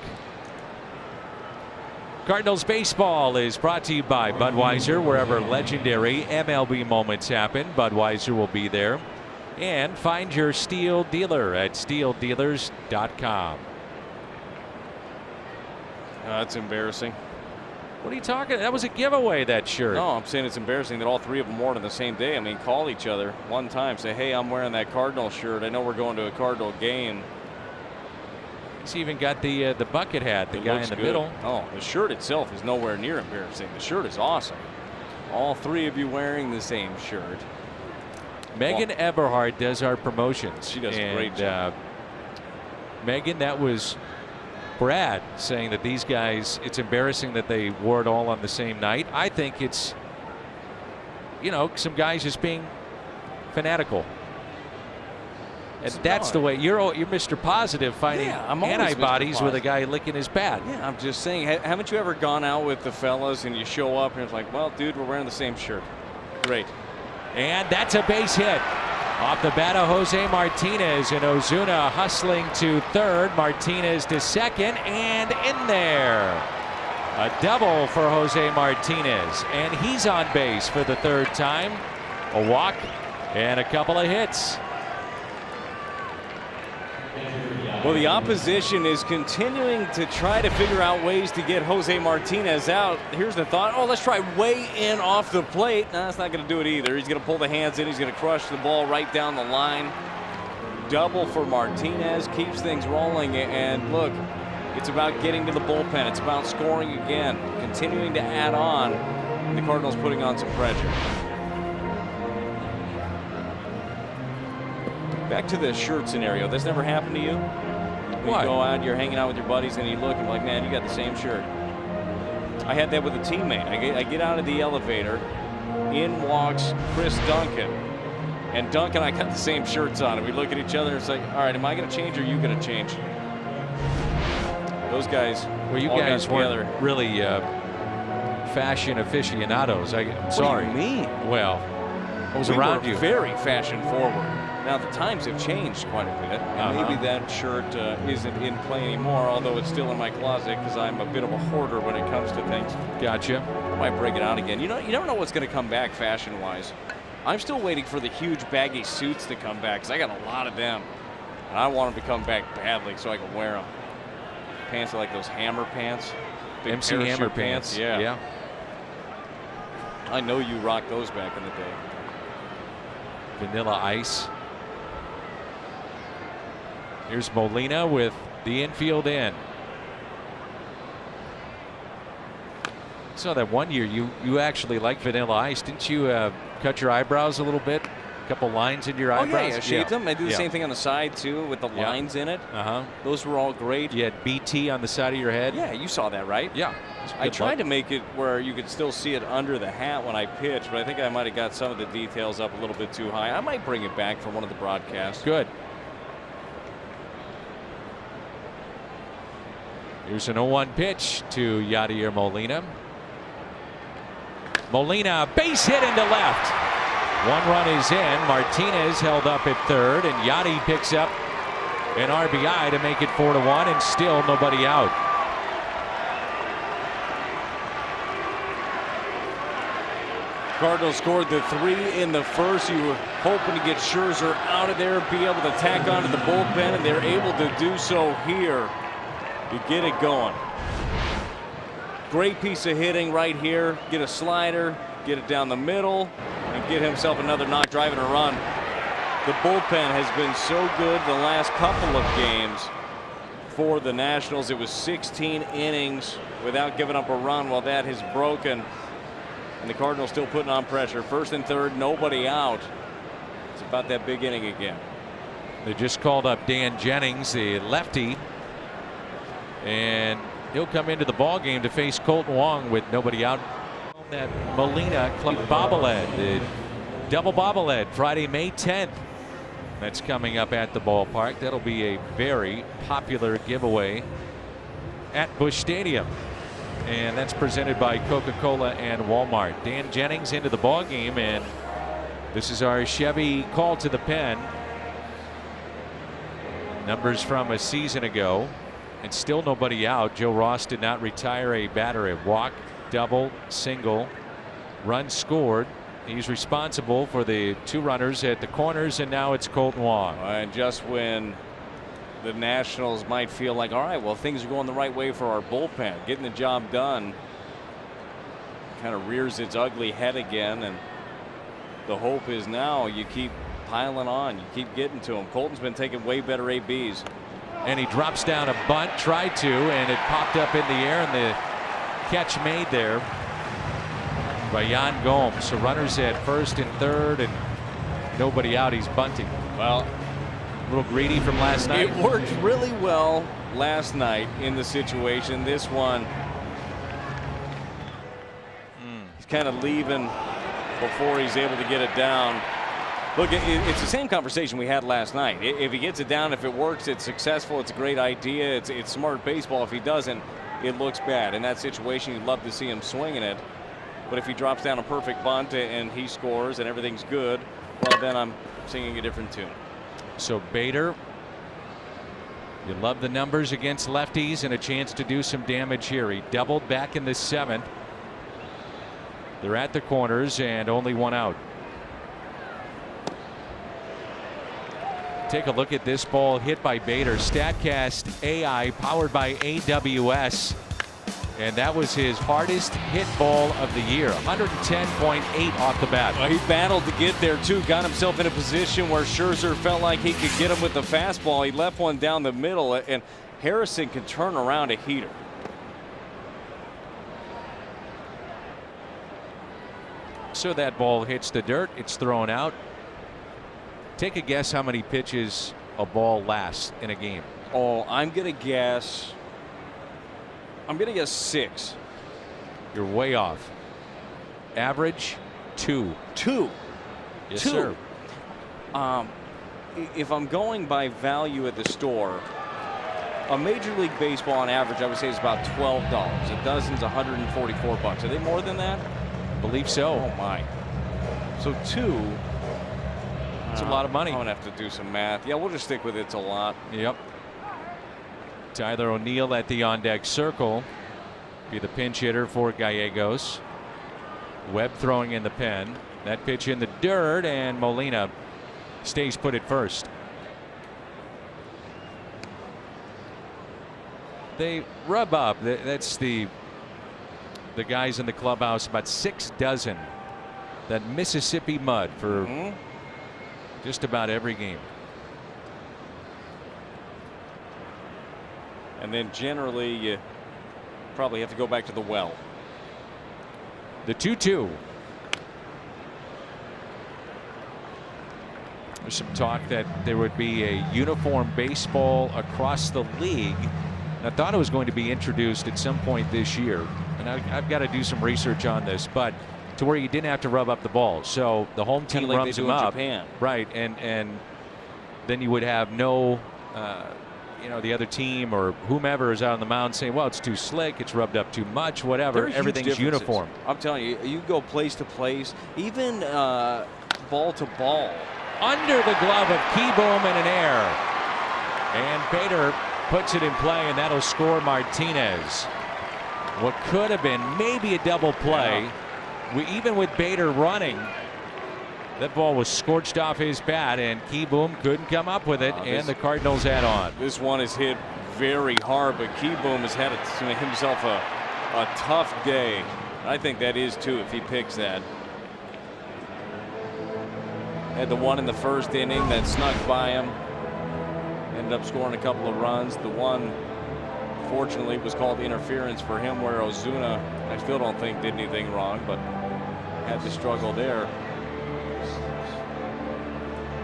Cardinals baseball is brought to you by Budweiser. Wherever legendary MLB moments happen, Budweiser will be there. And find your Steel dealer at steeldealers.com. That's embarrassing. What are you talking? That was a giveaway, that shirt. No, I'm saying it's embarrassing that all 3 of them wore it on the same day. I mean, call each other one time, say, hey, I'm wearing that Cardinal shirt. I know we're going to a Cardinal game. He's even got the bucket hat, the guy in the middle. Oh, the shirt itself is nowhere near embarrassing. The shirt is awesome. All 3 of you wearing the same shirt. Megan Eberhardt does our promotions. She does a great job. Megan, that was Brad saying that these guys, it's embarrassing that they wore it all on the same night. I think it's, some guys just being fanatical. And that's the way you're Mr. Positive, finding antibodies with a guy licking his bat. Yeah, I'm just saying, haven't you ever gone out with the fellas and you show up and it's like, well, dude, we're wearing the same shirt. Great. And that's a base hit off the bat of Jose Martinez, and Ozuna hustling to 3rd, Martinez to 2nd, and in there. A double for Jose Martinez, and he's on base for the 3rd time. A walk and a couple of hits. Well, the opposition is continuing to try to figure out ways to get Jose Martinez out. Here's the thought. Oh, let's try way in off the plate. No, that's not going to do it either. He's going to pull the hands in. He's going to crush the ball right down the line. Double for Martinez. Keeps things rolling. And look, it's about getting to the bullpen. It's about scoring again. Continuing to add on. And the Cardinals putting on some pressure. Back to the shirt scenario. That's never happened to you? When you go out, you're hanging out with your buddies, and you look and you're like, man, you got the same shirt. I had that with a teammate. I get out of the elevator. In walks Chris Duncan. And Duncan and I got the same shirts on. And we look at each other and it's like, all right, am I going to change or are you going to change? Those guys. Well, you guys weren't really fashion aficionados. I'm sorry. What do you mean? Well, what was around you? Very fashion forward. Now, the times have changed quite a bit. And maybe that shirt isn't in play anymore, although it's still in my closet because I'm a bit of a hoarder when it comes to things. Gotcha. I might break it out again. You never know what's going to come back fashion-wise. I'm still waiting for the huge baggy suits to come back because I got a lot of them. And I want them to come back badly so I can wear them. Pants are like those Hammer pants. Big MC Hammer pants. Yeah. I know you rocked those back in the day. Vanilla Ice. Here's Molina with the infield in. So that one year you actually liked Vanilla Ice. Didn't you cut your eyebrows a little bit? A couple lines into your eyebrows? Oh, yeah, I shaved them. I do the same thing on the side, too, with the lines in it. Those were all great. You had BT on the side of your head? Yeah, you saw that, right? Yeah. I tried to make it where you could still see it under the hat when I pitched, but I think I might have got some of the details up a little bit too high. I might bring it back for one of the broadcasts. Good. Here's an 0-1 pitch to Yadier Molina. Molina, base hit into left. 1 run is in. Martinez held up at 3rd, and Yadi picks up an RBI to make it 4-1, and still nobody out. Cardinals scored the 3 in the first. You were hoping to get Scherzer out of there, be able to tack onto the bullpen, and they're able to do so here. You get it going. Great piece of hitting right here. Get a slider, get it down the middle, and get himself another knock, driving a run. The bullpen has been so good the last couple of games for the Nationals. It was 16 innings without giving up a run. Well, that has broken. And the Cardinals still putting on pressure. 1st and 3rd, nobody out. It's about that big inning again. They just called up Dan Jennings, the lefty. And he'll come into the ball game to face Colton Wong with nobody out. That Molina Club bobblehead, the double bobblehead, Friday, May 10th. That's coming up at the ballpark. That'll be a very popular giveaway at Busch Stadium. And that's presented by Coca-Cola and Walmart. Dan Jennings into the ball game, and this is our Chevy call to the pen. Numbers from a season ago, and still nobody out. Joe Ross did not retire a batter. A walk, double, single, run scored. He's responsible for the 2 runners at the corners, and now it's Colton Wong. And just when the Nationals might feel like, all right, well, things are going the right way for our bullpen, getting the job done, kind of rears its ugly head again, and the hope is now you keep piling on, you keep getting to him. Colton's been taking way better ABs. And he drops down a bunt, tried to, and it popped up in the air, and the catch made there by Yan Gomes. So runners at first and third, and nobody out. He's bunting. Well, a little greedy from last night. It worked really well last night in the situation. This one, he's kind of leaving before he's able to get it down. Look, it's the same conversation we had last night. If he gets it down, if it works, it's successful, it's a great idea, it's smart baseball. If he doesn't, it looks bad. In that situation, you'd love to see him swinging it. But if he drops down a perfect bunt and he scores and everything's good, well, then I'm singing a different tune. So Bader, you love the numbers against lefties and a chance to do some damage here. He doubled back in the 7th. They're at the corners and only 1 out. Take a look at this ball hit by Bader. Statcast AI powered by AWS. And that was his hardest hit ball of the year. 110.8 off the bat. Well, he battled to get there too. Got himself in a position where Scherzer felt like he could get him with the fastball. He left one down the middle, and Harrison can turn around a heater. So that ball hits the dirt. It's thrown out. Take a guess how many pitches a ball lasts in a game. Oh, I'm gonna guess 6. You're way off. Average 2. 2. Yes, 2. sir. If I'm going by value at the store, a Major League Baseball on average, I would say, is about $12. A dozen's $144. Are they more than that? Believe so. Oh my. So 2. It's a lot of money. I'm gonna have to do some math. Yeah, we'll just stick with it's a lot. Yep. Tyler O'Neill at the on-deck circle. Be the pinch hitter for Gallegos. Webb throwing in the pen. That pitch in the dirt, and Molina stays put at first. They rub up. That's the guys in the clubhouse. About 6 dozen. That Mississippi mud for just about every game. And then generally you probably have to go back to the well. The 2-2. There's some talk that there would be a uniform baseball across the league. I thought it was going to be introduced at some point this year, and I've got to do some research on this, but to where you didn't have to rub up the ball. So the home team like rubs them up. Japan. Right, and then you would have no the other team or whomever is out on the mound saying, well, it's too slick, it's rubbed up too much, whatever. Everything's uniform. I'm telling you, you go place to place, even ball to ball. Under the glove of Keyboom in an air. And Bader puts it in play, and that'll score Martinez. What could have been maybe a double play. Even with Bader running, that ball was scorched off his bat, and Keyboom couldn't come up with it, and the Cardinals add on. This one is hit very hard, but Keyboom has had himself a tough day. I think that is too if he picks that. Had the one in the first inning that snuck by him. Ended up scoring a couple of runs. The one, fortunately, was called interference for him, where Ozuna, I still don't think did anything wrong, but had to struggle there.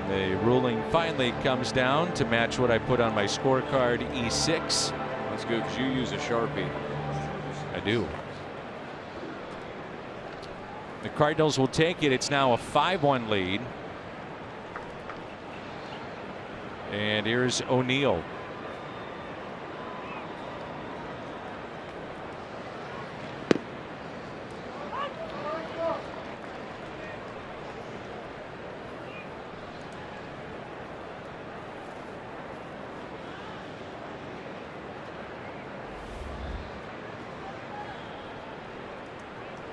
The ruling finally comes down to match what I put on my scorecard, E6. That's good because you use a Sharpie. I do. The Cardinals will take it. It's now a 5-1 lead. And here's O'Neill.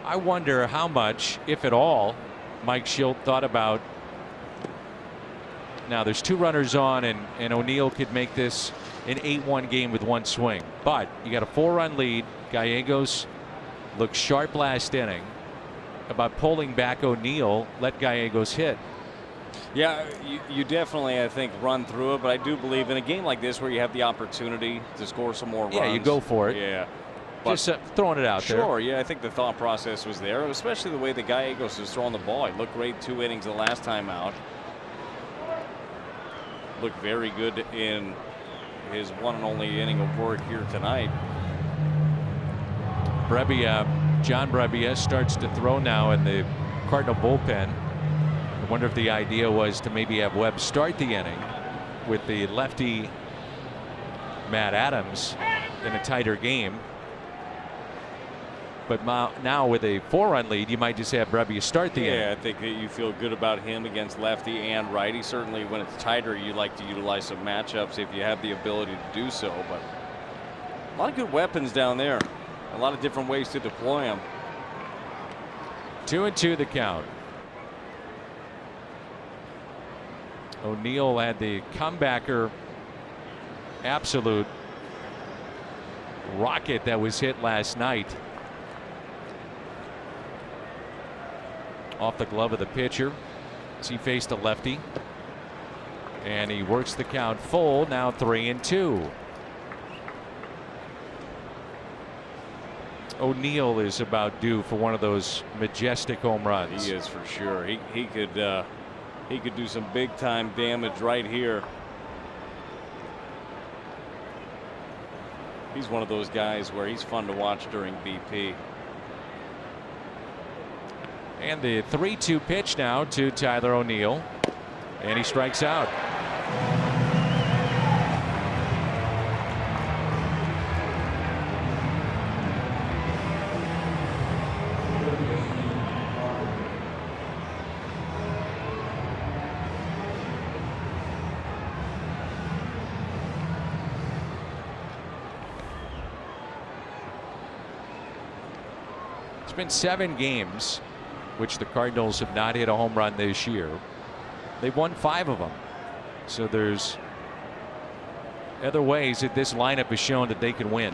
I wonder how much, if at all, Mike Schilt thought about. Now there's 2 runners on, and O'Neill could make this an 8-1 game with 1 swing. But you got a 4-run lead. Gallegos looked sharp last inning. About pulling back O'Neill, let Gallegos hit. Yeah, you definitely, I think, run through it. But I do believe in a game like this where you have the opportunity to score some more runs. Yeah, you go for it. Yeah. Just throwing it out there. Sure, yeah, I think the thought process was there, especially the way the Gallegos is throwing the ball. He looked great 2 innings the last time out. Looked very good in his one and only inning of work here tonight. John Brebbia starts to throw now in the Cardinal bullpen. I wonder if the idea was to maybe have Webb start the inning with the lefty Matt Adams in a tighter game. But now with a 4-run lead, you might just have Brebbia start the inning. Yeah, I think that you feel good about him against lefty and righty. Certainly when it's tighter, you like to utilize some matchups if you have the ability to do so. But a lot of good weapons down there. A lot of different ways to deploy them. 2-2 the count. O'Neill had the comebacker absolute rocket that was hit last night. Off the glove of the pitcher as he faced a lefty. And he works the count full. Now 3-2. O'Neill is about due for one of those majestic home runs. He is for sure. He could do some big time damage right here. He's one of those guys where he's fun to watch during BP. And the 3-2 pitch now to Tyler O'Neill, and he strikes out. It's been 7 games which the Cardinals have not hit a home run this year. They've won 5 of them. So there's other ways that this lineup has shown that they can win.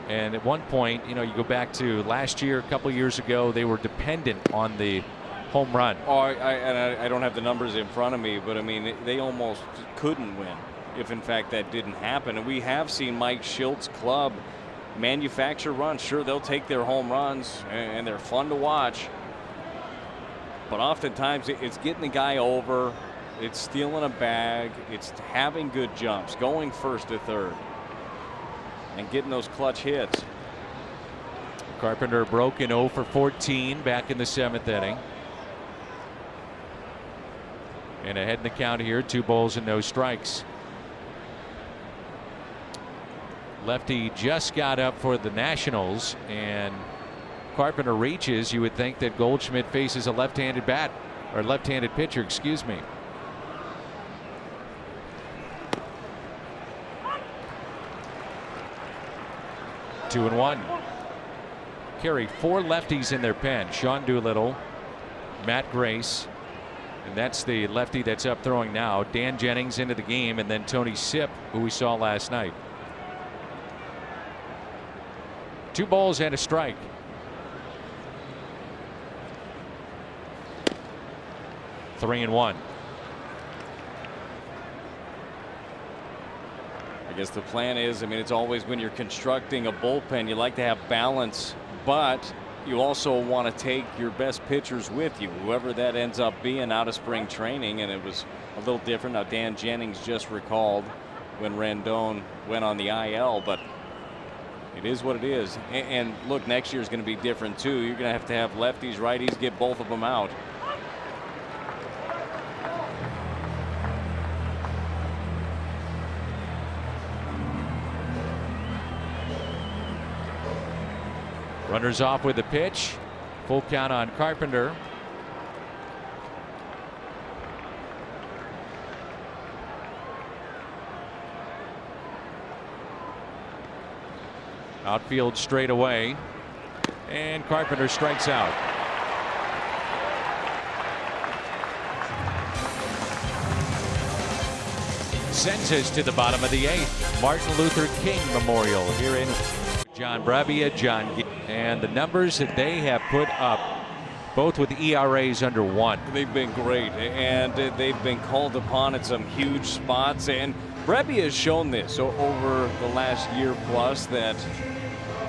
And at one point, you go back to last year, a couple years ago, they were dependent on the home run. Oh, I don't have the numbers in front of me, but I mean, they almost couldn't win if in fact that didn't happen. And we have seen Mike Schilt's club manufacture runs. Sure, they'll take their home runs and they're fun to watch. But oftentimes it's getting the guy over, it's stealing a bag, it's having good jumps, going first to third, and getting those clutch hits. Carpenter broke in 0 for 14 back in the 7th inning. And ahead in the count here, 2 balls and no strikes. Lefty just got up for the Nationals, and Carpenter reaches. You would think that Goldschmidt faces a left-handed bat, or left-handed pitcher, excuse me. Two and one. Carry 4 lefties in their pen. Sean Doolittle, Matt Grace, and that's the lefty that's up throwing now. Dan Jennings into the game, and then Tony Sipp, who we saw last night. 2 balls and a strike. 3-1. I guess the plan is, I mean, it's always when you're constructing a bullpen, you like to have balance, but you also want to take your best pitchers with you, whoever that ends up being out of spring training. And it was a little different. Now, Dan Jennings just recalled when Rendon went on the IL, but it is what it is. And look, next year is going to be different too. You're going to have lefties, righties, get both of them out. Runners off with the pitch. Full count on Carpenter. Outfield straight away. And Carpenter strikes out. Sends us to the bottom of the 8th. Martin Luther King Memorial here in John Brebbia, and the numbers that they have put up, both with ERAs under 1. They've been great, and they've been called upon at some huge spots. And Brebbia has shown this over the last year plus that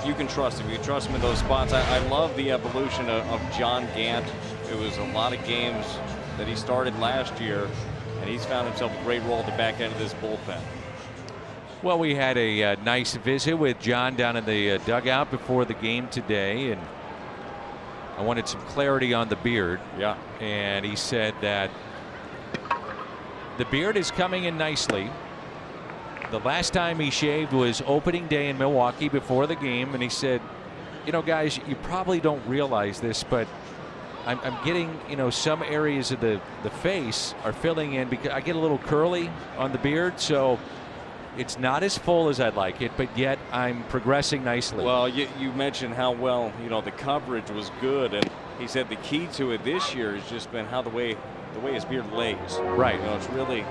you can trust him. You can trust him in those spots. I love the evolution of John Gant. It was a lot of games that he started last year, and he's found himself a great role at the back end of this bullpen. Well, we had a nice visit with John down in the dugout before the game today, and I wanted some clarity on the beard. Yeah. And he said that the beard is coming in nicely. The last time he shaved was opening day in Milwaukee before the game, and he said, you know, guys, you probably don't realize this, but I'm getting, you know, some areas of the face are filling in because I get a little curly on the beard, so it's not as full as I'd like it, but yet I'm progressing nicely. Well, you mentioned how well, you know, the coverage was good, and he said the key to it this year has just been how the way his beard lays. Right. You know, it's really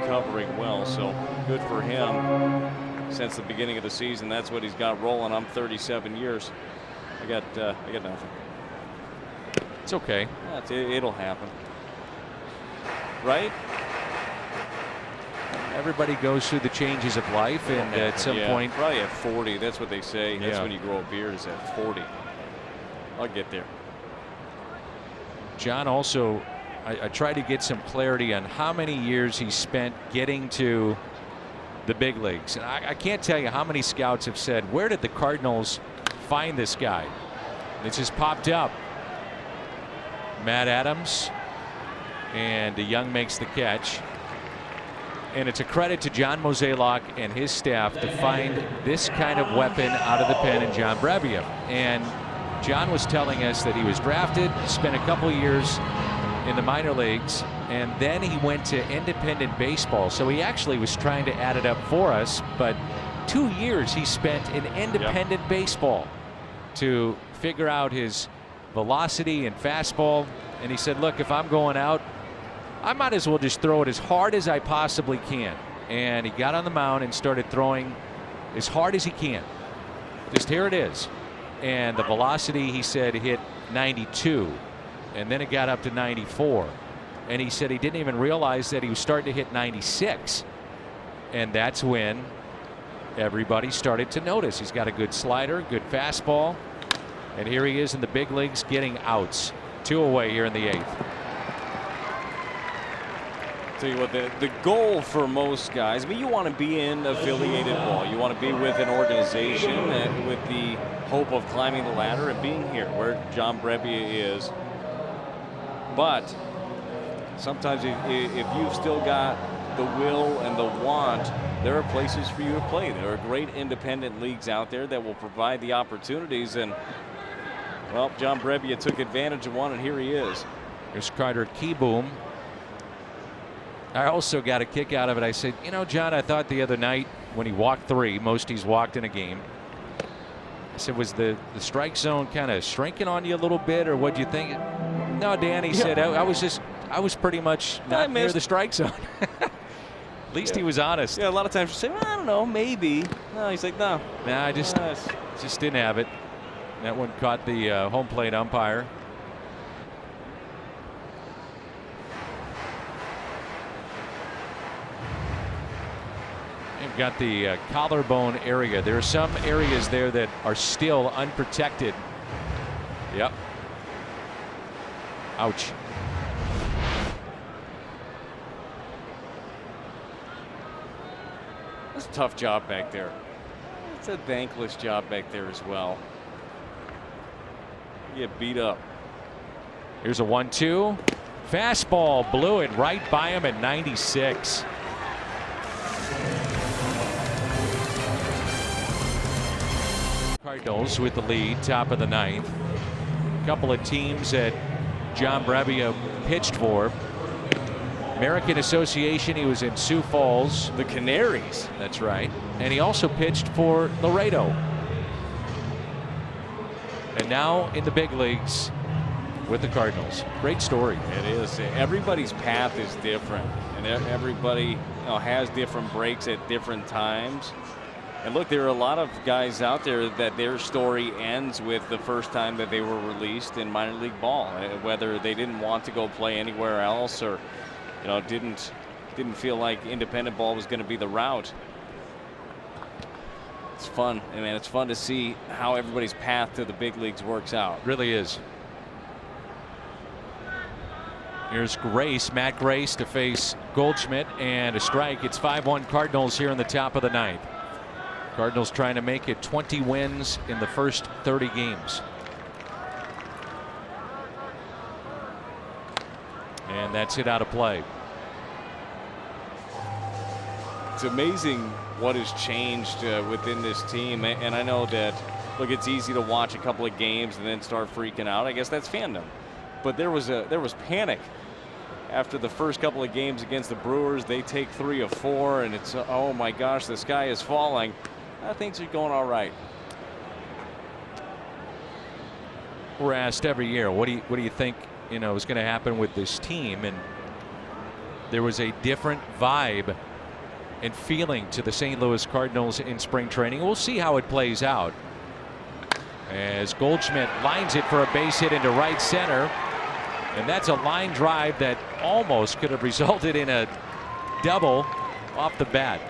covering well, so good for him. Since the beginning of the season, that's what he's got rolling. I'm 37 years. I got nothing. It's okay. It'll happen. Right? Everybody goes through the changes of life, and at some point, probably at 40, that's what they say. That's Yeah. when you grow a beard, is at 40. I'll get there. John also, I tried to get some clarity on how many years he spent getting to the big leagues. And I can't tell you how many scouts have said, where did the Cardinals find this guy? And it just popped up. Matt Adams, and Young makes the catch. And it's a credit to John Mozeliak and his staff to find this kind of weapon out of the pen in John Brebbia. And John was telling us that he was drafted, spent a couple years in the minor leagues, and then he went to independent baseball. So he actually was trying to add it up for us, but 2 years he spent in independent baseball to figure out his velocity and fastball. And he said, look, if I'm going out, I might as well just throw it as hard as I possibly can. And he got on the mound and started throwing as hard as he can. Just here it is. And the velocity, he said, hit 92. And then it got up to 94. And he said he didn't even realize that he was starting to hit 96. And that's when everybody started to notice. He's got a good slider, good fastball. And here he is in the big leagues getting outs. 2 away here in the 8th. Tell you what, the goal for most guys, I mean, you want to be in affiliated ball. You want to be with an organization with the hope of climbing the ladder and being here where John Brebbia is. But sometimes if you've still got the will and the want, there are places for you to play. There are great independent leagues out there that will provide the opportunities. And, well, John Brebbia took advantage of one, and here he is. Here's Carter Keyboom. I also got a kick out of it. I said, you know, John, I thought the other night when he walked 3, most he's walked in a game. I said, was the strike zone kind of shrinking on you a little bit, or what'd you think? No, Dan, he said, I was pretty much not near the strike zone. At least he was honest. Yeah, a lot of times you say, well, I don't know, maybe. No, he's like, no. Nah, I just didn't have it. That one caught the home plate umpire. You've got the collarbone area. There are some areas there that are still unprotected. Yep. Ouch. That's a tough job back there. It's a thankless job back there as well. You get beat up. Here's a 1-2. Fastball blew it right by him at 96. Cardinals with the lead, top of the 9th. A couple of teams that John Brebbia pitched for. American Association, he was in Sioux Falls. The Canaries. That's right. And he also pitched for Laredo. And now in the big leagues with the Cardinals. Great story. It is. Everybody's path is different, and everybody has different breaks at different times. And look, there are a lot of guys out there that their story ends with the first time that they were released in minor league ball, whether they didn't want to go play anywhere else or didn't feel like independent ball was going to be the route. It's fun. I mean, it's fun to see how everybody's path to the big leagues works out. Really is. Here's Grace, Matt Grace, to face Goldschmidt, and a strike. It's 5-1 Cardinals here in the top of the ninth. Cardinals trying to make it 20 wins in the first 30 games. And that's hit out of play. It's amazing what has changed within this team. And I know that, look, it's easy to watch a couple of games and then start freaking out. I guess that's fandom. But there was panic after the first couple of games against the Brewers. They take 3 of 4, and it's, oh my gosh, the sky is falling. Things are going all right. We're asked every year, what do you think is going to happen with this team? And there was a different vibe and feeling to the St. Louis Cardinals in spring training. We'll see how it plays out as Goldschmidt lines it for a base hit into right center, and that's a line drive that almost could have resulted in a double off the bat.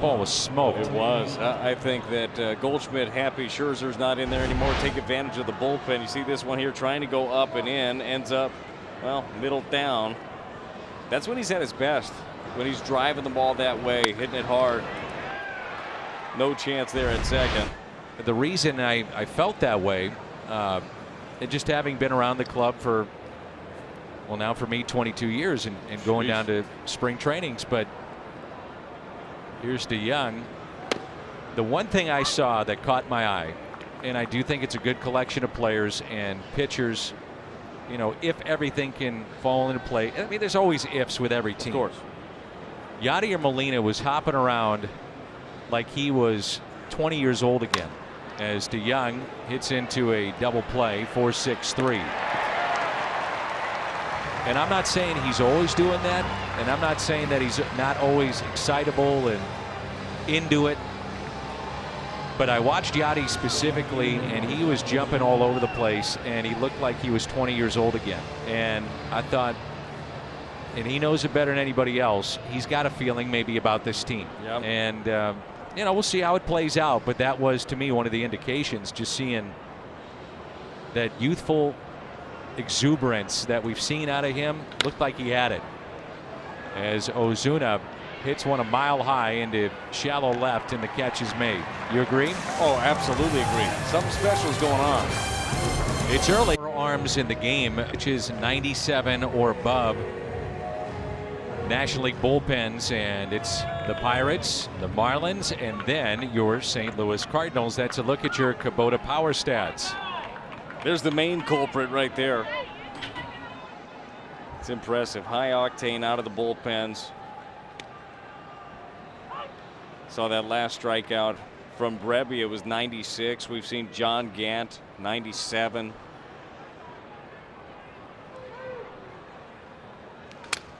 Ball was smoked. It was. I think that Goldschmidt happy Scherzer's not in there anymore. Take advantage of the bullpen. You see this one here trying to go up and in, ends up, well, middle down. That's when he's at his best, when he's driving the ball that way, hitting it hard. No chance there at second. The reason I felt that way, and just having been around the club for, well, now for me 22 years and going down to spring trainings, but here's DeYoung. The one thing I saw that caught my eye, and I do think it's a good collection of players and pitchers, if everything can fall into play. I mean, there's always ifs with every team. Of course. Yadier Molina was hopping around like he was 20 years old again as DeYoung hits into a double play, 4-6-3. And I'm not saying he's always doing that, and I'm not saying that he's not always excitable and into it. But I watched Yadi specifically, and he was jumping all over the place, and he looked like he was 20 years old again. And I thought, and he knows it better than anybody else, he's got a feeling maybe about this team. Yep. And, we'll see how it plays out. But that was, to me, one of the indications, just seeing that youthful exuberance that we've seen out of him. Looked like he had it as Ozuna hits one a mile high into shallow left, and the catch is made. You agree? Oh, absolutely agree. Something special is going on. It's early. Arms in the game, which is 97 or above. National League bullpens, and it's the Pirates, the Marlins, and then your St. Louis Cardinals. That's a look at your Kubota power stats. There's the main culprit right there. It's impressive. High octane out of the bullpens. Saw that last strikeout from Brebbia. It was 96. We've seen John Gant, 97.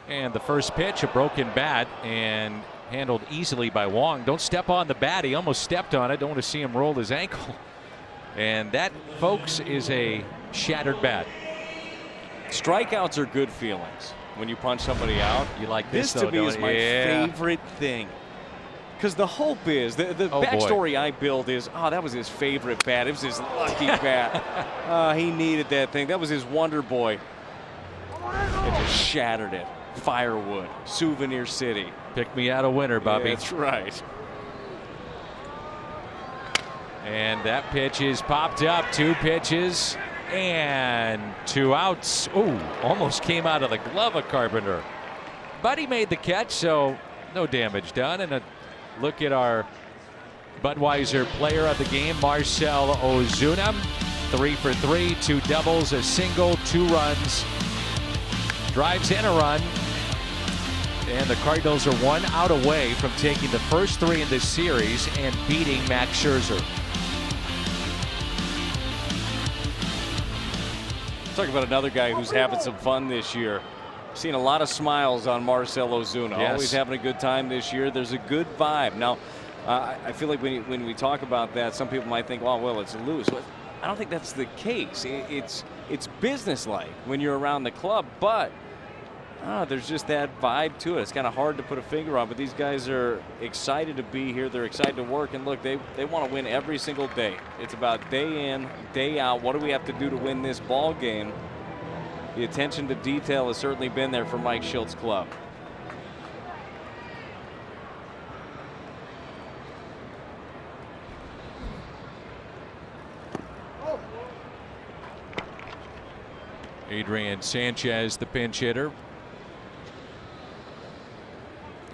And the first pitch, a broken bat, and handled easily by Wong. Don't step on the bat. He almost stepped on it. Don't want to see him roll his ankle. And that, folks, is a shattered bat. Strikeouts are good feelings when you punch somebody out. You like this, though, to me is my favorite thing. Because the hope is, the backstory I build is, that was his favorite bat. It was his lucky bat. He needed that thing. That was his Wonder Boy. It just shattered it. Firewood, Souvenir City. Pick me out a winner, Bobby. Yeah, that's right. And that pitch is popped up. 2 pitches and 2 outs. Ooh, almost came out of the glove of Carpenter. But he made the catch, so no damage done. And a look at our Budweiser player of the game, Marcell Ozuna. 3 for 3, 2 doubles, a single, 2 runs. Drives in a run. And the Cardinals are 1 out away from taking the first 3 in this series and beating Max Scherzer. Talk about another guy who's having some fun this year. Seen a lot of smiles on Marcell Ozuna. Yes. Always having a good time this year. There's a good vibe. Now, I feel like when we talk about that, some people might think, oh, well, it's loose. Well, I don't think that's the case. It's businesslike when you're around the club, but there's just that vibe to it. It's kind of hard to put a finger on, but these guys are excited to be here. They're excited to work, and look, they want to win every single day. It's about day in, day out. What do we have to do to win this ball game? The attention to detail has certainly been there for Mike Shilt's club. Adrian Sanchez, the pinch hitter.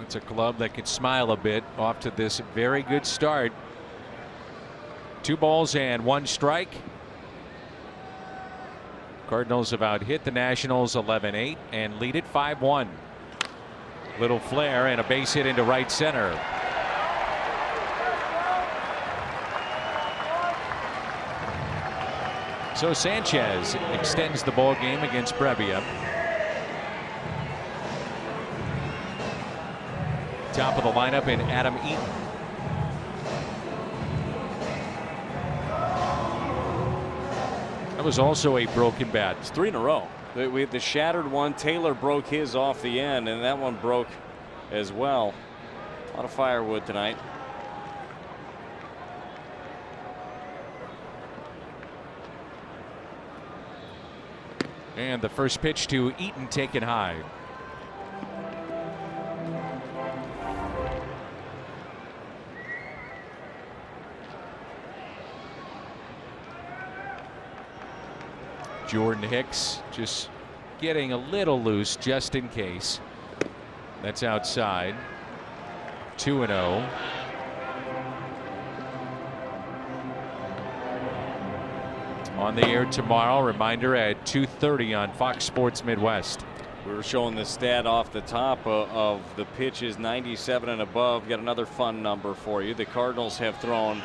It's a club that could smile a bit off to this very good start. 2 balls and 1 strike. Cardinals have out hit the Nationals 11-8 and lead it 5-1. Little flare and a base hit into right center. So Sanchez extends the ball game against Brevia. Top of the lineup in Adam Eaton. That was also a broken bat. It's 3 in a row. We had the shattered one. Taylor broke his off the end, and that one broke as well. A lot of firewood tonight. And the first pitch to Eaton taken high. Jordan Hicks just getting a little loose just in case. That's outside. 2-0. On the air tomorrow. Reminder at 2:30 on Fox Sports Midwest. We were showing the stat off the top of the pitches 97 and above. Got another fun number for you. The Cardinals have thrown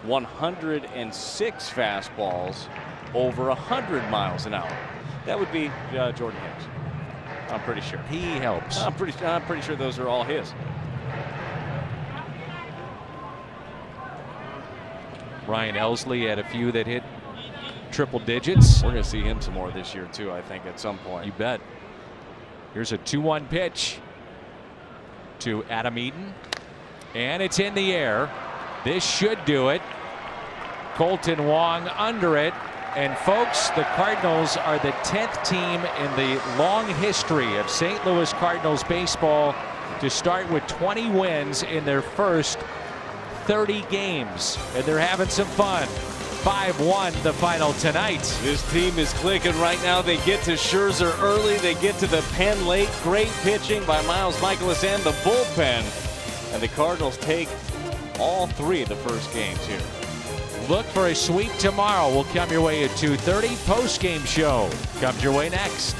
106 fastballs over 100 miles an hour. That would be Jordan Hicks. I'm pretty sure. He helps. I'm pretty sure those are all his. Ryan Elsley had a few that hit triple digits. We're going to see him some more this year too, I think, at some point. You bet. Here's a 2-1 pitch to Adam Eaton, and it's in the air. This should do it. Colton Wong under it. And folks, the Cardinals are the 10th team in the long history of St. Louis Cardinals baseball to start with 20 wins in their first 30 games. And they're having some fun. 5-1 the final tonight. This team is clicking right now. They get to Scherzer early. They get to the pen late. Great pitching by Miles Michaelis and the bullpen. And the Cardinals take all 3 of the first games here. Look for a sweep tomorrow. We'll come your way at 2:30. Post-game show comes your way next.